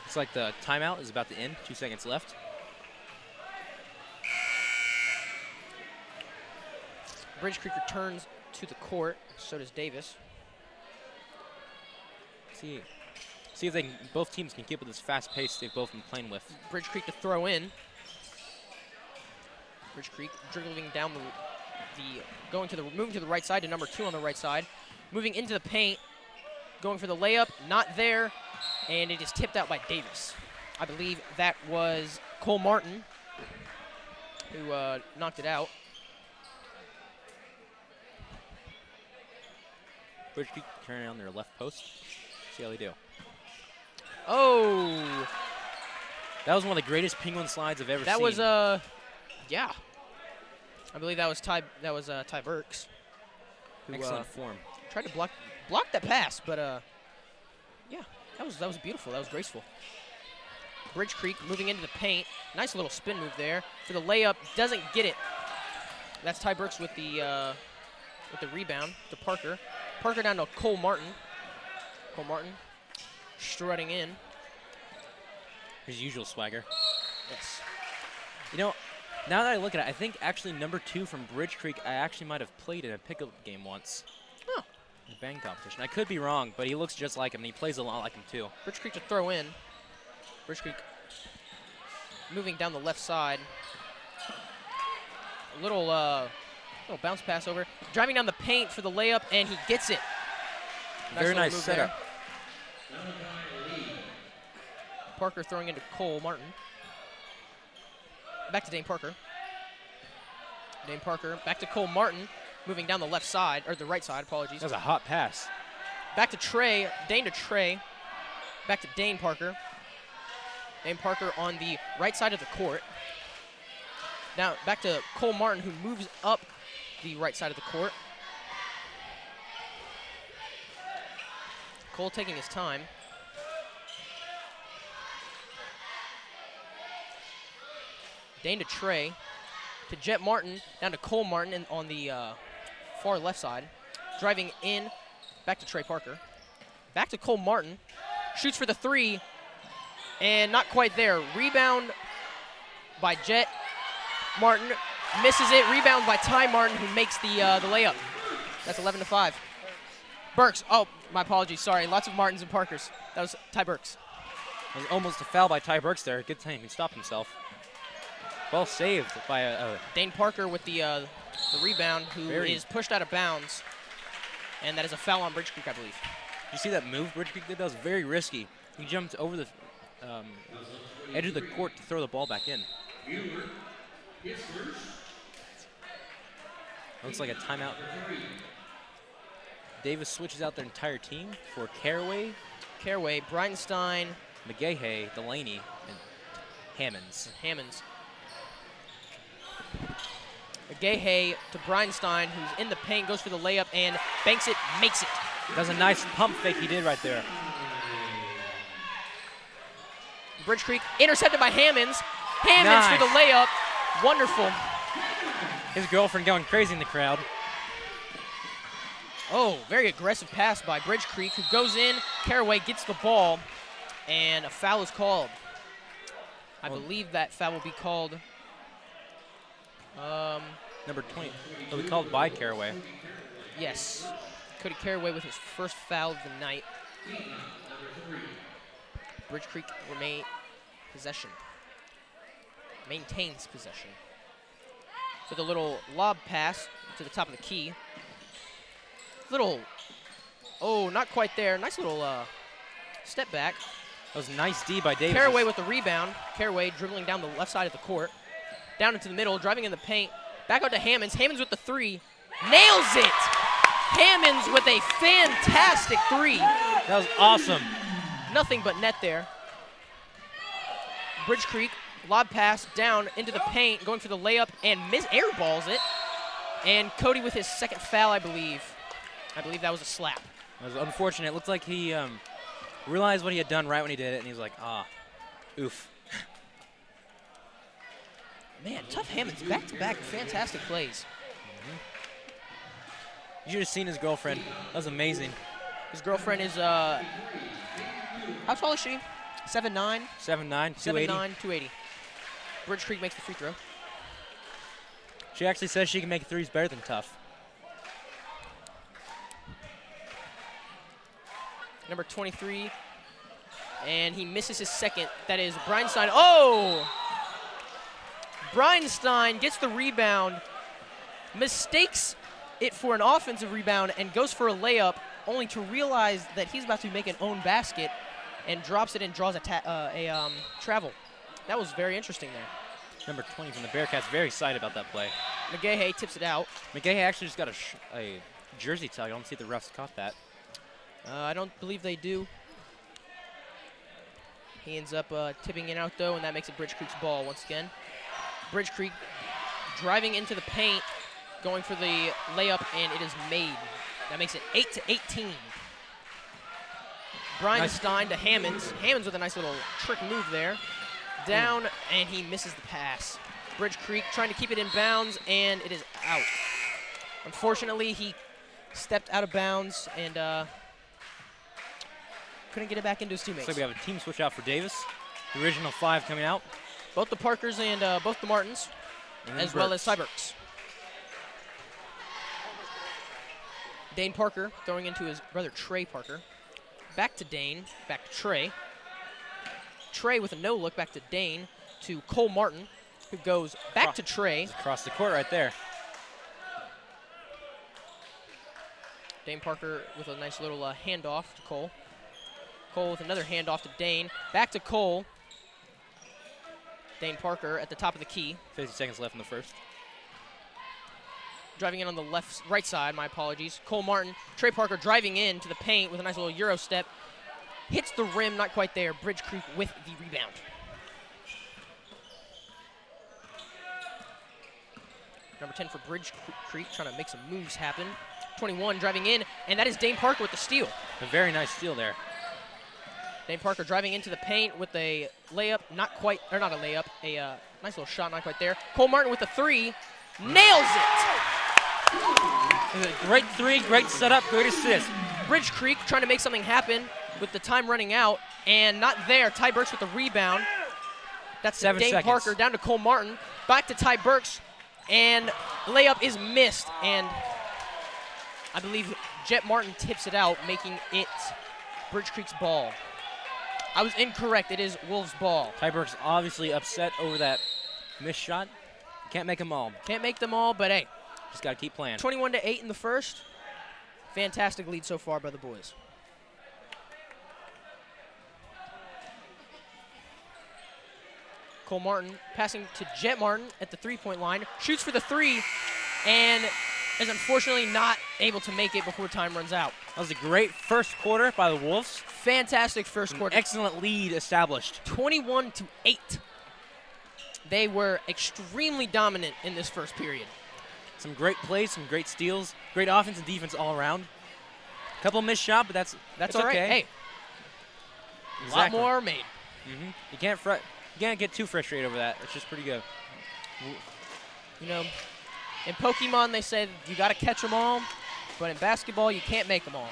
It's like the timeout is about to end. 2 seconds left. Bridge Creek returns to the court. So does Davis. See if they can, both teams can keep with this fast pace they've both been playing with. Bridge Creek to throw in. Bridge Creek dribbling down moving to the right side to number 2 on the right side. Moving into the paint, going for the layup, not there, and it is tipped out by Davis. I believe that was Cole Martin who knocked it out. Bridge Creek turning on their left post. See how they do. Oh! That was one of the greatest penguin slides I've ever seen. That was, yeah. I believe that was Ty Burks. Who, excellent form. Tried to block that pass, but, yeah, that was beautiful. That was graceful. Bridge Creek moving into the paint. Nice little spin move there. For the layup, doesn't get it. That's Ty Burks with the rebound to Parker. Parker down to Cole Martin. Cole Martin strutting in. His usual swagger. Yes. You know, now that I look at it, I think actually number 2 from Bridge Creek, I actually might have played in a pickup game once. Oh. In a band competition. I could be wrong, but he looks just like him, and he plays a lot like him too. Bridge Creek to throw in. Bridge Creek moving down the left side. A little bounce pass over. Driving down the paint for the layup, and he gets it. Very nice setup. Parker throwing into Cole Martin. Back to Dane Parker. Dane Parker back to Cole Martin, moving down the left side, or the right side, apologies. That was a hot pass. Back to Trey, Dane to Trey. Back to Dane Parker. Dane Parker on the right side of the court. Now back to Cole Martin, who moves up the right side of the court. Cole taking his time. Dane to Trey, to Jet Martin, down to Cole Martin and on the far left side. Driving in, back to Trey Parker. Back to Cole Martin, shoots for the 3, and not quite there. Rebound by Jet Martin, misses it. Rebound by Ty Martin, who makes the layup. That's 11-5. Burks, oh, my apologies, sorry. Lots of Martins and Parkers. That was Ty Burks. It was almost a foul by Ty Burks there. Good time, he stopped himself. Well saved by Dane Parker with the rebound, who is pushed out of bounds. And that is a foul on Bridge Creek, I believe. You see that move Bridge Creek did? That was very risky. He jumped over the edge of the court to throw the ball back in. Looks like a timeout. Davis switches out their entire team for Caraway, Bridenstine, McGahey, Delaney, and Hammonds. McGahey to Bridenstine, who's in the paint, goes for the layup and banks it, makes it. That was a nice pump fake he did right there. Bridge Creek intercepted by Hammonds. Nice. For the layup. Wonderful. His girlfriend going crazy in the crowd. Oh, very aggressive pass by Bridge Creek, who goes in. Caraway gets the ball, and a foul is called. I believe that foul will be called. Number 20. It'll be called by Caraway. Yes. Cody Caraway with his first foul of the night. Bridge Creek maintains possession. With a little lob pass to the top of the key. Not quite there. Nice little step back. That was a nice D by Davis. Caraway with the rebound. Caraway dribbling down the left side of the court. Down into the middle, driving in the paint. Back out to Hammonds. Hammonds with the 3. Nails it! Hammonds with a fantastic 3. That was awesome. Nothing but net there. Bridge Creek, lob pass down into the paint, going for the layup, and airballs it. And Cody with his second foul, I believe. I believe that was a slap. It was unfortunate. It looked like he realized what he had done right when he did it, and he was like, oof. Man, Tough Hammonds, back-to-back fantastic plays. You should have seen his girlfriend. That was amazing. His girlfriend is, how tall is she? 7'9"? 7'9", 280. 7'9", 280. Bridge Creek makes the free throw. She actually says she can make threes better than Tough. Number 23, and he misses his second. That is Breinstein. Oh! Breinstein gets the rebound, mistakes it for an offensive rebound, and goes for a layup, only to realize that he's about to make an own basket, and drops it and draws a travel. That was very interesting there. Number 20 from the Bearcats, very excited about that play. McGahey tips it out. McGahey actually just got a jersey tug. I don't see if the refs caught that. I don't believe they do. He ends up tipping it out, though, and that makes it Bridge Creek's ball once again. Bridge Creek driving into the paint, going for the layup, and it is made. That makes it 8-18. Breinstein to Hammonds. Hammonds with a nice little trick move there. Down, and he misses the pass. Bridge Creek trying to keep it in bounds, and it is out. Unfortunately, he stepped out of bounds and couldn't get it back into his teammates. So we have a team switch out for Davis. The original 5 coming out. Both the Parkers and both the Martins, as well as Ty Burks. Dane Parker throwing into his brother Trey Parker. Back to Dane, back to Trey. Trey with a no-look, back to Dane, to Cole Martin, who goes back to Trey. Across the court right there. Dane Parker with a nice little handoff to Cole. Cole with another handoff to Dane. Back to Cole. Dane Parker at the top of the key. 50 seconds left in the first. Driving in on the right side, my apologies. Cole Martin, Trey Parker driving in to the paint with a nice little Euro step. Hits the rim, not quite there. Bridge Creek with the rebound. Number 10 for Bridge Creek, trying to make some moves happen. 21 driving in, and that is Dane Parker with the steal. A very nice steal there. Dane Parker driving into the paint with a layup, not quite, or not a layup, a nice little shot, not quite there. Cole Martin with the 3, nails it! Great 3, great setup, great assist. Bridge Creek trying to make something happen with the time running out, and not there. Ty Burks with the rebound. That's 7 Dane seconds. Parker down to Cole Martin. Back to Ty Burks, and layup is missed, and I believe Jet Martin tips it out, making it Bridge Creek's ball. I was incorrect. It is Wolves' ball. Ty Burks obviously upset over that missed shot. Can't make them all. Can't make them all, but hey. Just got to keep playing. 21-8 in the first. Fantastic lead so far by the boys. Cole Martin passing to Jet Martin at the three-point line. Shoots for the 3 and is unfortunately not able to make it before time runs out. That was a great first quarter by the Wolves. Fantastic first quarter. Excellent lead established. 21-8. They were extremely dominant in this first period. Some great plays, some great steals, great offense and defense all around. A couple missed shots, but that's all right. okay. Hey, exactly. A lot more are made. You can't get too frustrated over that. It's just pretty good. You know, in Pokemon they say you got to catch them all, but in basketball you can't make them all.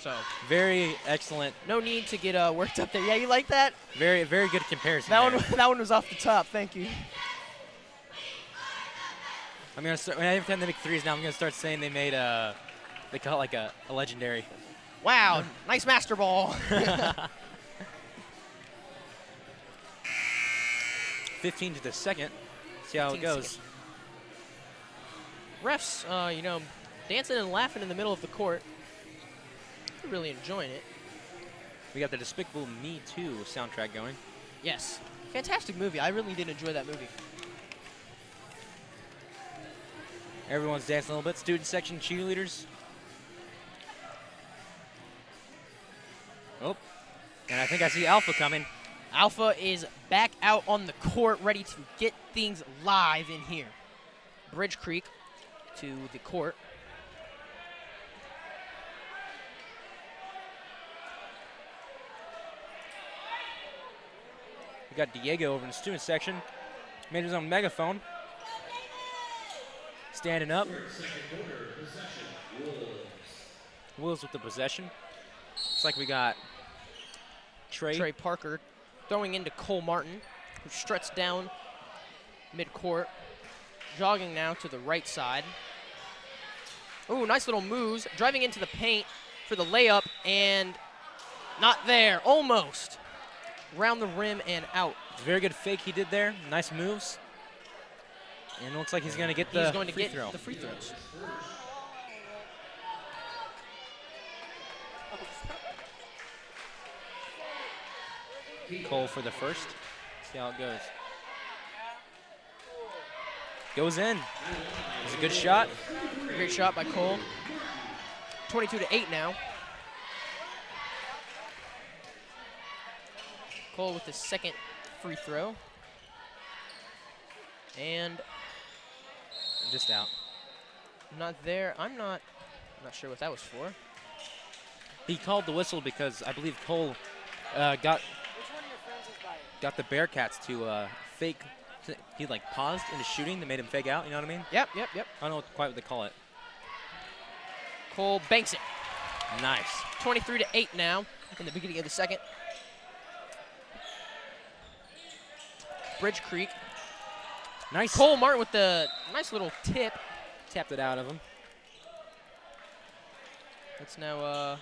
So very excellent. No need to get worked up there. Yeah, you like that? Very, very good comparison. That one was off the top. Thank you. I'm gonna start. Every time they make threes now, I'm gonna start saying they made they call it like a legendary. Wow, nice master ball. 15 to the second. See how it goes. Refs, you know, dancing and laughing in the middle of the court. They're really enjoying it. We got the Despicable Me 2 soundtrack going. Yes. Fantastic movie. I really did enjoy that movie. Everyone's dancing a little bit. Student section cheerleaders. Oh, and I think I see Alpha coming. Alpha is back out on the court, ready to get things live in here. Bridge Creek to the court. We got Diego over in the student section. Made his own megaphone. Standing up. Wolves with the possession. Looks like we got Trey Parker throwing into Cole Martin, who struts down midcourt. Jogging now to the right side. Ooh, nice little moves. Driving into the paint for the layup, and not there. Almost. Round the rim and out. Very good fake he did there. Nice moves. And it looks like he's going to get the free throw. The free throws. Cole for the first. See how it goes. Goes in. It's a good shot. Great shot by Cole. 22-8 now. Cole with his second free throw. And just out. Not there. I'm not sure what that was for. He called the whistle because I believe Cole got the Bearcats to fake. He like paused in his shooting that made him fake out. You know what I mean? Yep. I don't know quite what they call it. Cole banks it. Nice. 23-8 now in the beginning of the second. Bridge Creek. Nice. Cole Martin with the nice little tip. Tapped it out of him. That's now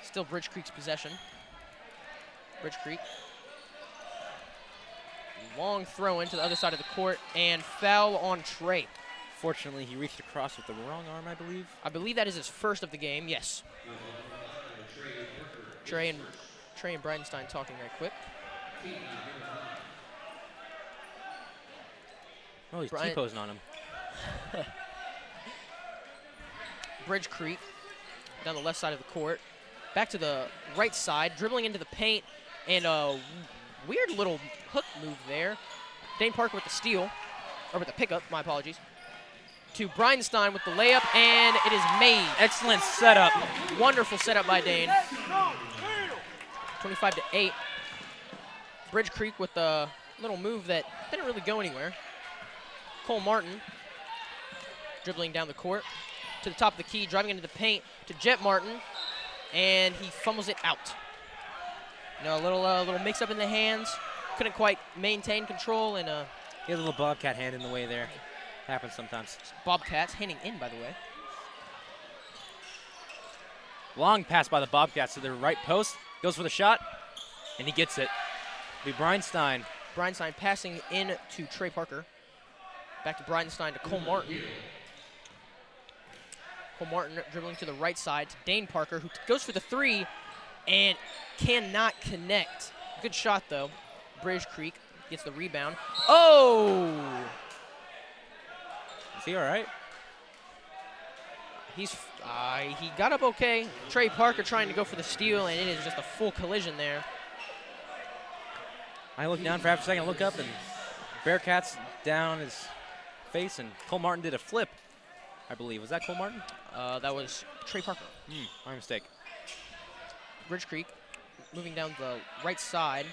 still Bridge Creek's possession. Bridge Creek. Long throw into the other side of the court, and foul on Trey. Fortunately, he reached across with the wrong arm, I believe. I believe that is his first of the game, yes. Trey and Bridenstine talking right quick. Oh, he's T-posing on him. Bridge Creek down the left side of the court. Back to the right side, dribbling into the paint, and a weird little hook move there. Dane Parker with the steal, or with the pickup, my apologies. To Bridenstine with the layup, and it is made. Excellent setup. Wonderful setup by Dane. 25-8. Bridge Creek with a little move that didn't really go anywhere. Cole Martin dribbling down the court to the top of the key, driving into the paint to Jet Martin, and he fumbles it out. A little mix-up in the hands. Couldn't quite maintain control, and he had a little Bobcat hand in the way there. Happens sometimes. Bobcats handing in, by the way. Long pass by the Bobcats to their right post. Goes for the shot, and he gets it. It'll be Bridenstine. Bridenstine passing in to Trey Parker. Back to Bridenstine to Cole Martin. Cole Martin dribbling to the right side to Dane Parker, who goes for the three and cannot connect. Good shot, though. Bridge Creek gets the rebound. Oh! Is he all right? He got up okay. Trey Parker trying to go for the steal, and it is just a full collision there. I look down for half a second, look up, and Bearcats down his face, and Cole Martin did a flip, I believe. Was that Cole Martin? That was Trey Parker. My mistake. Bridge Creek moving down the right side.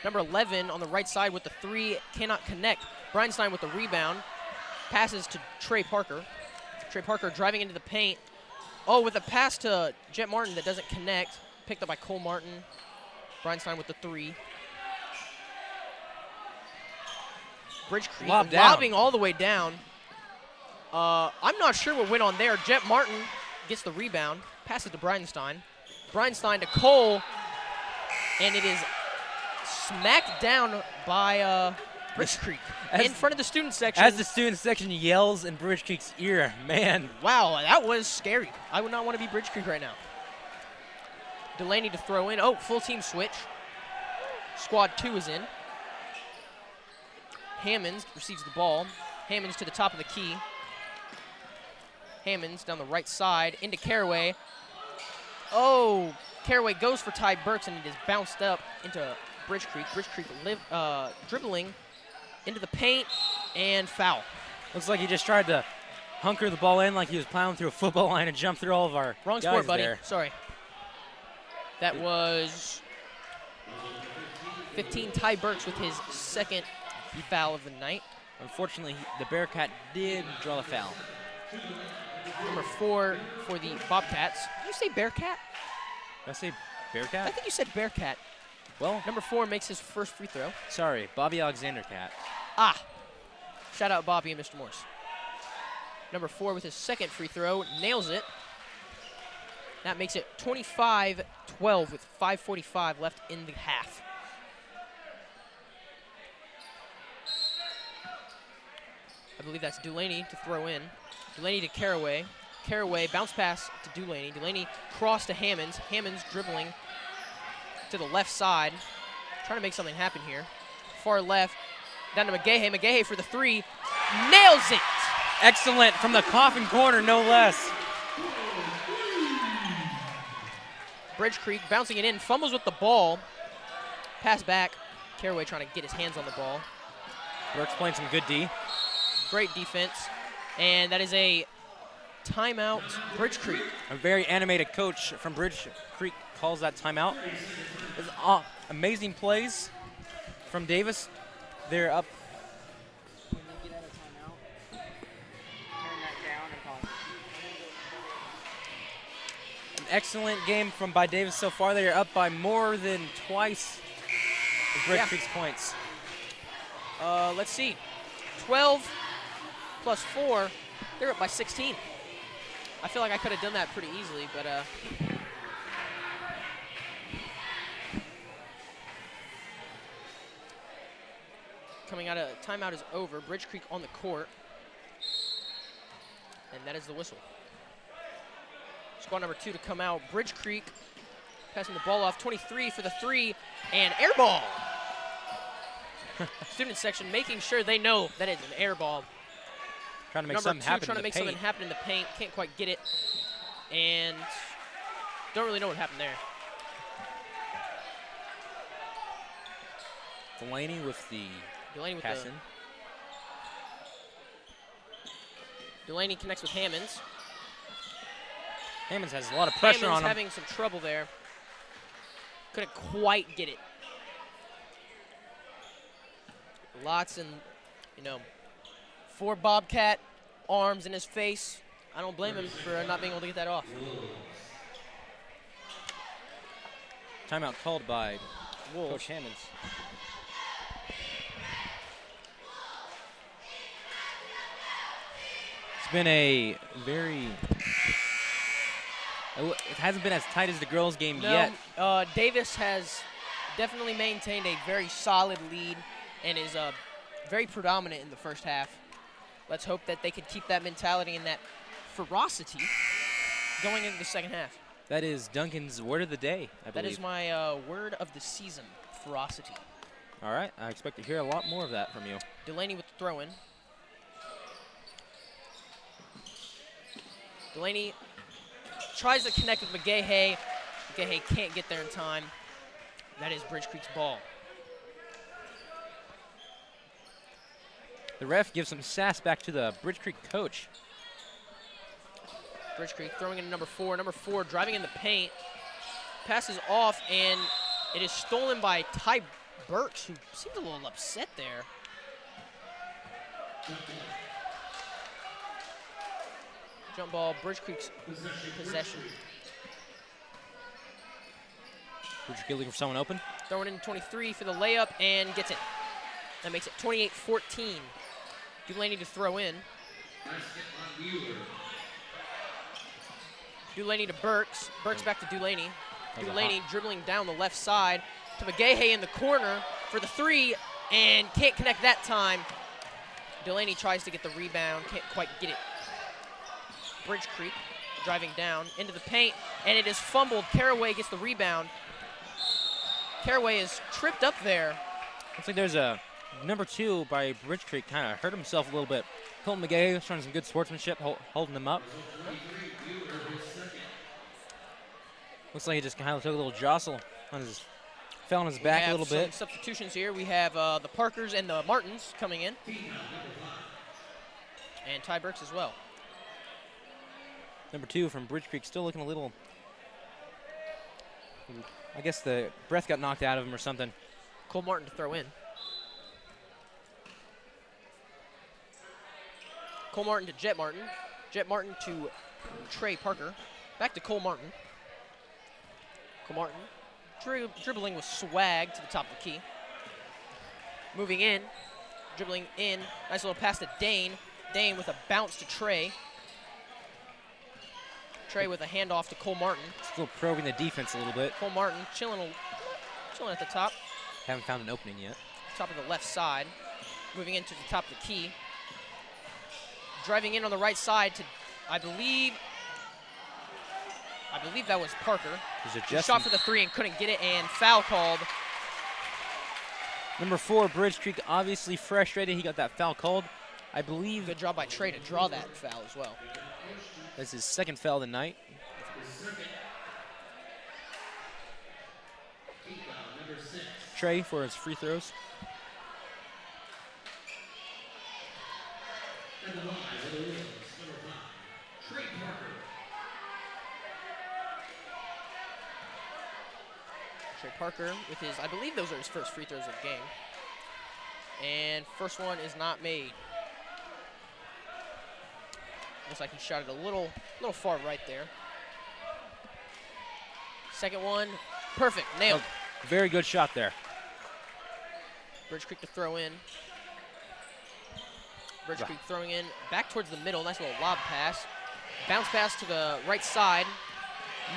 Number 11 on the right side with the three, cannot connect. Bridenstine with the rebound. Passes to Trey Parker. Trey Parker driving into the paint. Oh, with a pass to Jet Martin that doesn't connect. Picked up by Cole Martin. Bridenstine with the three. Bridge Creek lobbing all the way down. I'm not sure what went on there. Jet Martin gets the rebound. Passes to Bridenstine. Bridenstine to Cole. And it is smacked down by Bridge Creek in front of the student section. As the student section yells in Bridge Creek's ear, man. Wow, that was scary. I would not want to be Bridge Creek right now. Delaney to throw in. Oh, full team switch. Squad 2 is in. Hammonds receives the ball. Hammonds to the top of the key. Hammonds down the right side into Caraway. Oh, Caraway goes for Ty Burks, and it is bounced up into Bridge Creek. Bridge Creek dribbling into the paint, and foul. Looks like he just tried to hunker the ball in like he was plowing through a football line and jump through all of our Wrong guys sport, buddy. there. Sorry. That was 15, Ty Burks with his second the foul of the night. Unfortunately, the Bearcat did draw the foul. Number 4 for the Bobcats. Did you say Bearcat? Did I say I Bearcat? think you said Bearcat. Well, Number 4 makes his first free throw. sorry, Bobby Alexander Cat. Ah! Shout out Bobby and Mr. Morse. Number 4 with his second free throw, nails it. That makes it 25-12 with 5:45 left in the half. I believe that's Dulaney to throw in. Dulaney to Caraway. Caraway, bounce pass to Dulaney. Dulaney cross to Hammonds. Hammonds dribbling to the left side. Trying to make something happen here. Far left, down to McGahey. McGahey for the 3. Nails it! Excellent from the coffin corner, no less. Bridge Creek bouncing it in, fumbles with the ball. Pass back. Caraway trying to get his hands on the ball. Burke's playing some good D. Great defense. And that is a timeout, Bridge Creek. A very animated coach from Bridge Creek calls that timeout. It's, amazing plays from Davis. They're up. An excellent game by Davis so far. They are up by more than twice Bridge Creek's points. Let's see. 12 plus 4, they're up by 16. I feel like I could have done that pretty easily, but coming out of timeout is over. Bridge Creek on the court. And that is the whistle. Squad number 2 to come out. Bridge Creek passing the ball off. 23 for the 3, and air ball. Student section making sure they know that it's an air ball. Trying to make Number something 2 happen trying to in the make paint. something happen in the paint. Can't quite get it. And don't really know what happened there. Delaney with the Delaney with pass the in. Delaney connects with Hammonds. Hammonds has a lot of pressure Hammonds on him. having some trouble there. Couldn't quite get it. Lots and, 4 Bobcat arms in his face. I don't blame him for not being able to get that off. Timeout called by Wolves. Coach Hammonds. It's been a very... It hasn't been as tight as the girls' game yet. Davis has definitely maintained a very solid lead and is very predominant in the first half. Let's hope that they can keep that mentality and that ferocity going into the second half. That is Duncan's word of the day, I believe. That is my word of the season, ferocity. All right, I expect to hear a lot more of that from you. Delaney with the throw-in. Delaney tries to connect with McGahey. McGahey can't get there in time. That is Bridge Creek's ball. The ref gives some sass back to the Bridge Creek coach. Bridge Creek throwing in number 4. Number 4 driving in the paint. Passes off, and it is stolen by Ty Burks, who seems a little upset there. Jump ball, Bridge Creek's possession. Bridge Creek looking for someone open. Throwing in 23 for the layup and gets it. That makes it 28-14. Dulaney to throw in. Dulaney to Burks. Burks back to Dulaney. Dulaney dribbling down the left side to McGahey in the corner for the 3 and can't connect that time. Dulaney tries to get the rebound, can't quite get it. Bridge Creek driving down into the paint, and it is fumbled. Caraway gets the rebound. Caraway is tripped up there. Looks like there's a number 2 by Bridge Creek kind of hurt himself a little bit. Colton McGahey was showing some good sportsmanship, holding him up. Looks like he just kind of took a little jostle on his, fell on his back a little bit. Substitutions here. We have the Parkers and the Martins coming in, and Ty Burks as well. Number 2 from Bridge Creek still looking a little, I guess the breath got knocked out of him or something. Cole Martin to throw in. Cole Martin to Jet Martin. Jet Martin to Trey Parker. Back to Cole Martin. Cole Martin dribbling with swag to the top of the key. Moving in, dribbling in. Nice little pass to Dane. Dane with a bounce to Trey. Trey with a handoff to Cole Martin. Still probing the defense a little bit. Cole Martin chilling at the top. Haven't found an opening yet. Top of the left side. Moving into the top of the key. Driving in on the right side to, I believe that was Parker. He shot for the three and couldn't get it, and foul called. Number 4, Bridge Creek, obviously frustrated. He got that foul called. I believe good job by Trey to draw that foul as well. That's his second foul of the night. Trey for his free throws. Trey Parker with his, I believe those are his first free throws of the game. And first one is not made. Looks like he shot it a little far right there. Second one, perfect, nailed. Oh, very good shot there. Bridge Creek to throw in. Bridge Creek throwing in back towards the middle. Nice little lob pass. Bounce pass to the right side.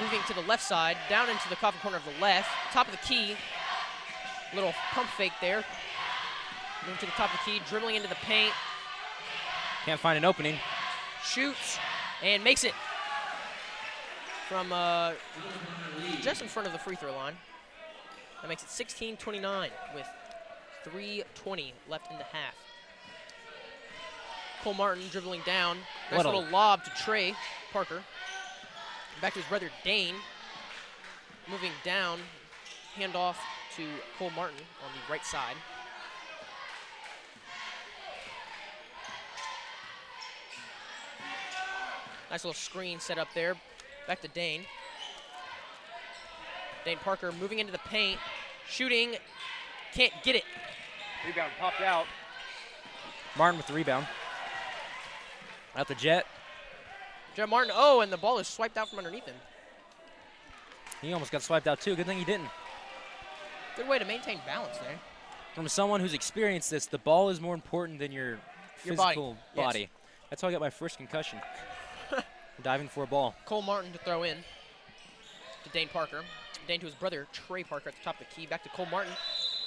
Moving to the left side, down into the coffin corner of the left. Top of the key. Little pump fake there. Moving to the top of the key, dribbling into the paint. Can't find an opening. Shoots and makes it from just in front of the free throw line. That makes it 16-29 with 3:20 left in the half. Cole Martin dribbling down. Nice little lob to Trey Parker. Back to his brother Dane. Moving down, handoff to Cole Martin on the right side. Nice little screen set up there. Back to Dane. Dane Parker moving into the paint. Shooting. Can't get it. Rebound popped out. Martin with the rebound. Out the Jet. Jet Martin, oh, and the ball is swiped out from underneath him. He almost got swiped out too. Good thing he didn't. Good way to maintain balance there. From someone who's experienced this, the ball is more important than your physical body. Yes. That's how I got my first concussion. Diving for a ball. Cole Martin to throw in to Dane Parker. Dane to his brother, Trey Parker, at the top of the key. Back to Cole Martin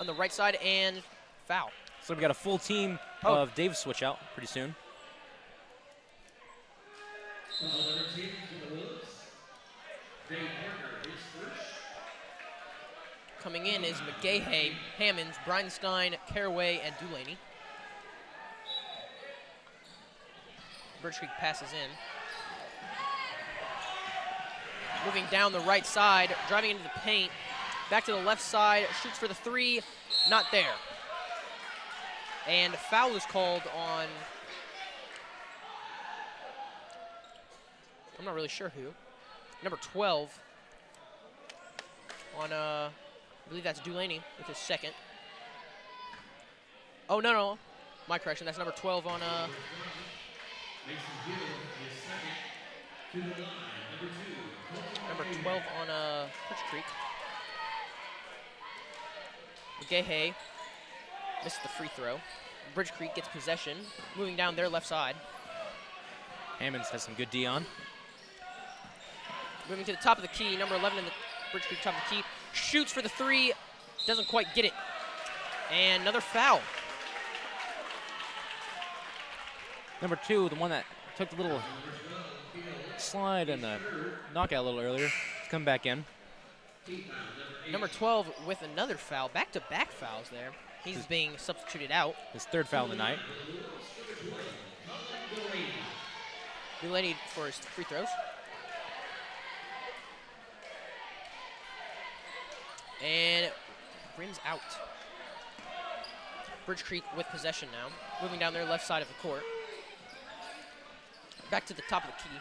on the right side, and foul. So we got a full team of Davis switch out pretty soon. Coming in is McGahey, Hammonds, Breinstein, Caraway, and Dulaney. Bridge Creek passes in. Moving down the right side, driving into the paint. Back to the left side, shoots for the three, not there. And foul is called on, I'm not really sure who. Number 12 on, I believe that's Dulaney with his second. Oh, no. My correction, that's number 12 on, number 12 on Bridge Creek. McGahey missed the free throw. Bridge Creek gets possession, moving down their left side. Hammonds has some good D on. Moving to the top of the key, number 11 in the Bridge Creek top of the key. Shoots for the three, doesn't quite get it. And another foul. Number 2, the one that took the little slide and the knockout a little earlier, he's coming back in. Number 12 with another foul, back-to-back fouls there. He's being substituted out. His third foul of the night. Dulaney for his free throws. And rims out. Bridge Creek with possession now. Moving down their left side of the court. Back to the top of the key.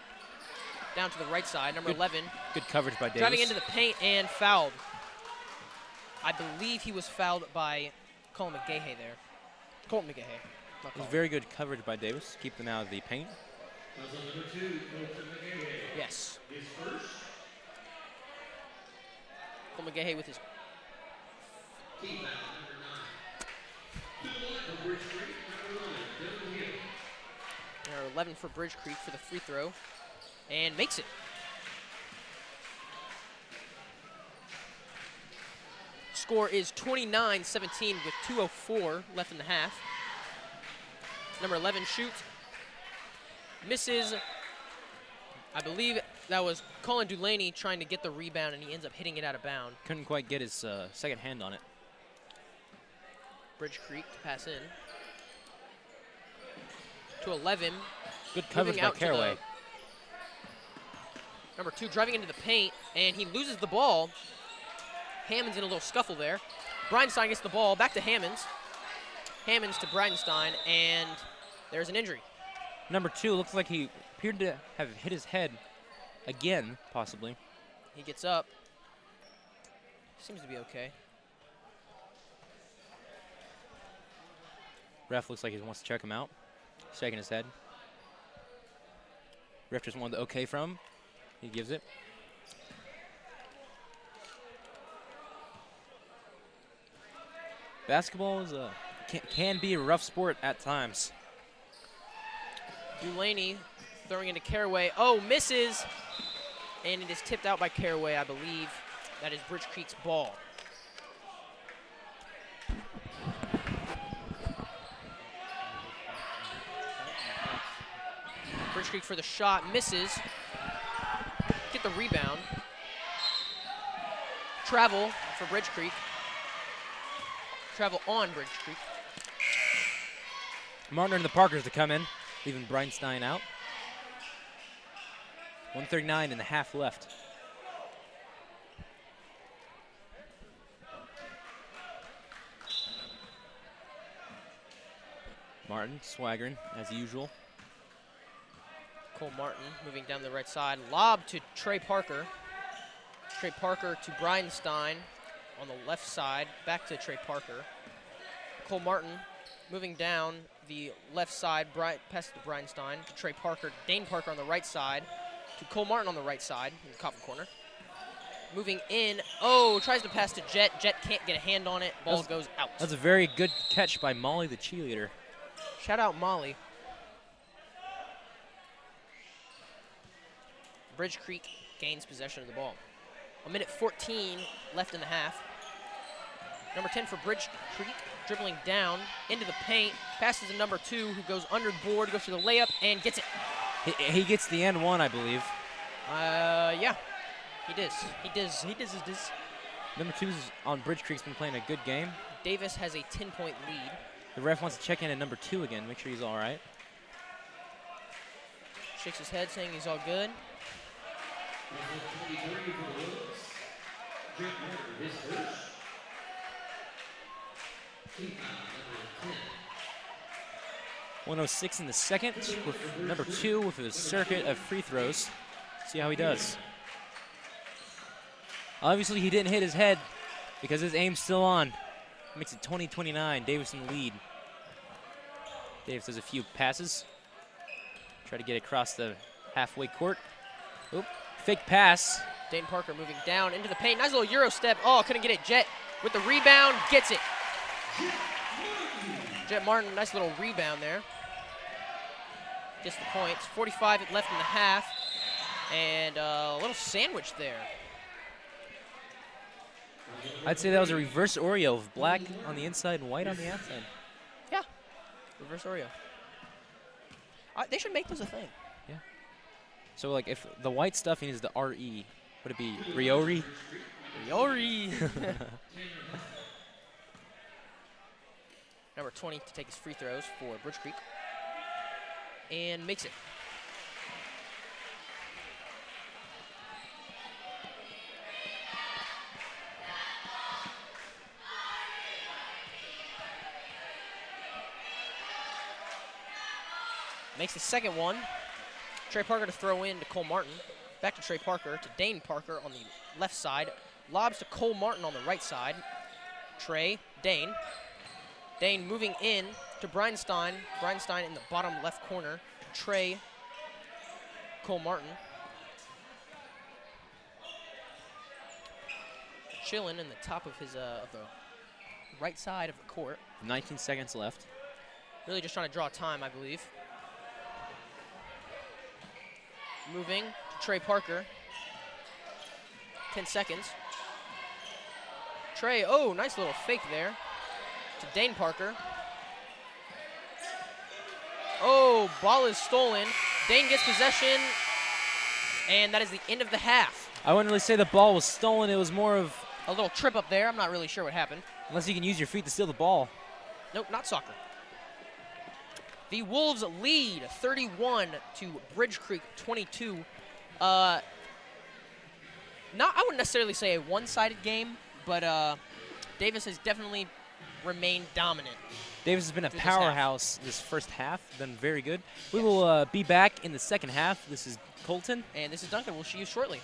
Down to the right side, number 11. Good coverage by Davis. Driving into the paint and fouled. I believe he was fouled by Colton McGahey there. Colton McGahey. It was very good coverage by Davis. Keep them out of the paint. Yes. Cole McGahey with his. There are 11 for Bridge Creek for the free throw, and makes it. Score is 29-17 with 2:04 left in the half. Number 11 shoots, misses. I believe that was Colin Dulaney trying to get the rebound, and he ends up hitting it out of bounds. Couldn't quite get his second hand on it. Bridge Creek to pass in to 11. Good coverage by Caraway. Number 2 driving into the paint, and he loses the ball. Hammonds in a little scuffle there. Bridenstine gets the ball back to Hammonds. Hammonds to Bridenstine, and there's an injury. Number 2 looks like he appeared to have hit his head again, possibly. He gets up. Seems to be okay. Ref looks like he wants to check him out. Shaking his head. Ref just wanted the okay from him. He gives it. Basketball is can be a rough sport at times. Dulaney throwing into Caraway. Oh, misses. And it is tipped out by Caraway, I believe. That is Bridge Creek's ball. Bridge Creek for the shot, misses. Get the rebound. Travel for Bridge Creek. Travel on Bridge Creek. Martin and the Parkers to come in, leaving Bridenstine out. 1:39 and a half left. Martin swaggering as usual. Cole Martin moving down the right side. Lob to Trey Parker. Trey Parker to Bridenstine on the left side. Back to Trey Parker. Cole Martin moving down the left side. Pass to Bridenstine to Trey Parker. Dane Parker on the right side to Cole Martin on the right side in the Coffin corner. Moving in. Oh, tries to pass to Jet. Jet can't get a hand on it. Ball goes out. That's a very good catch by Molly, the cheerleader. Shout out Molly. Bridge Creek gains possession of the ball. 1:14 left in the half. Number 10 for Bridge Creek, dribbling down into the paint, passes to number 2, who goes under the board, goes for the layup, and gets it. He gets the and one, I believe. Yeah, he does. He does. Number 2's on Bridge Creek's been playing a good game. Davis has a 10-point lead. The ref wants to check in at number 2 again, make sure he's all right. Shakes his head, saying he's all good. .106 in the second, with number 2 with a circuit of free throws. See how he does. Obviously, he didn't hit his head because his aim's still on. Makes it 20-29, Davis in the lead. Davis does a few passes. Try to get across the halfway court. Oop, fake pass. Dane Parker moving down into the paint. Nice little Euro step. Oh, couldn't get it. Jet with the rebound, gets it. Jet Martin, nice little rebound there. Gets the points. 45 left in the half. And a little sandwich there. I'd say that was a reverse Oreo of black on the inside and white on the outside. Yeah, reverse Oreo. They should make those a thing. Yeah. So, like, if the white stuffing is the R-E, would it be Riori? Riori. Number 20 to take his free throws for Bridge Creek. And makes it. Makes the second one. Trey Parker to throw in to Cole Martin. Back to Trey Parker to Dane Parker on the left side. Lobs to Cole Martin on the right side. Trey, Dane. Dane moving in to Breinstein. Breinstein in the bottom left corner. Trey Cole Martin. Chilling in the top of his of the right side of the court. 19 seconds left. Really just trying to draw time, I believe. Moving to Trey Parker. 10 seconds. Trey, oh, nice little fake there. To Dane Parker. Oh, ball is stolen. Dane gets possession, and that is the end of the half. I wouldn't really say the ball was stolen. It was more of a little trip up there. I'm not really sure what happened. Unless you can use your feet to steal the ball. Nope, not soccer. The Wolves lead 31 to Bridge Creek 22. I wouldn't necessarily say a one-sided game, but Davis has definitely remained dominant. Davis has been a powerhouse this first half, been very good. We will be back in the second half. This is Colton. And this is Duncan. We'll see you shortly.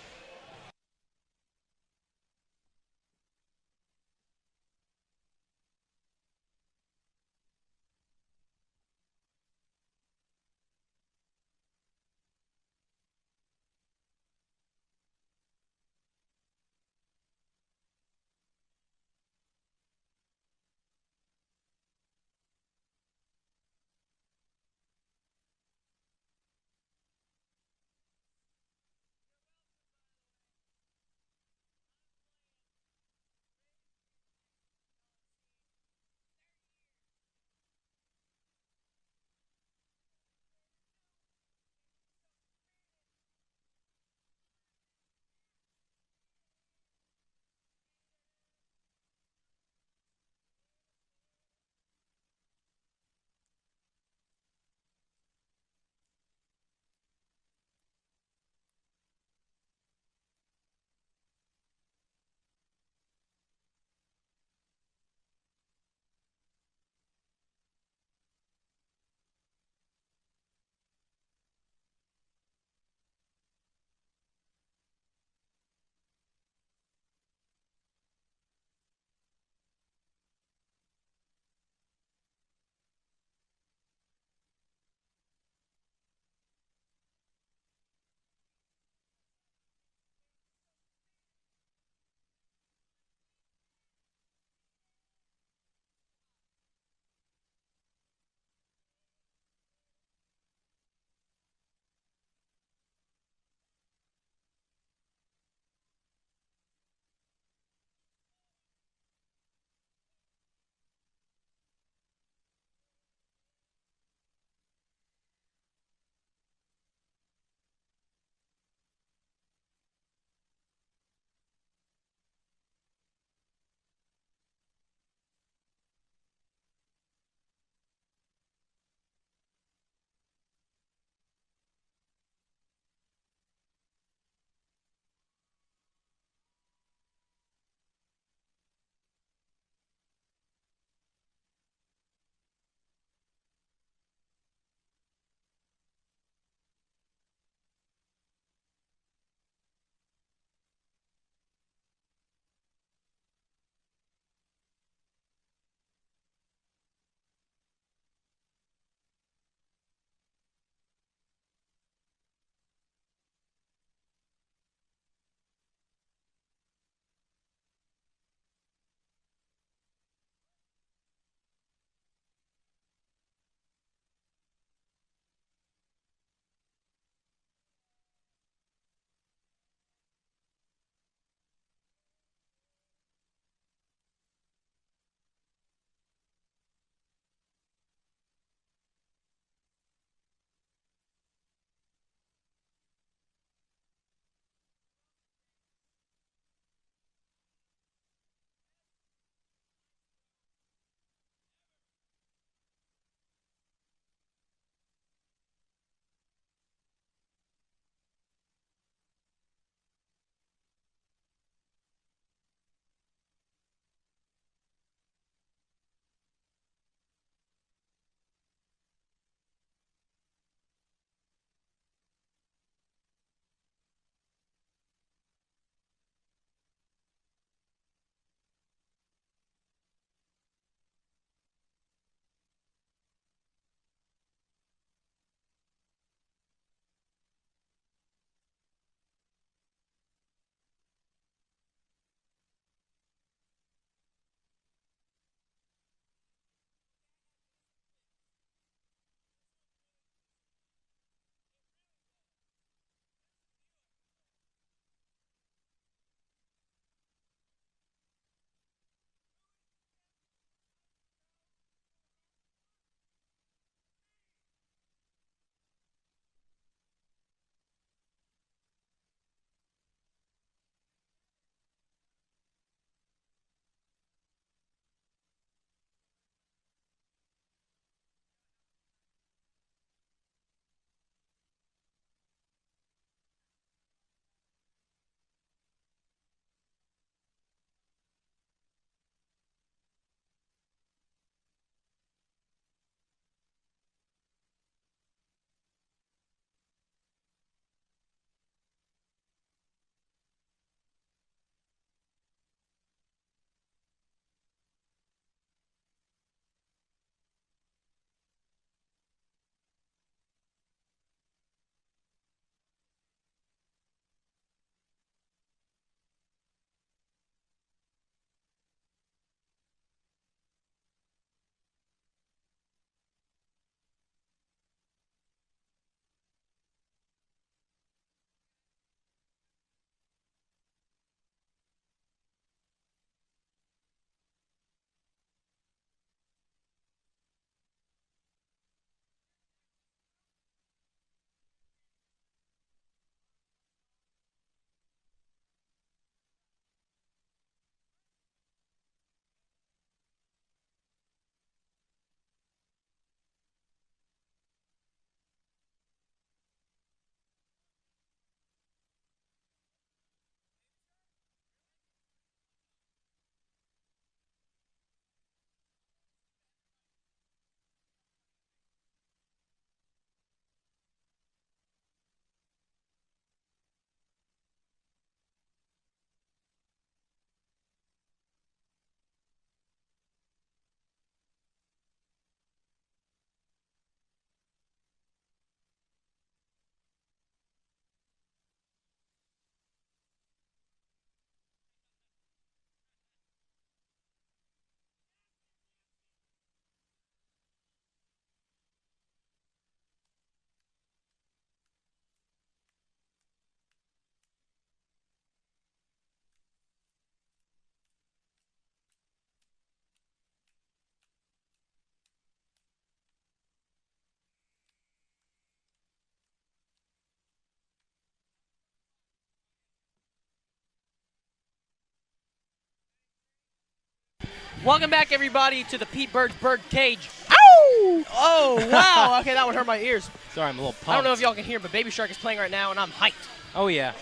Welcome back, everybody, to the Pete Bird's Bird Cage. Ow! Oh, wow. Okay, that would hurt my ears. Sorry, I'm a little pumped. I don't know if y'all can hear, but Baby Shark is playing right now, and I'm hyped. Oh, yeah.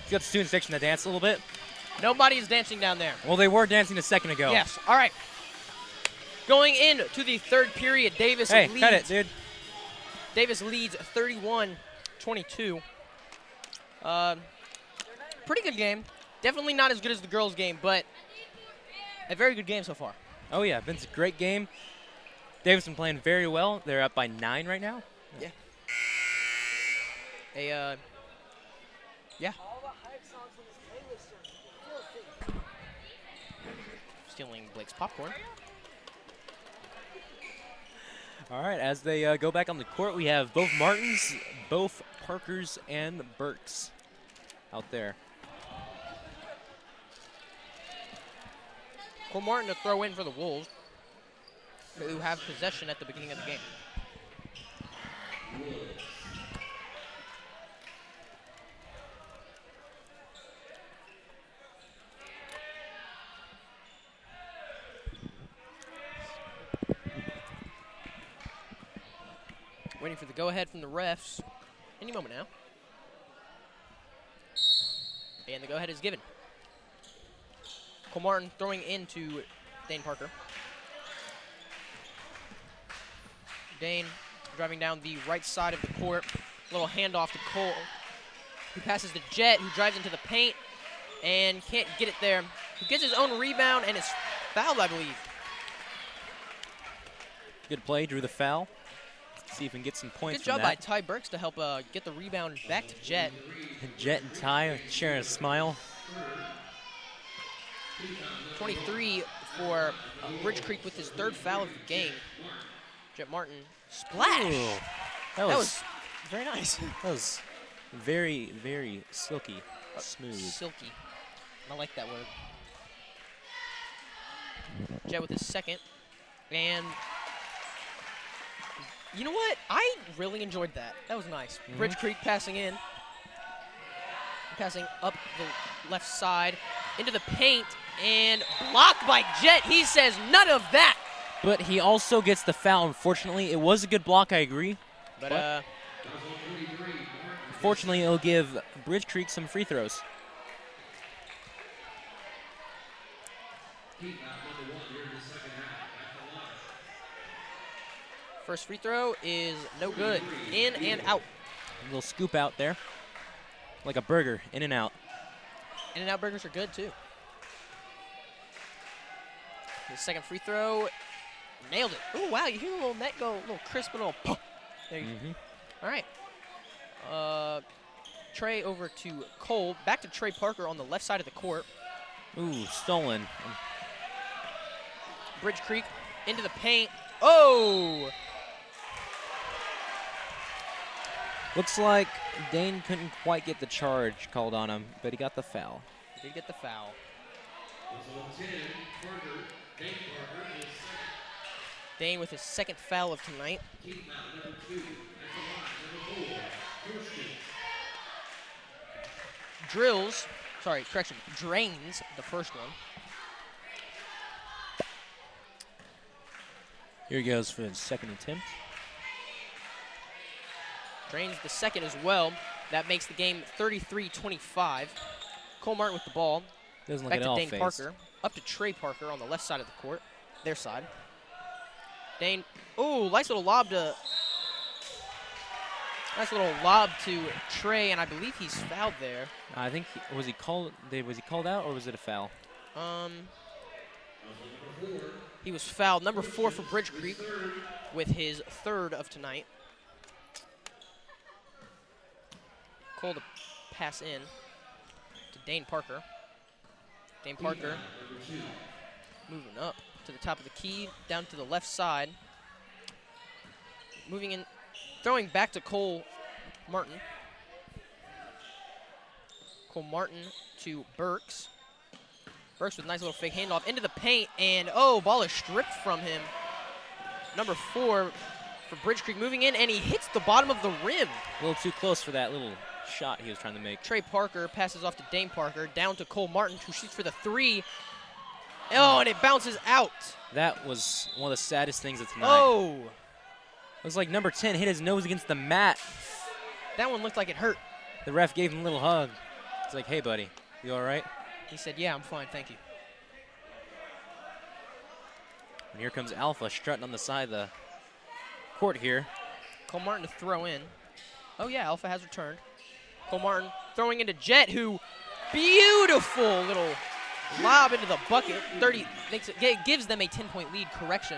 You got the student section to dance a little bit? Nobody is dancing down there. Well, they were dancing a second ago. Yes. All right. Going into the third period, Davis leads. Cut it, dude. Davis leads 31-22. Pretty good game. Definitely not as good as the girls' game, but a very good game so far. Oh, yeah. Been a great game. Davis been playing very well. They're up by 9 right now. Yeah. Yeah. Stealing Blake's popcorn. All right, as they go back on the court, we have both Martins, both Parkers, and Burks out there. Cole Martin to throw in for the Wolves, who have possession at the beginning of the game. Waiting for the go-ahead from the refs. Any moment now. And the go-ahead is given. Cole Martin throwing into Dane Parker. Dane driving down the right side of the court. Little handoff to Cole, who passes to Jet, who drives into the paint and can't get it there. He gets his own rebound and is fouled, I believe. Good play, drew the foul. See if we can get some points. Good job by Ty Burks to help get the rebound back to Jet. Jet and Ty sharing a smile. 23 for Bridge Creek with his third foul of the game. Jet Martin, splash! Ooh, that was very nice. That was very, very silky, smooth. Silky. I like that word. Jet with his second. And you know what? I really enjoyed that. That was nice. Bridge Creek passing in. Passing up the left side into the paint and blocked by Jet. He says none of that. But he also gets the foul. Unfortunately, it was a good block, I agree. But fortunately, it'll give Bridge Creek some free throws. First free throw is no good. In and out. A little scoop out there. Like a burger, in and out. In and out burgers are good too. His second free throw, nailed it. Oh wow, you hear a little net go, a little crisp, a little pop. There you go. All right. Trey over to Cole. Back to Trey Parker on the left side of the court. Ooh, stolen. Bridge Creek into the paint. Oh! Looks like Dane couldn't quite get the charge called on him, but he got the foul. He did get the foul. Dane with his second foul of tonight. Drains the first one. Here he goes for his second attempt. Drains the second as well. That makes the game 33-25. Cole Martin with the ball. Doesn't look back at to all Dane phased. Parker. Up to Trey Parker on the left side of the court. Their side. Dane, ooh, nice little lob to Trey, and I believe he's fouled there. I think was he called out or was it a foul? He was fouled. Number 4 for Bridge Creek with his third of tonight. Cole to pass in to Dane Parker. Dane Parker moving up to the top of the key, down to the left side. Moving in, throwing back to Cole Martin. Cole Martin to Burks. Burks with a nice little fake handoff into the paint, and oh, ball is stripped from him. Number 4 for Bridge Creek moving in, and he hits the bottom of the rim. A little too close for that little shot he was trying to make. Trey Parker passes off to Dane Parker, down to Cole Martin, who shoots for the 3. Oh, and it bounces out. That was one of the saddest things of tonight. Oh. It was like number 10 hit his nose against the mat. That one looked like it hurt. The ref gave him a little hug. It's like, hey, buddy, you all right? He said, yeah, I'm fine, thank you. And here comes Alpha strutting on the side of the court here. Cole Martin to throw in. Oh, yeah, Alpha has returned. Cole Martin throwing into Jet, who beautiful little lob into the bucket. 30 makes it, gives them a 10-point lead. Correction.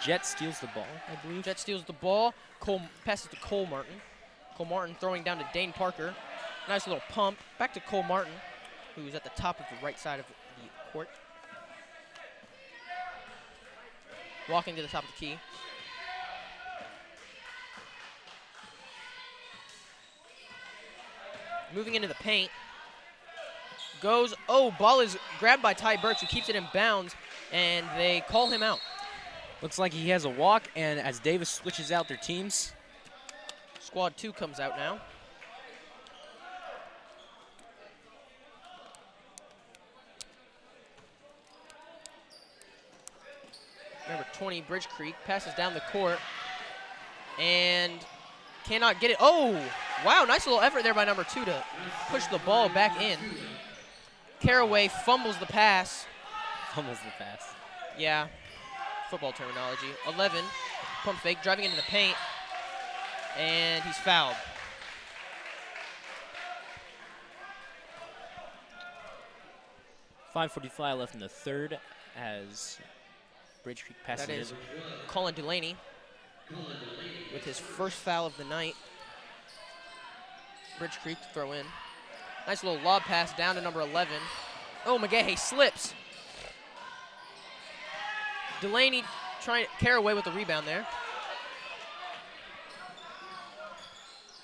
Jet steals the ball, I believe. Jet steals the ball. Cole passes to Cole Martin. Cole Martin throwing down to Dane Parker. Nice little pump. Back to Cole Martin, who's at the top of the right side of the court. Walking to the top of the key. Moving into the paint. Goes, oh, ball is grabbed by Ty Burks, who keeps it in bounds, and they call him out. Looks like he has a walk, and as Davis switches out their teams. Squad 2 comes out now. Number 20, Bridge Creek, passes down the court and cannot get it. Oh, wow, nice little effort there by number 2 to push the ball back in. Caraway fumbles the pass. Fumbles the pass. Yeah, football terminology. 11, pump fake, driving into the paint, and he's fouled. .545 left in the third as Bridge Creek passes That is it. Colin Delaney with his first foul of the night. Bridge Creek to throw in. Nice little lob pass down to number 11. Oh, McGahey slips. Delaney trying to Caraway with the rebound there.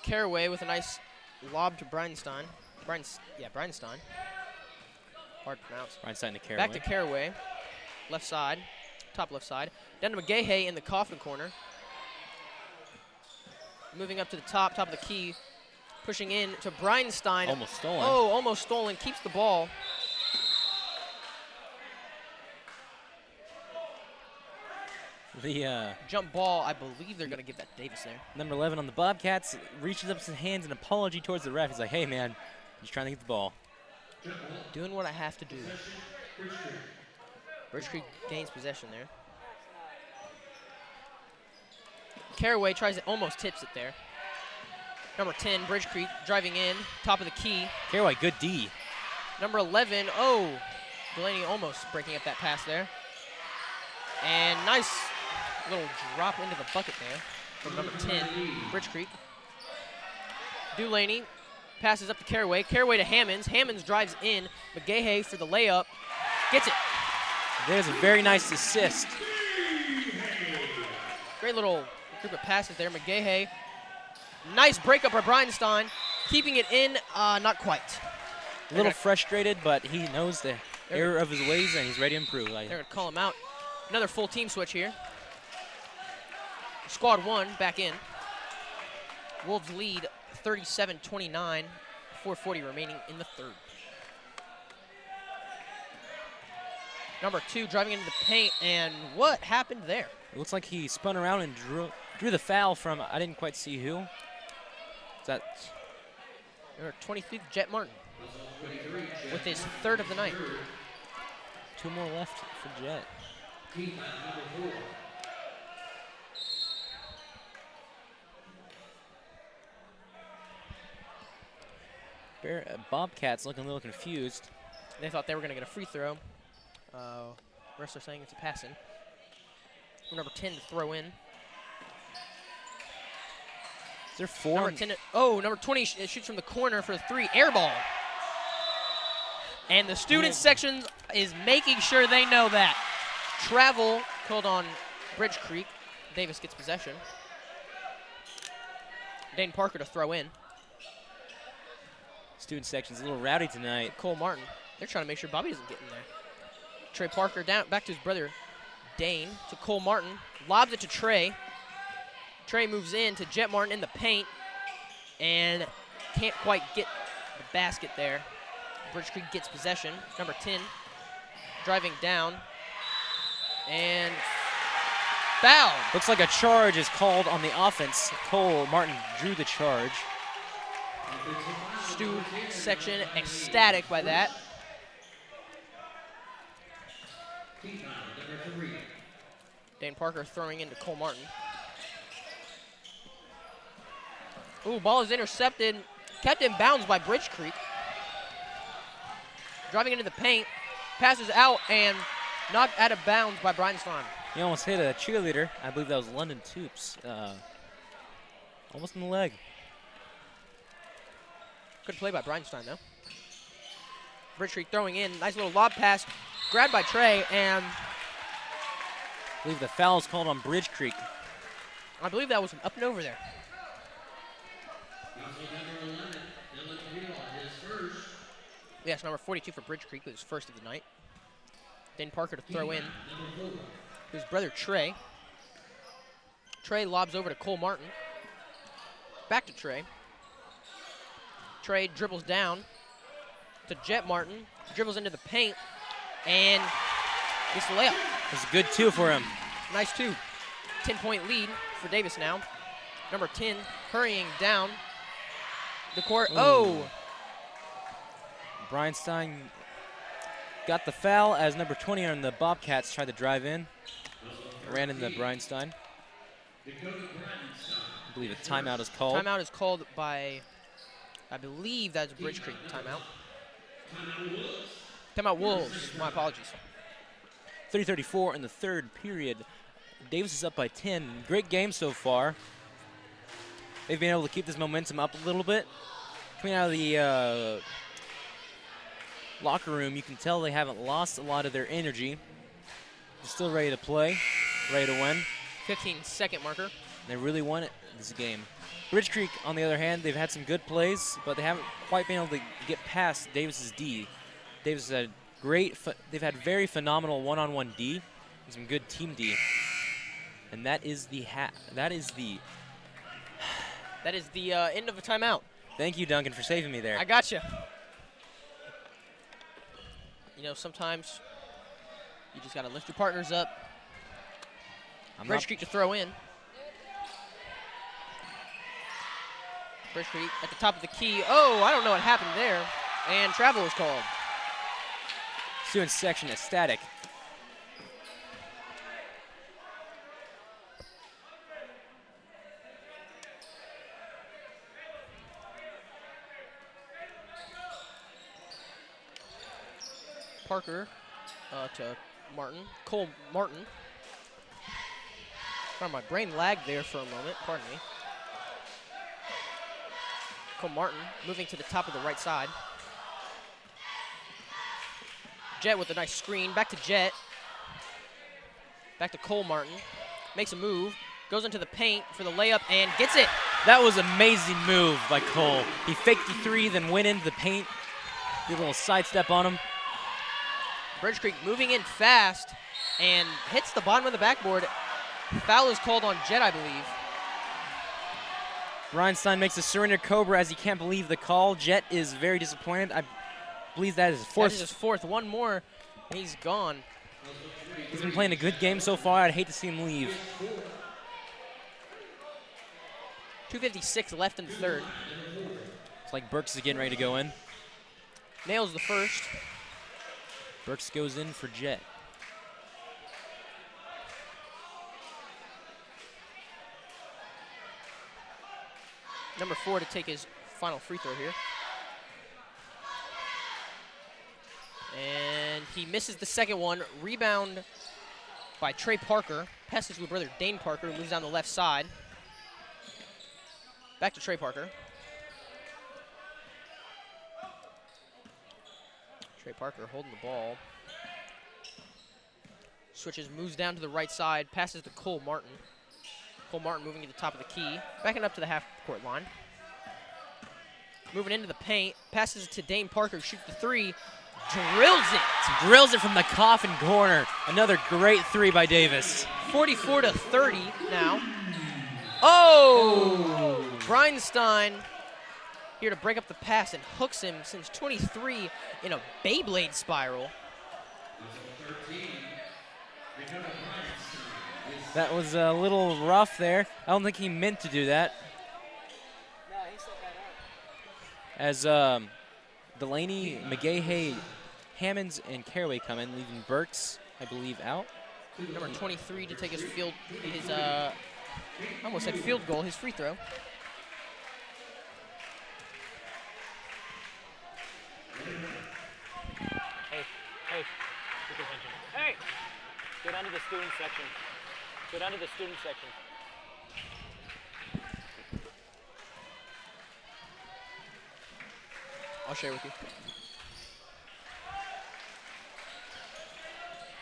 Caraway with a nice lob to Breinstein. Breinstein. Hard to pronounce. Breinstein to Caraway. Back to Caraway. Left side. Top left side. Down to McGahey in the coffin corner. Moving up to the top of the key. Pushing in to Breinstein. Almost stolen. Oh, almost stolen. Keeps the ball. The jump ball, I believe they're going to give that to Davis there. Number 11 on the Bobcats reaches up his hands in apology towards the ref. He's like, hey, man, just trying to get the ball. Doing what I have to do. Bridge Creek gains possession there. Caraway tries to almost tips it there. Number 10, Bridge Creek driving in, top of the key. Caraway, good D. Number 11, oh, Delaney almost breaking up that pass there. And nice little drop into the bucket there from number 10, Bridge Creek. Delaney passes up to Caraway. Caraway to Hammonds. Hammonds drives in. McGahey for the layup. Gets it. There's a very nice assist. Great little group of passes there. McGahey. Nice breakup by Breinstein. Keeping it in, not quite. A little frustrated, but he knows the error of his ways, and he's ready to improve. They're going to call him out. Another full team switch here. Squad 1 back in. Wolves lead 37-29. 4:40 remaining in the third. Number 2 driving into the paint, and what happened there? It looks like he spun around and drew the foul from, I didn't quite see who. Is that number 23, Jet Martin, with his third of the night. 2 more left for Jet. Bobcats looking a little confused. They thought they were going to get a free throw. Rest are saying it's a pass in. Number 10 to throw in. Is there 4? Number 10 number 20 shoots from the corner for the 3. Air ball. And the student section is making sure they know that. Travel called on Bridge Creek. Davis gets possession. Dane Parker to throw in. Student section's a little rowdy tonight. Cole Martin. They're trying to make sure Bobby doesn't get in there. Trey Parker down back to his brother Dane to Cole Martin. Lobs it to Trey. Trey moves in to Jet Martin in the paint and can't quite get the basket there. Bridge Creek gets possession. Number 10 driving down. And foul. Looks like a charge is called on the offense. Cole Martin drew the charge. Stu section ecstatic by that. Dane Parker throwing into Cole Martin. Ooh, ball is intercepted. Kept in bounds by Bridge Creek. Driving into the paint. Passes out and knocked out of bounds by Bridenstine. He almost hit a cheerleader. I believe that was London Toops. Almost in the leg. Good play by Bridenstine, though. Bridge Creek throwing in. Nice little lob pass. Grabbed by Trey, and I believe the foul is called on Bridge Creek. I believe that was an up and over there. Yes, number 42 for Bridge Creek, his first of the night. Dane Parker to throw in. His brother Trey. Trey lobs over to Cole Martin. Back to Trey. Trey dribbles down to Jet Martin. Dribbles into the paint and gets the layup. It's a good two for him. Nice two. 10-point lead for Davis now. Number 10 hurrying down the court. Ooh. Oh! Bridenstine got the foul as number 20 on the Bobcats tried to drive in. Ran into Bridenstine. I believe a timeout is called. Timeout is called by, I believe that's Bridge Creek timeout. Timeout Wolves, my apologies. 3:34 in the third period. Davis is up by 10. Great game so far. They've been able to keep this momentum up a little bit. Coming out of the locker room, you can tell they haven't lost a lot of their energy. They're still ready to play, ready to win. 15-second marker. They really want it this game. Bridge Creek, on the other hand, they've had some good plays, but they haven't quite been able to get past Davis's D. Davis has had they've had very phenomenal one-on-one D and some good team D. And that is the end of a timeout. Thank you, Duncan, for saving me there. I got you. You know, sometimes you just got to lift your partners up. Bridge Creek to throw in. Bridge Creek at the top of the key. Oh, I don't know what happened there. And travel is called. Student section ecstatic. Parker to Martin. Cole Martin. My brain lagged there for a moment. Pardon me. Cole Martin moving to the top of the right side. Jet with a nice screen. Back to Jet. Back to Cole Martin. Makes a move. Goes into the paint for the layup and gets it. That was an amazing move by Cole. He faked the three, then went into the paint. Did a little sidestep on him. Bridge Creek moving in fast and hits the bottom of the backboard. Foul is called on Jet, I believe. Bridenstine makes a surrender Cobra as he can't believe the call. Jet is very disappointed. I believe that is his fourth. That is his fourth. One more, and he's gone. He's been playing a good game so far. I'd hate to see him leave. 2:56 left in the third. It's like Burks is getting ready to go in. Nails the first. Burks goes in for Jet. Number 4 to take his final free throw here. And he misses the second one. Rebound by Trey Parker. Passes to brother Dane Parker, who moves down the left side. Back to Trey Parker. Trey Parker holding the ball. Switches, moves down to the right side, passes to Cole Martin. Cole Martin moving to the top of the key, backing up to the half-court line. Moving into the paint, passes it to Dane Parker, who shoots the three, drills it. Drills it from the coffin corner. Another great three by Davis. 44-30 now. Oh! Bridenstine here to break up the pass and hooks him since 23 in a Beyblade spiral. That was a little rough there. I don't think he meant to do that. As Delaney, McGahey, Hammonds, and Caraway come in, leaving Burks, I believe, out. Number 23 to take his I almost said field goal, his free throw. Hey, pay attention. Hey! Go down to the student section. Go down to the student section. I'll share with you.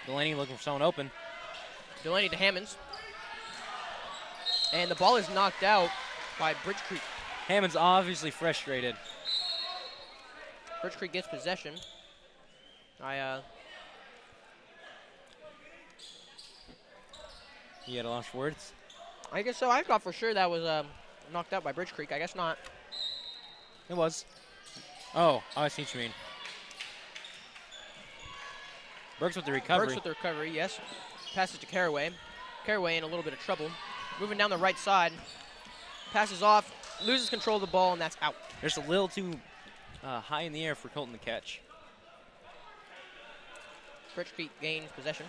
Delaney looking for someone open. Delaney to Hammonds. And the ball is knocked out by Bridge Creek. Hammond's obviously frustrated. Bridge Creek gets possession. You had a lost words? I guess so. I thought for sure that was knocked out by Bridge Creek. I guess not. It was. Oh, I see what you mean. Burks with the recovery. Burks with the recovery, yes. Passes to Caraway. Caraway in a little bit of trouble. Moving down the right side. Passes off, loses control of the ball, and that's out. There's a little too high in the air for Colton to catch. Bridge Creek gains possession.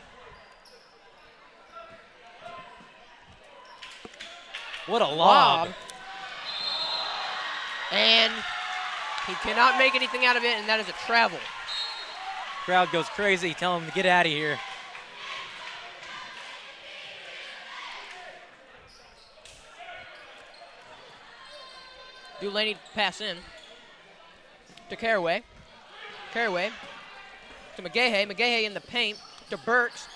What a lob. And he cannot make anything out of it, and that is a travel. Crowd goes crazy. Tell him to get out of here. Delaney pass in to Caraway. Caraway to McGahey. McGahey in the paint to Burks.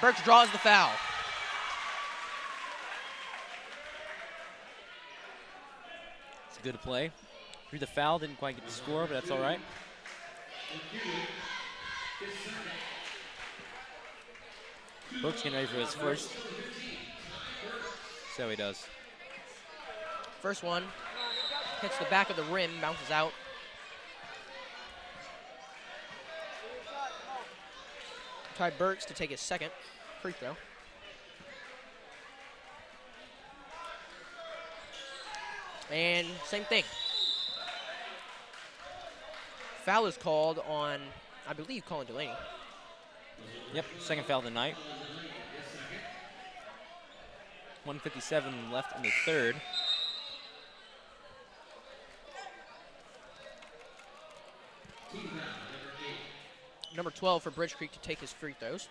Burks draws the foul. It's a good play. Through the foul, didn't quite get the score, but that's all right. Burks getting ready for his first. So he does. First one hits the back of the rim, bounces out. Ty Burks to take his second free throw. And same thing. Foul is called on, I believe, Colin Delaney. Yep, second foul of the night. 1:57 left in the third. Number 12 for Bridge Creek to take his free throws.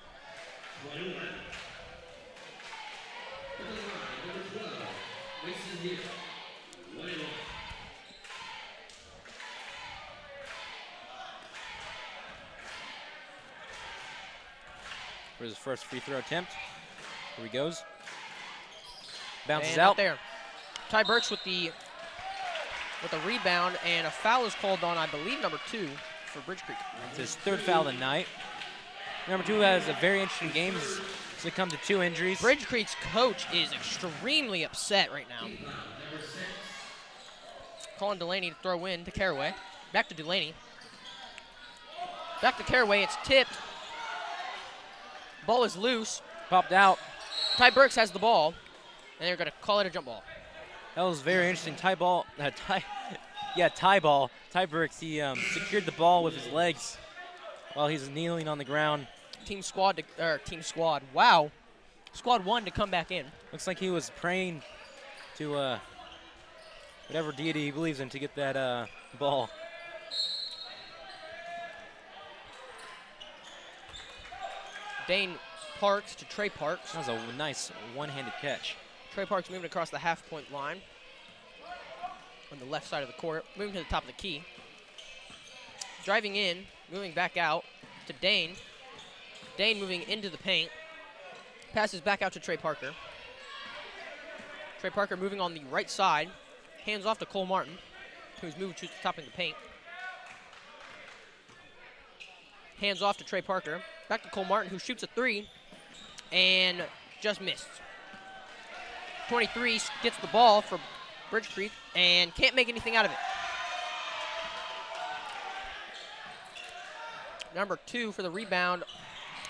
For his first free throw attempt. Here he goes. Bounces and out. There. Ty Burks with the rebound, and a foul is called on, I believe, number 2 for Bridge Creek. It's his third foul of the night. Number 2 has a very interesting game. He's succumbed to 2 injuries. Bridge Creek's coach is extremely upset right now. Colin Delaney to throw in to Caraway. Back to Delaney. Back to Caraway. It's tipped. Ball is loose. Popped out. Ty Burks has the ball, and they're going to call it a jump ball. That was very interesting. Ty ball. Ty Burks, he secured the ball with his legs while he's kneeling on the ground. Team squad. Wow. Squad 1 to come back in. Looks like he was praying to whatever deity he believes in to get that ball. Dane Parks to Trey Parks. That was a nice one-handed catch. Trey Parks moving across the half-point line on the left side of the court, moving to the top of the key. Driving in, moving back out to Dane. Dane moving into the paint. Passes back out to Trey Parker. Trey Parker moving on the right side. Hands off to Cole Martin, who's moved to the top of the paint. Hands off to Trey Parker. Back to Cole Martin, who shoots a 3 and just missed. 23 gets the ball for Bridge Creek and can't make anything out of it. Number 2 for the rebound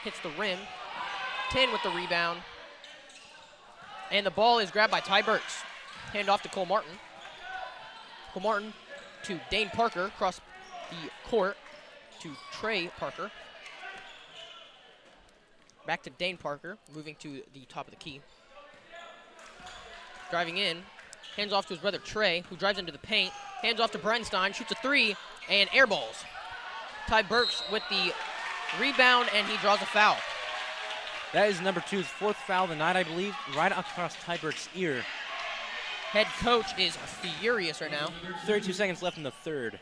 hits the rim. 10 with the rebound And the ball is grabbed by Ty Burks. Hand off to Cole Martin. Cole Martin to Dane Parker across the court to Trey Parker. Back to Dane Parker, moving to the top of the key. Driving in, hands off to his brother Trey, who drives into the paint. Hands off to Bernstein, shoots a three, and airballs. Ty Burks with the rebound, and he draws a foul. That is number 2's 4th foul of the night, I believe, right across Ty Burks' ear. Head coach is furious right now. 32 seconds left in the third.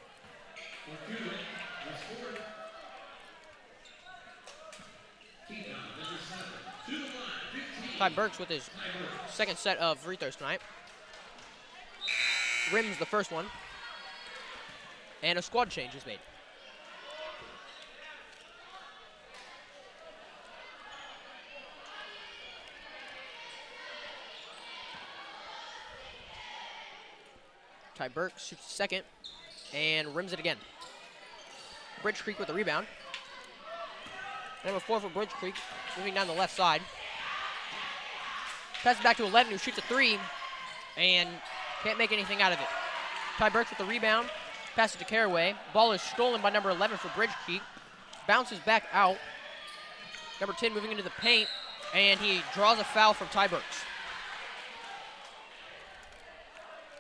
Ty Burks with his second set of free throws tonight. Rims the first one. And a squad change is made. Ty Burks shoots second and rims it again. Bridge Creek with the rebound. Number 4 for Bridge Creek, moving down the left side. Passes back to 11, who shoots a three and can't make anything out of it. Ty Burks with the rebound, passes to Caraway. Ball is stolen by number 11 for Bridge Creek. Bounces back out. Number 10 moving into the paint, and he draws a foul from Ty Burks.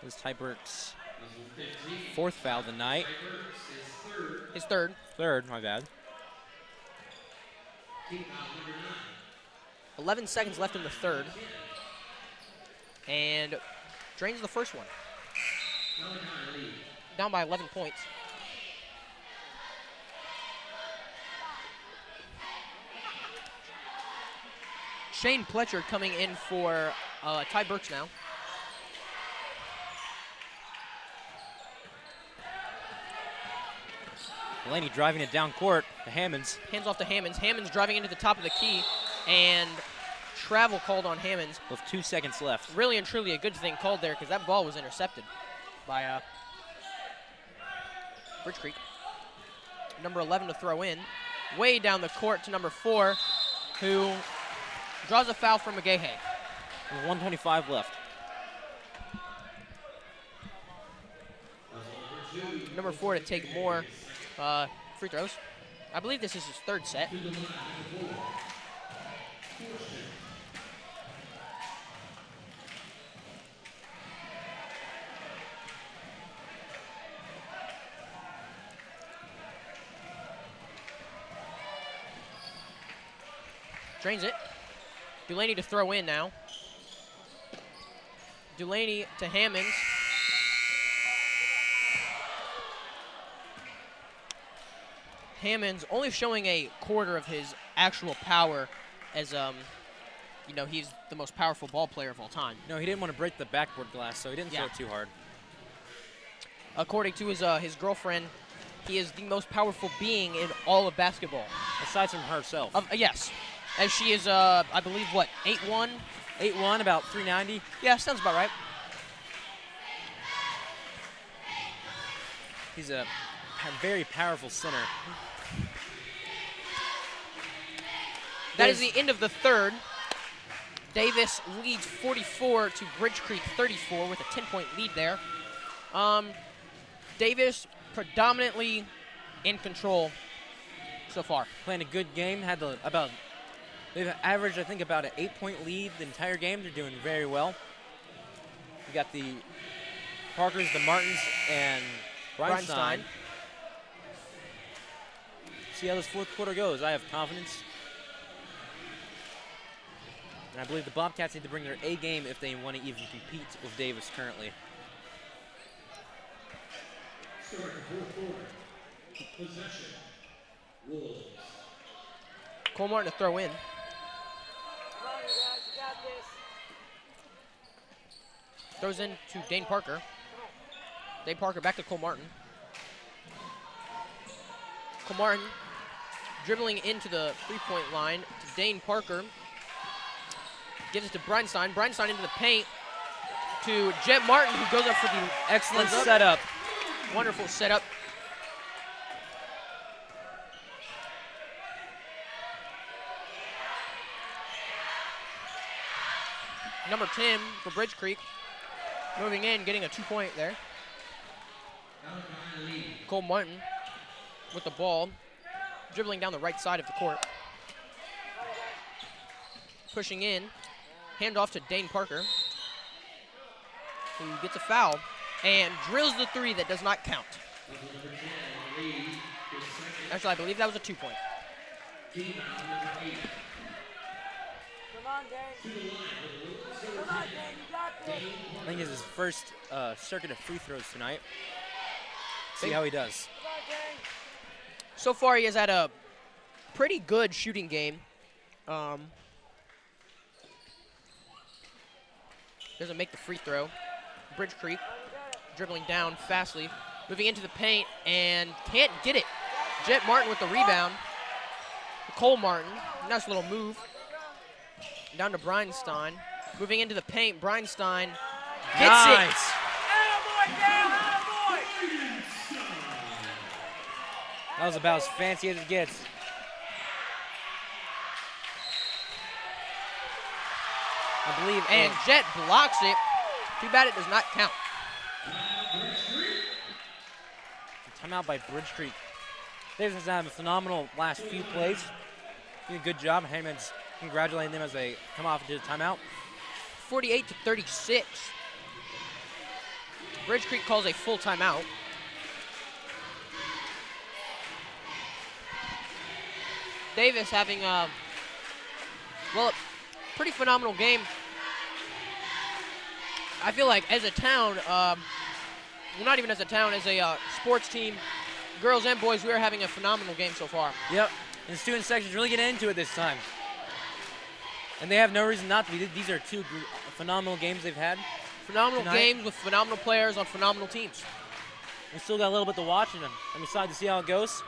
This is Ty Burks' 4th foul of the night. His third. Third, my bad. 11 seconds left in the third. And drains the first one. Down by 11 points. Shane Pletcher coming in for Ty Burks now. Delaney driving it down court to Hammonds. Hands off to Hammonds. Hammonds driving into the top of the key, and travel called on Hammonds. With 2 seconds left. Really and truly a good thing called there because that ball was intercepted by Bridge Creek. Number 11 to throw in. Way down the court to number 4, who draws a foul from McGahey. With 1:25 left. Number 4 to take more free throws. I believe this is his third set. Drains it. Delaney to throw in now. Delaney to Hammonds. Hammonds only showing a quarter of his actual power as, you know, he's the most powerful ball player of all time. No, he didn't want to break the backboard glass, so he didn't throw it too hard. According to his girlfriend, he is the most powerful being in all of basketball. Aside from herself. Yes. As she is, I believe, what, 8'1"? 8'1", about 390. Yeah, sounds about right. He's a very powerful center. That is the end of the third. Davis leads 44 to Bridge Creek 34 with a 10-point lead there. Davis predominantly in control so far. Playing a good game. They've averaged, I think, about an 8-point lead the entire game. They're doing very well. We got the Parkers, the Martins, and Bernstein. See how this fourth quarter goes. I have confidence. And I believe the Bobcats need to bring their A game if they want to even compete with Davis currently. Cole Martin to throw in. Throws in to Dane Parker. Dane Parker back to Cole Martin. Cole Martin dribbling into the three-point line to Dane Parker. Gives it to Bernstein. Bernstein into the paint to Jet Martin, who goes up for the excellent setup. Wonderful setup. Number 10 for Bridge Creek. Moving in, getting a 2-point there. Cole Martin with the ball, dribbling down the right side of the court. Pushing in, handoff to Dane Parker, who gets a foul and drills the 3 that does not count. Actually, I believe that was a 2-point. Come on, Dane. Come on, Dane, you got this. I think it's his first circuit of free throws tonight. See how he does. So far, he has had a pretty good shooting game. Doesn't make the free throw. Bridge Creek dribbling down fastly, moving into the paint, and can't get it. Jet Martin with the rebound. Cole Martin, nice little move. Down to Breinstein. Moving into the paint, Breinstein gets it. That was about as fancy as it gets. I believe. And Jet blocks it. Too bad it does not count. Timeout by Bridge Creek. Davis has had a phenomenal last few plays. Doing a good job. Hammond's congratulating them as they come off into the timeout. 48-36. Bridge Creek calls a full timeout. Davis having a pretty phenomenal game. I feel like as a town, well, not even as a town, as a sports team, girls and boys, we are having a phenomenal game so far. Yep, and the student section's really getting into it this time. And they have no reason not to be. These are 2 phenomenal games they've had. Phenomenal tonight. games with phenomenal players on phenomenal teams. We still got a little bit to watch, and I'm excited to see how it goes.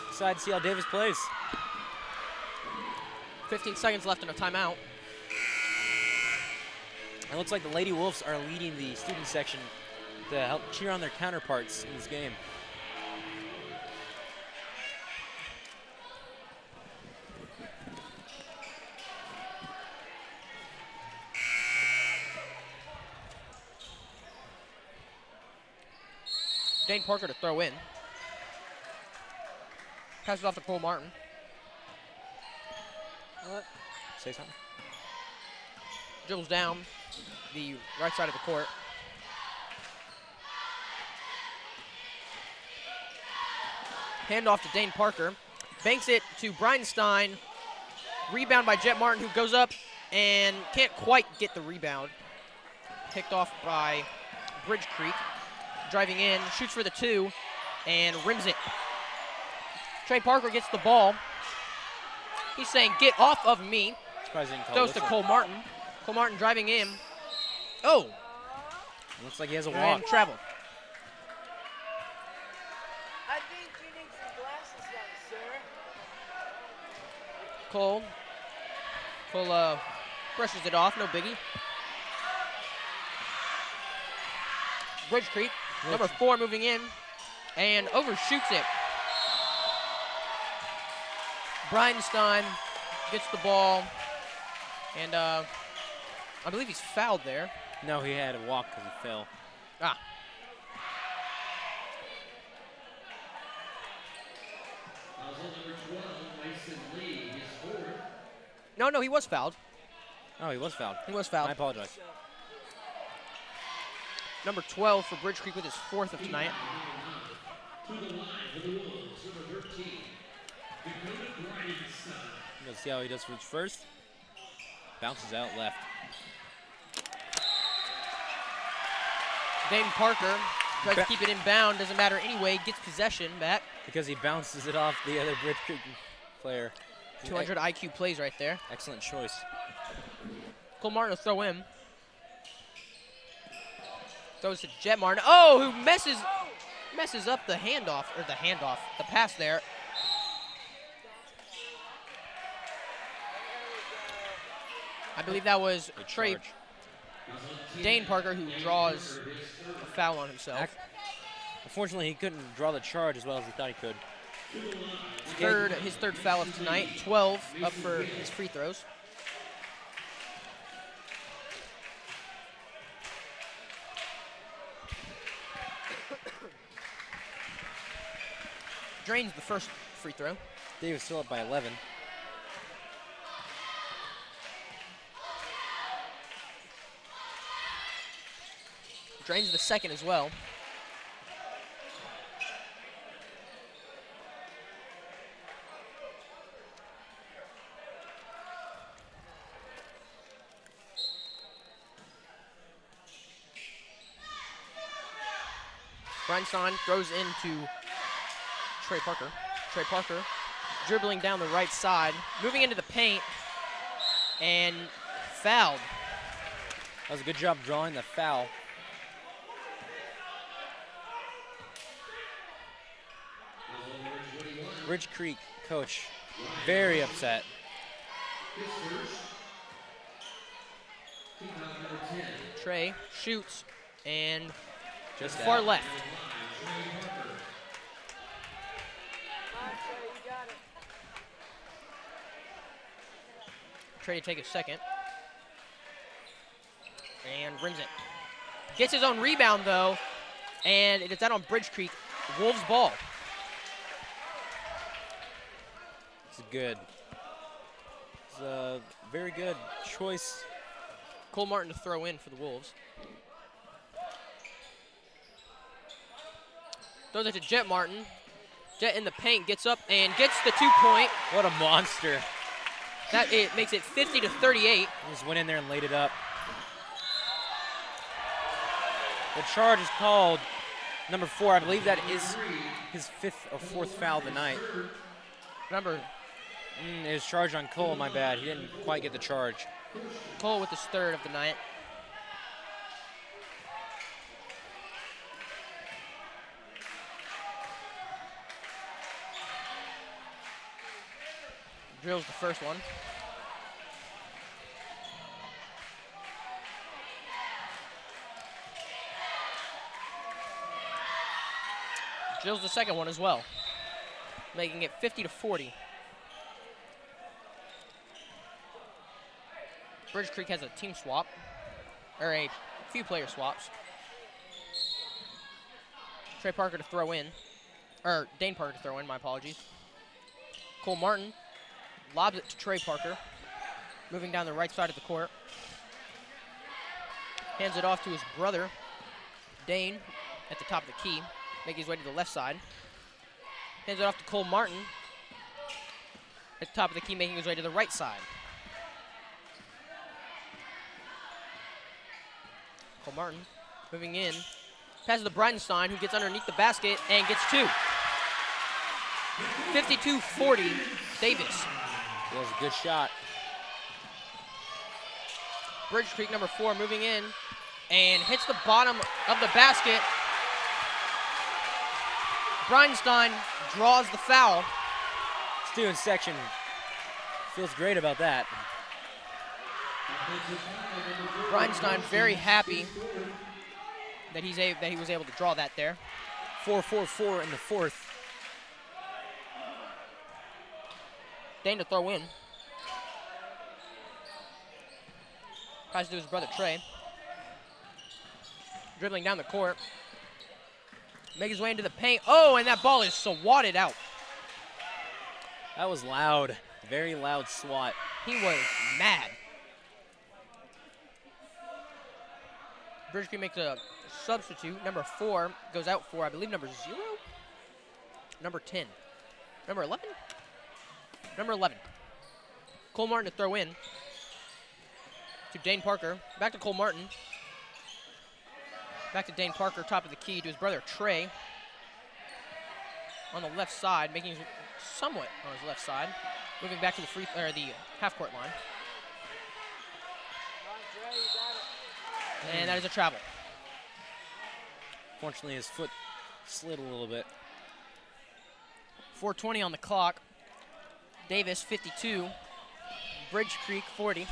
Excited to see how Davis plays. 15 seconds left in a timeout. It looks like the Lady Wolves are leading the student section to help cheer on their counterparts in this game. Dane Parker to throw in. Passes off to Cole Martin. Say something. Dribbles down the right side of the court. Handoff to Dane Parker. Banks it to Breinstein. Rebound by Jet Martin, who goes up and can't quite get the rebound. Picked off by Bridge Creek. Driving in, shoots for the 2, and rims it. Trey Parker gets the ball. He's saying, "Get off of me." Goes to Cole Martin. Cole Martin driving in. Oh! Looks like he has a walk. And travel. I think you need some glasses on, sir. Cole brushes it off, no biggie. Bridge Creek, number 4 moving in, and overshoots it. Breinstein gets the ball, and I believe he's fouled there. No, he had a walk because he fell. Ah. No, he was fouled. Oh, he was fouled. He was fouled. I apologize. Number 12 for Bridge Creek with his 4th of tonight. Let's see how he does for his first. Bounces out left. Dane Parker tries to keep it inbound. Doesn't matter anyway. Gets possession back. Because he bounces it off the other Bridge Creek player. 200 IQ plays right there. Excellent choice. Cole Martin will throw in. Throws to Jet Martin. Oh, who messes up the the pass there. I believe that was Trey Dane Parker who draws a foul on himself. Unfortunately, he couldn't draw the charge as well as he thought he could. His third foul of tonight. 12 up for his free throws. drains the first free throw. Davis still up by 11. Drains the second as well. Breinstein throws into Trey Parker. Trey Parker dribbling down the right side, moving into the paint, and fouled. That was a good job drawing the foul. Ridge Creek coach very upset. Trey shoots and Just far out. left. Trey to take a second. And brings it. Gets his own rebound though, and it's out on Bridge Creek. Wolves ball. It's good. It's a very good choice. Cole Martin to throw in for the Wolves. Throws it to Jet Martin. Jet in the paint, gets up and gets the 2-point. What a monster. That it makes it 50-38. He just went in there and laid it up. The charge is called number 4. I believe that is his 5th or 4th foul of the night. Number It was charged on Cole, my bad. He didn't quite get the charge. Cole with his 3rd of the night. Drills the first one. Drills the second one as well, making it 50-40. Bridge Creek has a team swap, or a few player swaps. Trey Parker to throw in, or Dane Parker to throw in, my apologies. Cole Martin lobs it to Trey Parker, moving down the right side of the court. Hands it off to his brother, Dane, at the top of the key, making his way to the left side. Hands it off to Cole Martin, at the top of the key, making his way to the right side. Cole Martin moving in, passes to Bridenstine, who gets underneath the basket and gets 2. 52-40, Davis. That was a good shot. Bridge Creek, number 4, moving in and hits the bottom of the basket. Bridenstine draws the foul. Student section feels great about that. Bridenstine very happy that he was able to draw that there. 4-4-4 in the 4th. Dane to throw in. Passes to his brother Trey. Dribbling down the court. Makes his way into the paint. Oh, and that ball is swatted out. That was loud. Very loud swat. He was mad. Bridge Creek makes a substitute. Number 4 goes out for, I believe, number 0? Number 10. Number 11? Number 11. Cole Martin to throw in. To Dane Parker. Back to Cole Martin. Back to Dane Parker, top of the key, to his brother Trey. On the left side, making somewhat on his left side. Moving back to the half-court line. And that is a travel. Fortunately, his foot slid a little bit. 4:20 on the clock. Davis, 52. Bridge Creek, 40.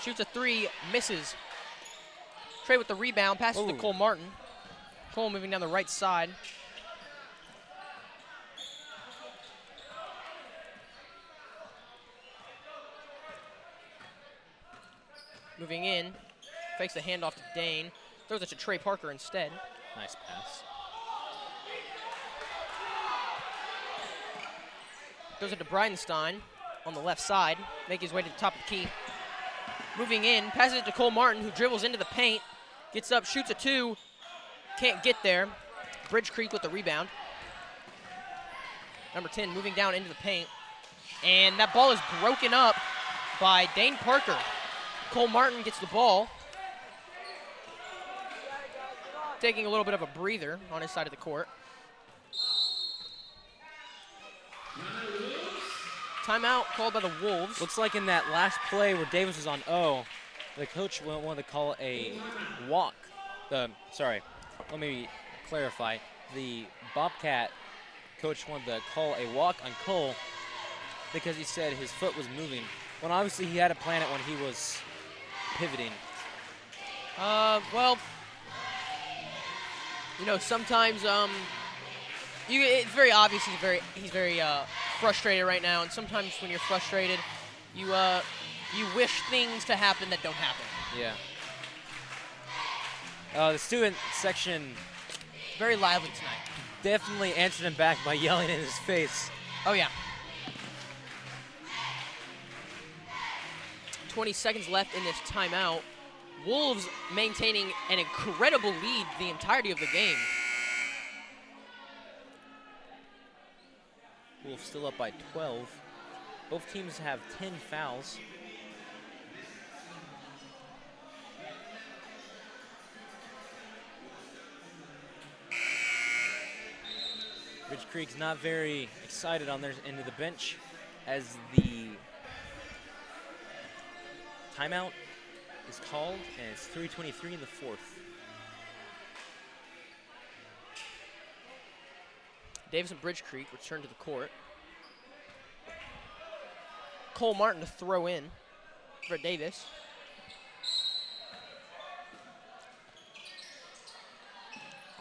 Shoots a 3, misses. Trey with the rebound, passes to Cole Martin. Cole moving down the right side. Moving in, fakes the handoff to Dane. Throws it to Trey Parker instead. Nice pass. Goes into Bridenstine on the left side, making his way to the top of the key. Moving in, passes it to Cole Martin, who dribbles into the paint, gets up, shoots a 2, can't get there. Bridge Creek with the rebound. Number 10 moving down into the paint. And that ball is broken up by Dane Parker. Cole Martin gets the ball. Taking a little bit of a breather on his side of the court. Timeout called by the Wolves. Looks like in that last play where Davis was on O, the coach wanted to call a walk. Sorry, let me clarify. The Bobcat coach wanted to call a walk on Cole because he said his foot was moving. When obviously he had to plan it when he was pivoting. Well, you know, sometimes it's very obvious he's very frustrated right now, and sometimes when you're frustrated, you wish things to happen that don't happen. Yeah. The student section very lively tonight. Definitely answered him back by yelling in his face. Oh yeah. 20 seconds left in this timeout. Wolves maintaining an incredible lead the entirety of the game. Wolves still up by 12. Both teams have 10 fouls. Ridge Creek's not very excited on their end of the bench as the timeout is called, and it's 3:23 in the fourth. Davis and Bridge Creek return to the court. Cole Martin to throw in for Davis.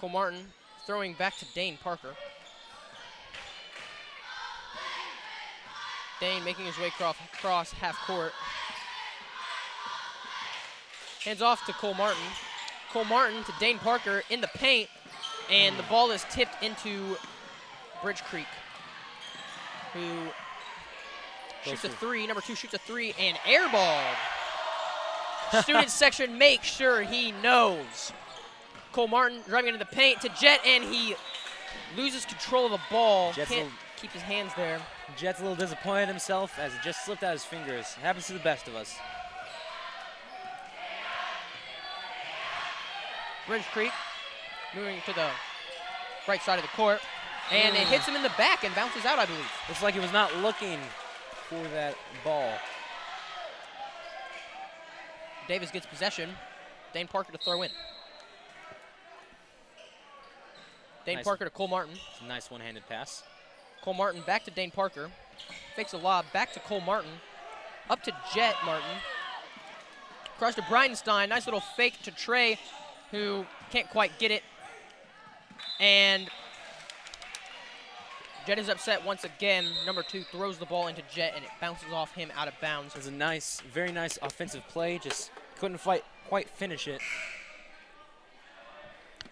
Cole Martin throwing back to Dane Parker. Dane making his way across half court. Hands off to Cole Martin. Cole Martin to Dane Parker in the paint, and the ball is tipped into Bridge Creek, who shoots a 3. Number 2 shoots a 3 and airballed. Student section makes sure he knows. Cole Martin driving into the paint to Jet, and he loses control of the ball. Can't keep his hands there. Jet's a little disappointed himself as it just slipped out of his fingers. Happens to the best of us. Bridge Creek moving to the right side of the court, and it hits him in the back and bounces out, I believe. Looks like he was not looking for that ball. Davis gets possession. Dane Parker to throw in. Dane Parker to Cole Martin. Nice one-handed pass. Cole Martin back to Dane Parker. Fakes a lob back to Cole Martin. Up to Jet Martin. Across to Bridenstine. Nice little fake to Trey, who can't quite get it. And Jet is upset once again. Number 2 throws the ball into Jet, and it bounces off him out of bounds. It was a nice, very nice offensive play. Just couldn't quite finish it.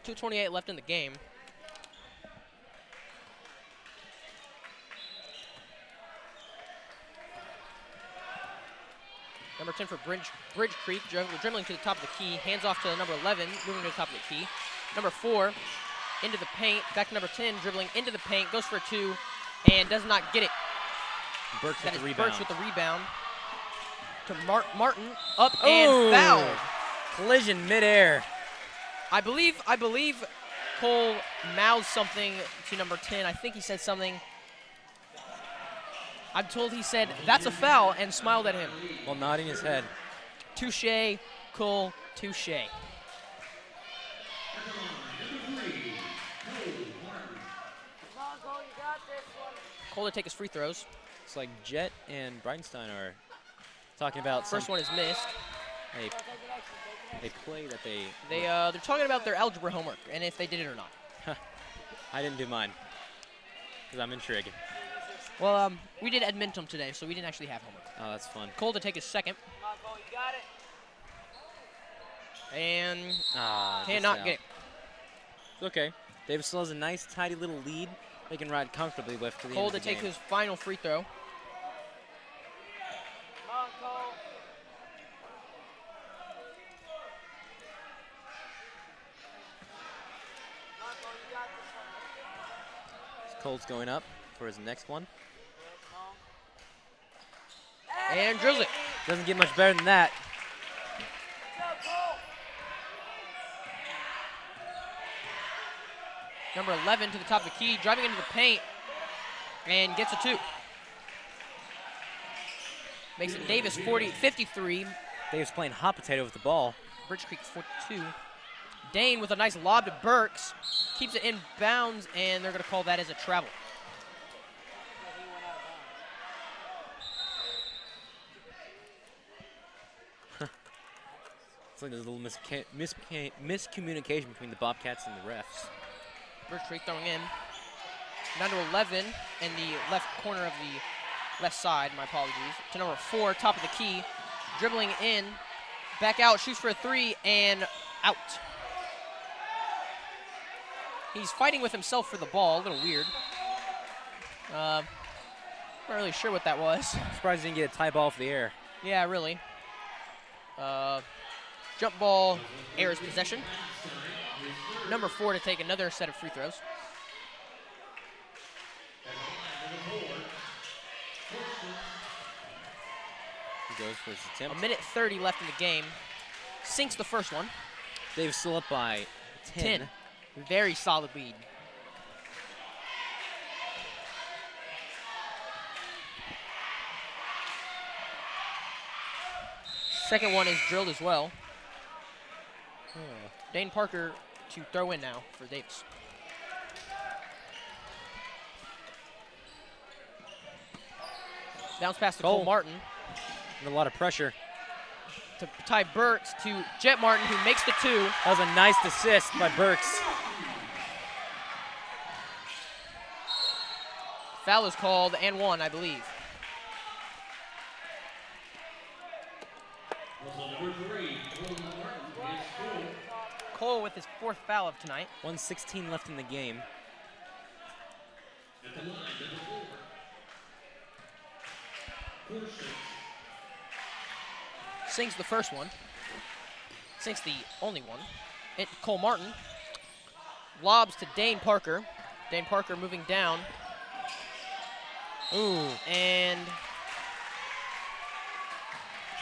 2:28 left in the game. Number 10 for Bridge Creek, dribbling to the top of the key. Hands off to number 11, moving to the top of the key. Number 4 into the paint. Back to number 10, dribbling into the paint. Goes for a 2 and does not get it. Birch with the rebound. Birch with the rebound. To Martin, up and fouled. Collision midair. I believe Cole mouthed something to number 10. I think he said something. I'm told he said, "That's a foul," and smiled at him. While nodding his head. Touche, Cole, touche. Cole to take his free throws. It's like Jet and Bridenstine are talking about First one is missed. a play that they're talking about their algebra homework and if they did it or not. I didn't do mine because I'm intrigued. Well, we did Edmonton today, so we didn't actually have homework. Oh, that's fun. Cole to take his second. And cannot get it. It's okay. Davis still has a nice, tidy little lead they can ride comfortably with to the Cole end to of the take game. his final free throw. Cole's going up for his next one. And drills it. Doesn't get much better than that. Number 11 to the top of the key, driving into the paint, and gets a 2. Makes it Davis 53. Davis playing hot potato with the ball. Bridge Creek 42. Dane with a nice lob to Burks. Keeps it in bounds, and they're going to call that as a travel. It's like there's a little miscommunication between the Bobcats and the refs. Bridge Creek throwing in. Down to 11 in the left corner of the left side, my apologies. To number 4, top of the key. Dribbling in, back out, shoots for a 3, and out. He's fighting with himself for the ball, a little weird. Not really sure what that was. Surprised he didn't get a tie ball off the air. Yeah, really. Jump ball, airs possession. Number 4 to take another set of free throws. He goes for his attempt. 1:30 left in the game. Sinks the first one. Davis still up by 10. Very solid lead. Second one is drilled as well. Dane Parker to throw in now for Davis. Bounce pass to Cole Martin. And a lot of pressure. To Ty Burks to Jet Martin, who makes the 2. That was a nice assist by Burks. Foul is called and 1, I believe. Cole with his 4th foul of tonight. 1:16 left in the game. Sinks the first one. Sinks the only one. Cole Martin lobs to Dane Parker. Dane Parker moving down. Ooh. And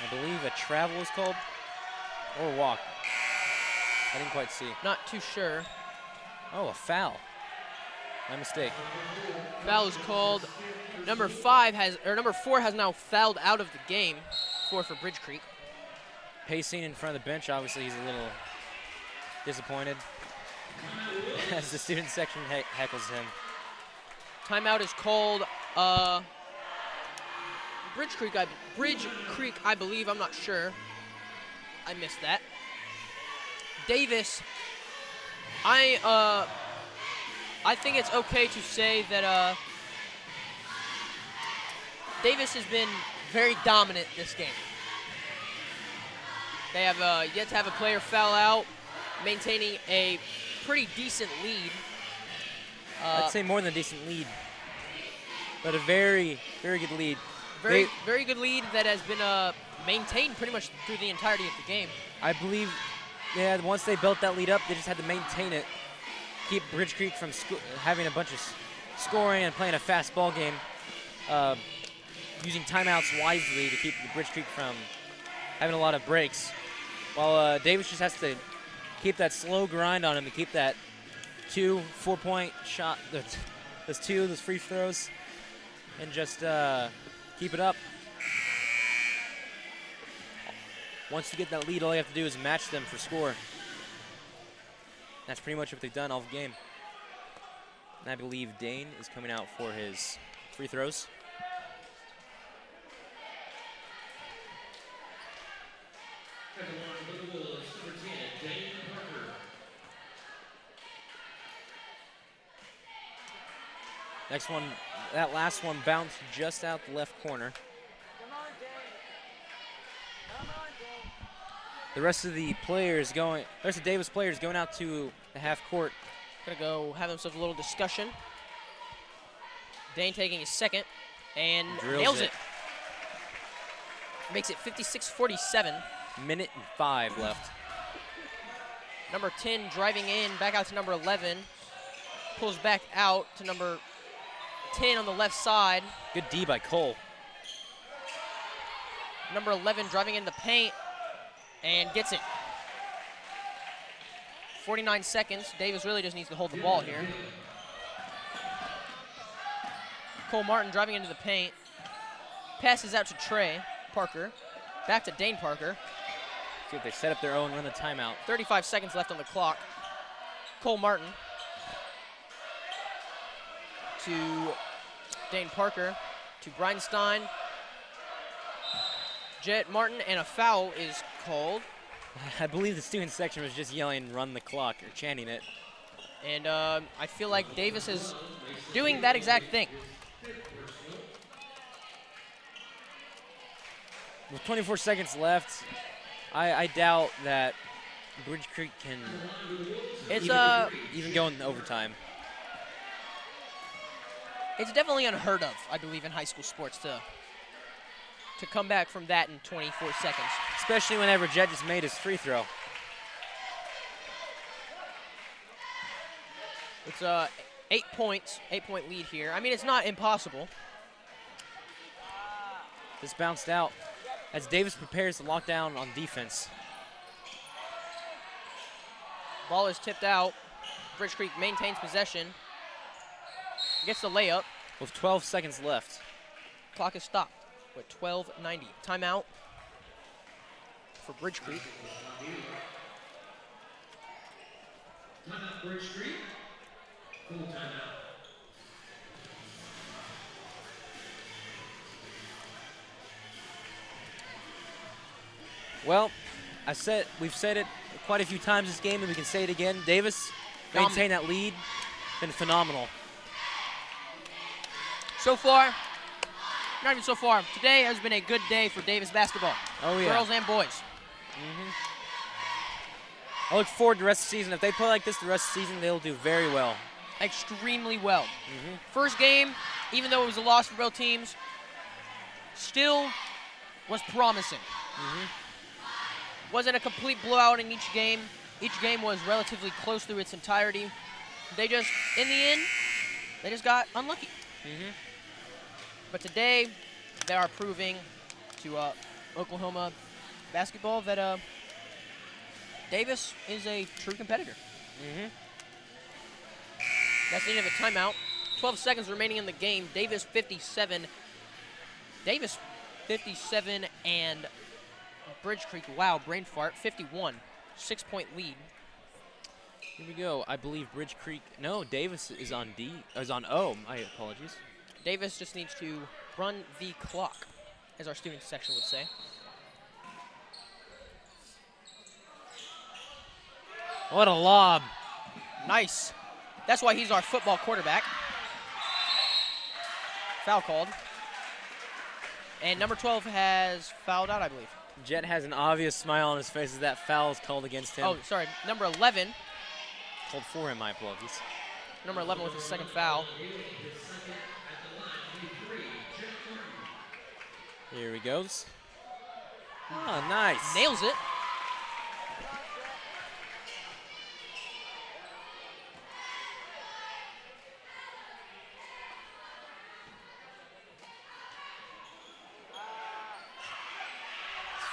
I believe a travel is called. Or a walk. I didn't quite see. Not too sure. Oh, a foul. My mistake. Foul is called. Number 4 has now fouled out of the game. 4 for Bridge Creek. Pacing in front of the bench, obviously he's a little disappointed as the student section heckles him. Timeout is called. Bridge Creek, I believe. I'm not sure. I missed that. Davis. I think it's okay to say that Davis has been very dominant this game. They have yet to have a player foul out, maintaining a pretty decent lead. I'd say more than a decent lead, but a very, very good lead. Very good lead that has been maintained pretty much through the entirety of the game. I believe, yeah, once they built that lead up, they just had to maintain it, keep Bridge Creek from having a bunch of scoring and playing a fast ball game, using timeouts wisely to keep the Bridge Creek from having a lot of breaks. While Davis just has to keep that slow grind on him to keep that 2 4-point shot, those free throws, and just keep it up. Once you get that lead, all you have to do is match them for score. That's pretty much what they've done all game. And I believe Dane is coming out for his free throws. Next one, that last one bounced just out the left corner. The rest of the Davis players going out to the half court. Gonna go have themselves a little discussion. Dane taking his second and Drills nails it. it. Makes it 56-47. Minute and 5 left. Number 10 driving in, back out to number 11. Pulls back out to number 10 on the left side. Good D by Cole. Number 11 driving in the paint and gets it. 49 seconds. Davis really just needs to hold the ball here. Cole Martin driving into the paint. Passes out to Trey Parker. Back to Dane Parker. See if they set up their own, run the timeout. 35 seconds left on the clock. Cole Martin to Dane Parker to Breinstein. Jet Martin, and a foul is called. I believe the student section was just yelling, run the clock, or chanting it. And I feel like Davis is doing that exact thing. With 24 seconds left, I doubt that Bridge Creek can even go in overtime. It's definitely unheard of, I believe, in high school sports to come back from that in 24 seconds. Especially whenever Jet just made his free throw. It's 8 points, 8-point lead here. I mean, it's not impossible. This bounced out as Davis prepares to lock down on defense. Ball is tipped out. Bridge Creek maintains possession. Gets the layup. With 12 seconds left. Clock is stopped with 12:90. Timeout for Bridge Creek. Bridge Street. Full timeout. Well, we've said it quite a few times this game, and we can say it again. Davis maintain that lead. Been phenomenal. So far, not even so far. Today has been a good day for Davis basketball. Oh, yeah. Girls and boys. Mm-hmm. I look forward to the rest of the season. If they play like this the rest of the season, they'll do very well. Extremely well. Mm-hmm. First game, even though it was a loss for both teams, still was promising. Mm-hmm. Wasn't a complete blowout in each game. Each game was relatively close through its entirety. They just, in the end, they just got unlucky. Mm-hmm. But today, they are proving to Oklahoma basketball that Davis is a true competitor. Mm-hmm. That's the end of a timeout. 12 seconds remaining in the game. Davis 57. Davis 57 and Bridge Creek, wow, brain fart, 51. 6-point lead. Here we go. I believe Bridge Creek. No, Davis is on D. Is on O. My apologies. Davis just needs to run the clock, as our student section would say. What a lob. Nice. That's why he's our football quarterback. Foul called. And number 12 has fouled out, I believe. Jet has an obvious smile on his face as that foul is called against him. Oh, sorry. Number 11. Called for him, my apologies. Number 11 with his second foul. Here he goes. Oh, nice. Nails it.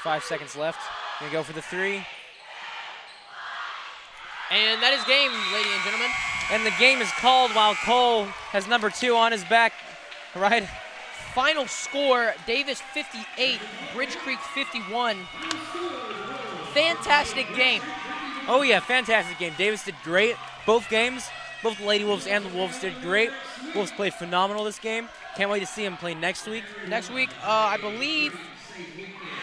Five seconds left. Gonna go for the three. And that is game, ladies and gentlemen. And the game is called while Cole has number 2 on his back, right? Final score, Davis 58, Bridge Creek 51. Fantastic game. Oh yeah, fantastic game. Davis did great. Both games, both the Lady Wolves and the Wolves did great. Wolves played phenomenal this game. Can't wait to see them play next week. Next week, I believe,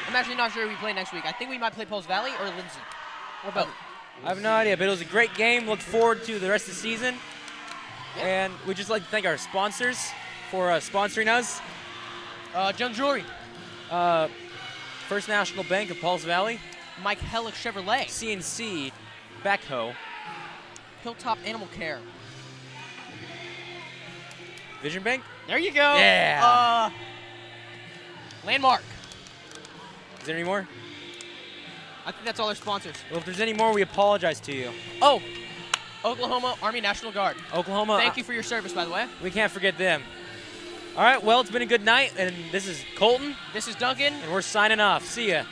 I'm actually not sure who we play next week. I think we might play Post Valley or Lindsay, or both. I have no idea, but it was a great game. Look forward to the rest of the season. Yep. And we'd just like to thank our sponsors for sponsoring us. Jones Jewelry. First National Bank of Pauls Valley. Mike Hellick Chevrolet. CNC Backhoe. Hilltop Animal Care. Vision Bank. There you go. Yeah. Landmark. Is there any more? I think that's all their sponsors. Well, if there's any more, we apologize to you. Oh, Oklahoma Army National Guard. Oklahoma. Thank you for your service, by the way. We can't forget them. All right, well, it's been a good night, and this is Colton. This is Duncan. And we're signing off. See ya.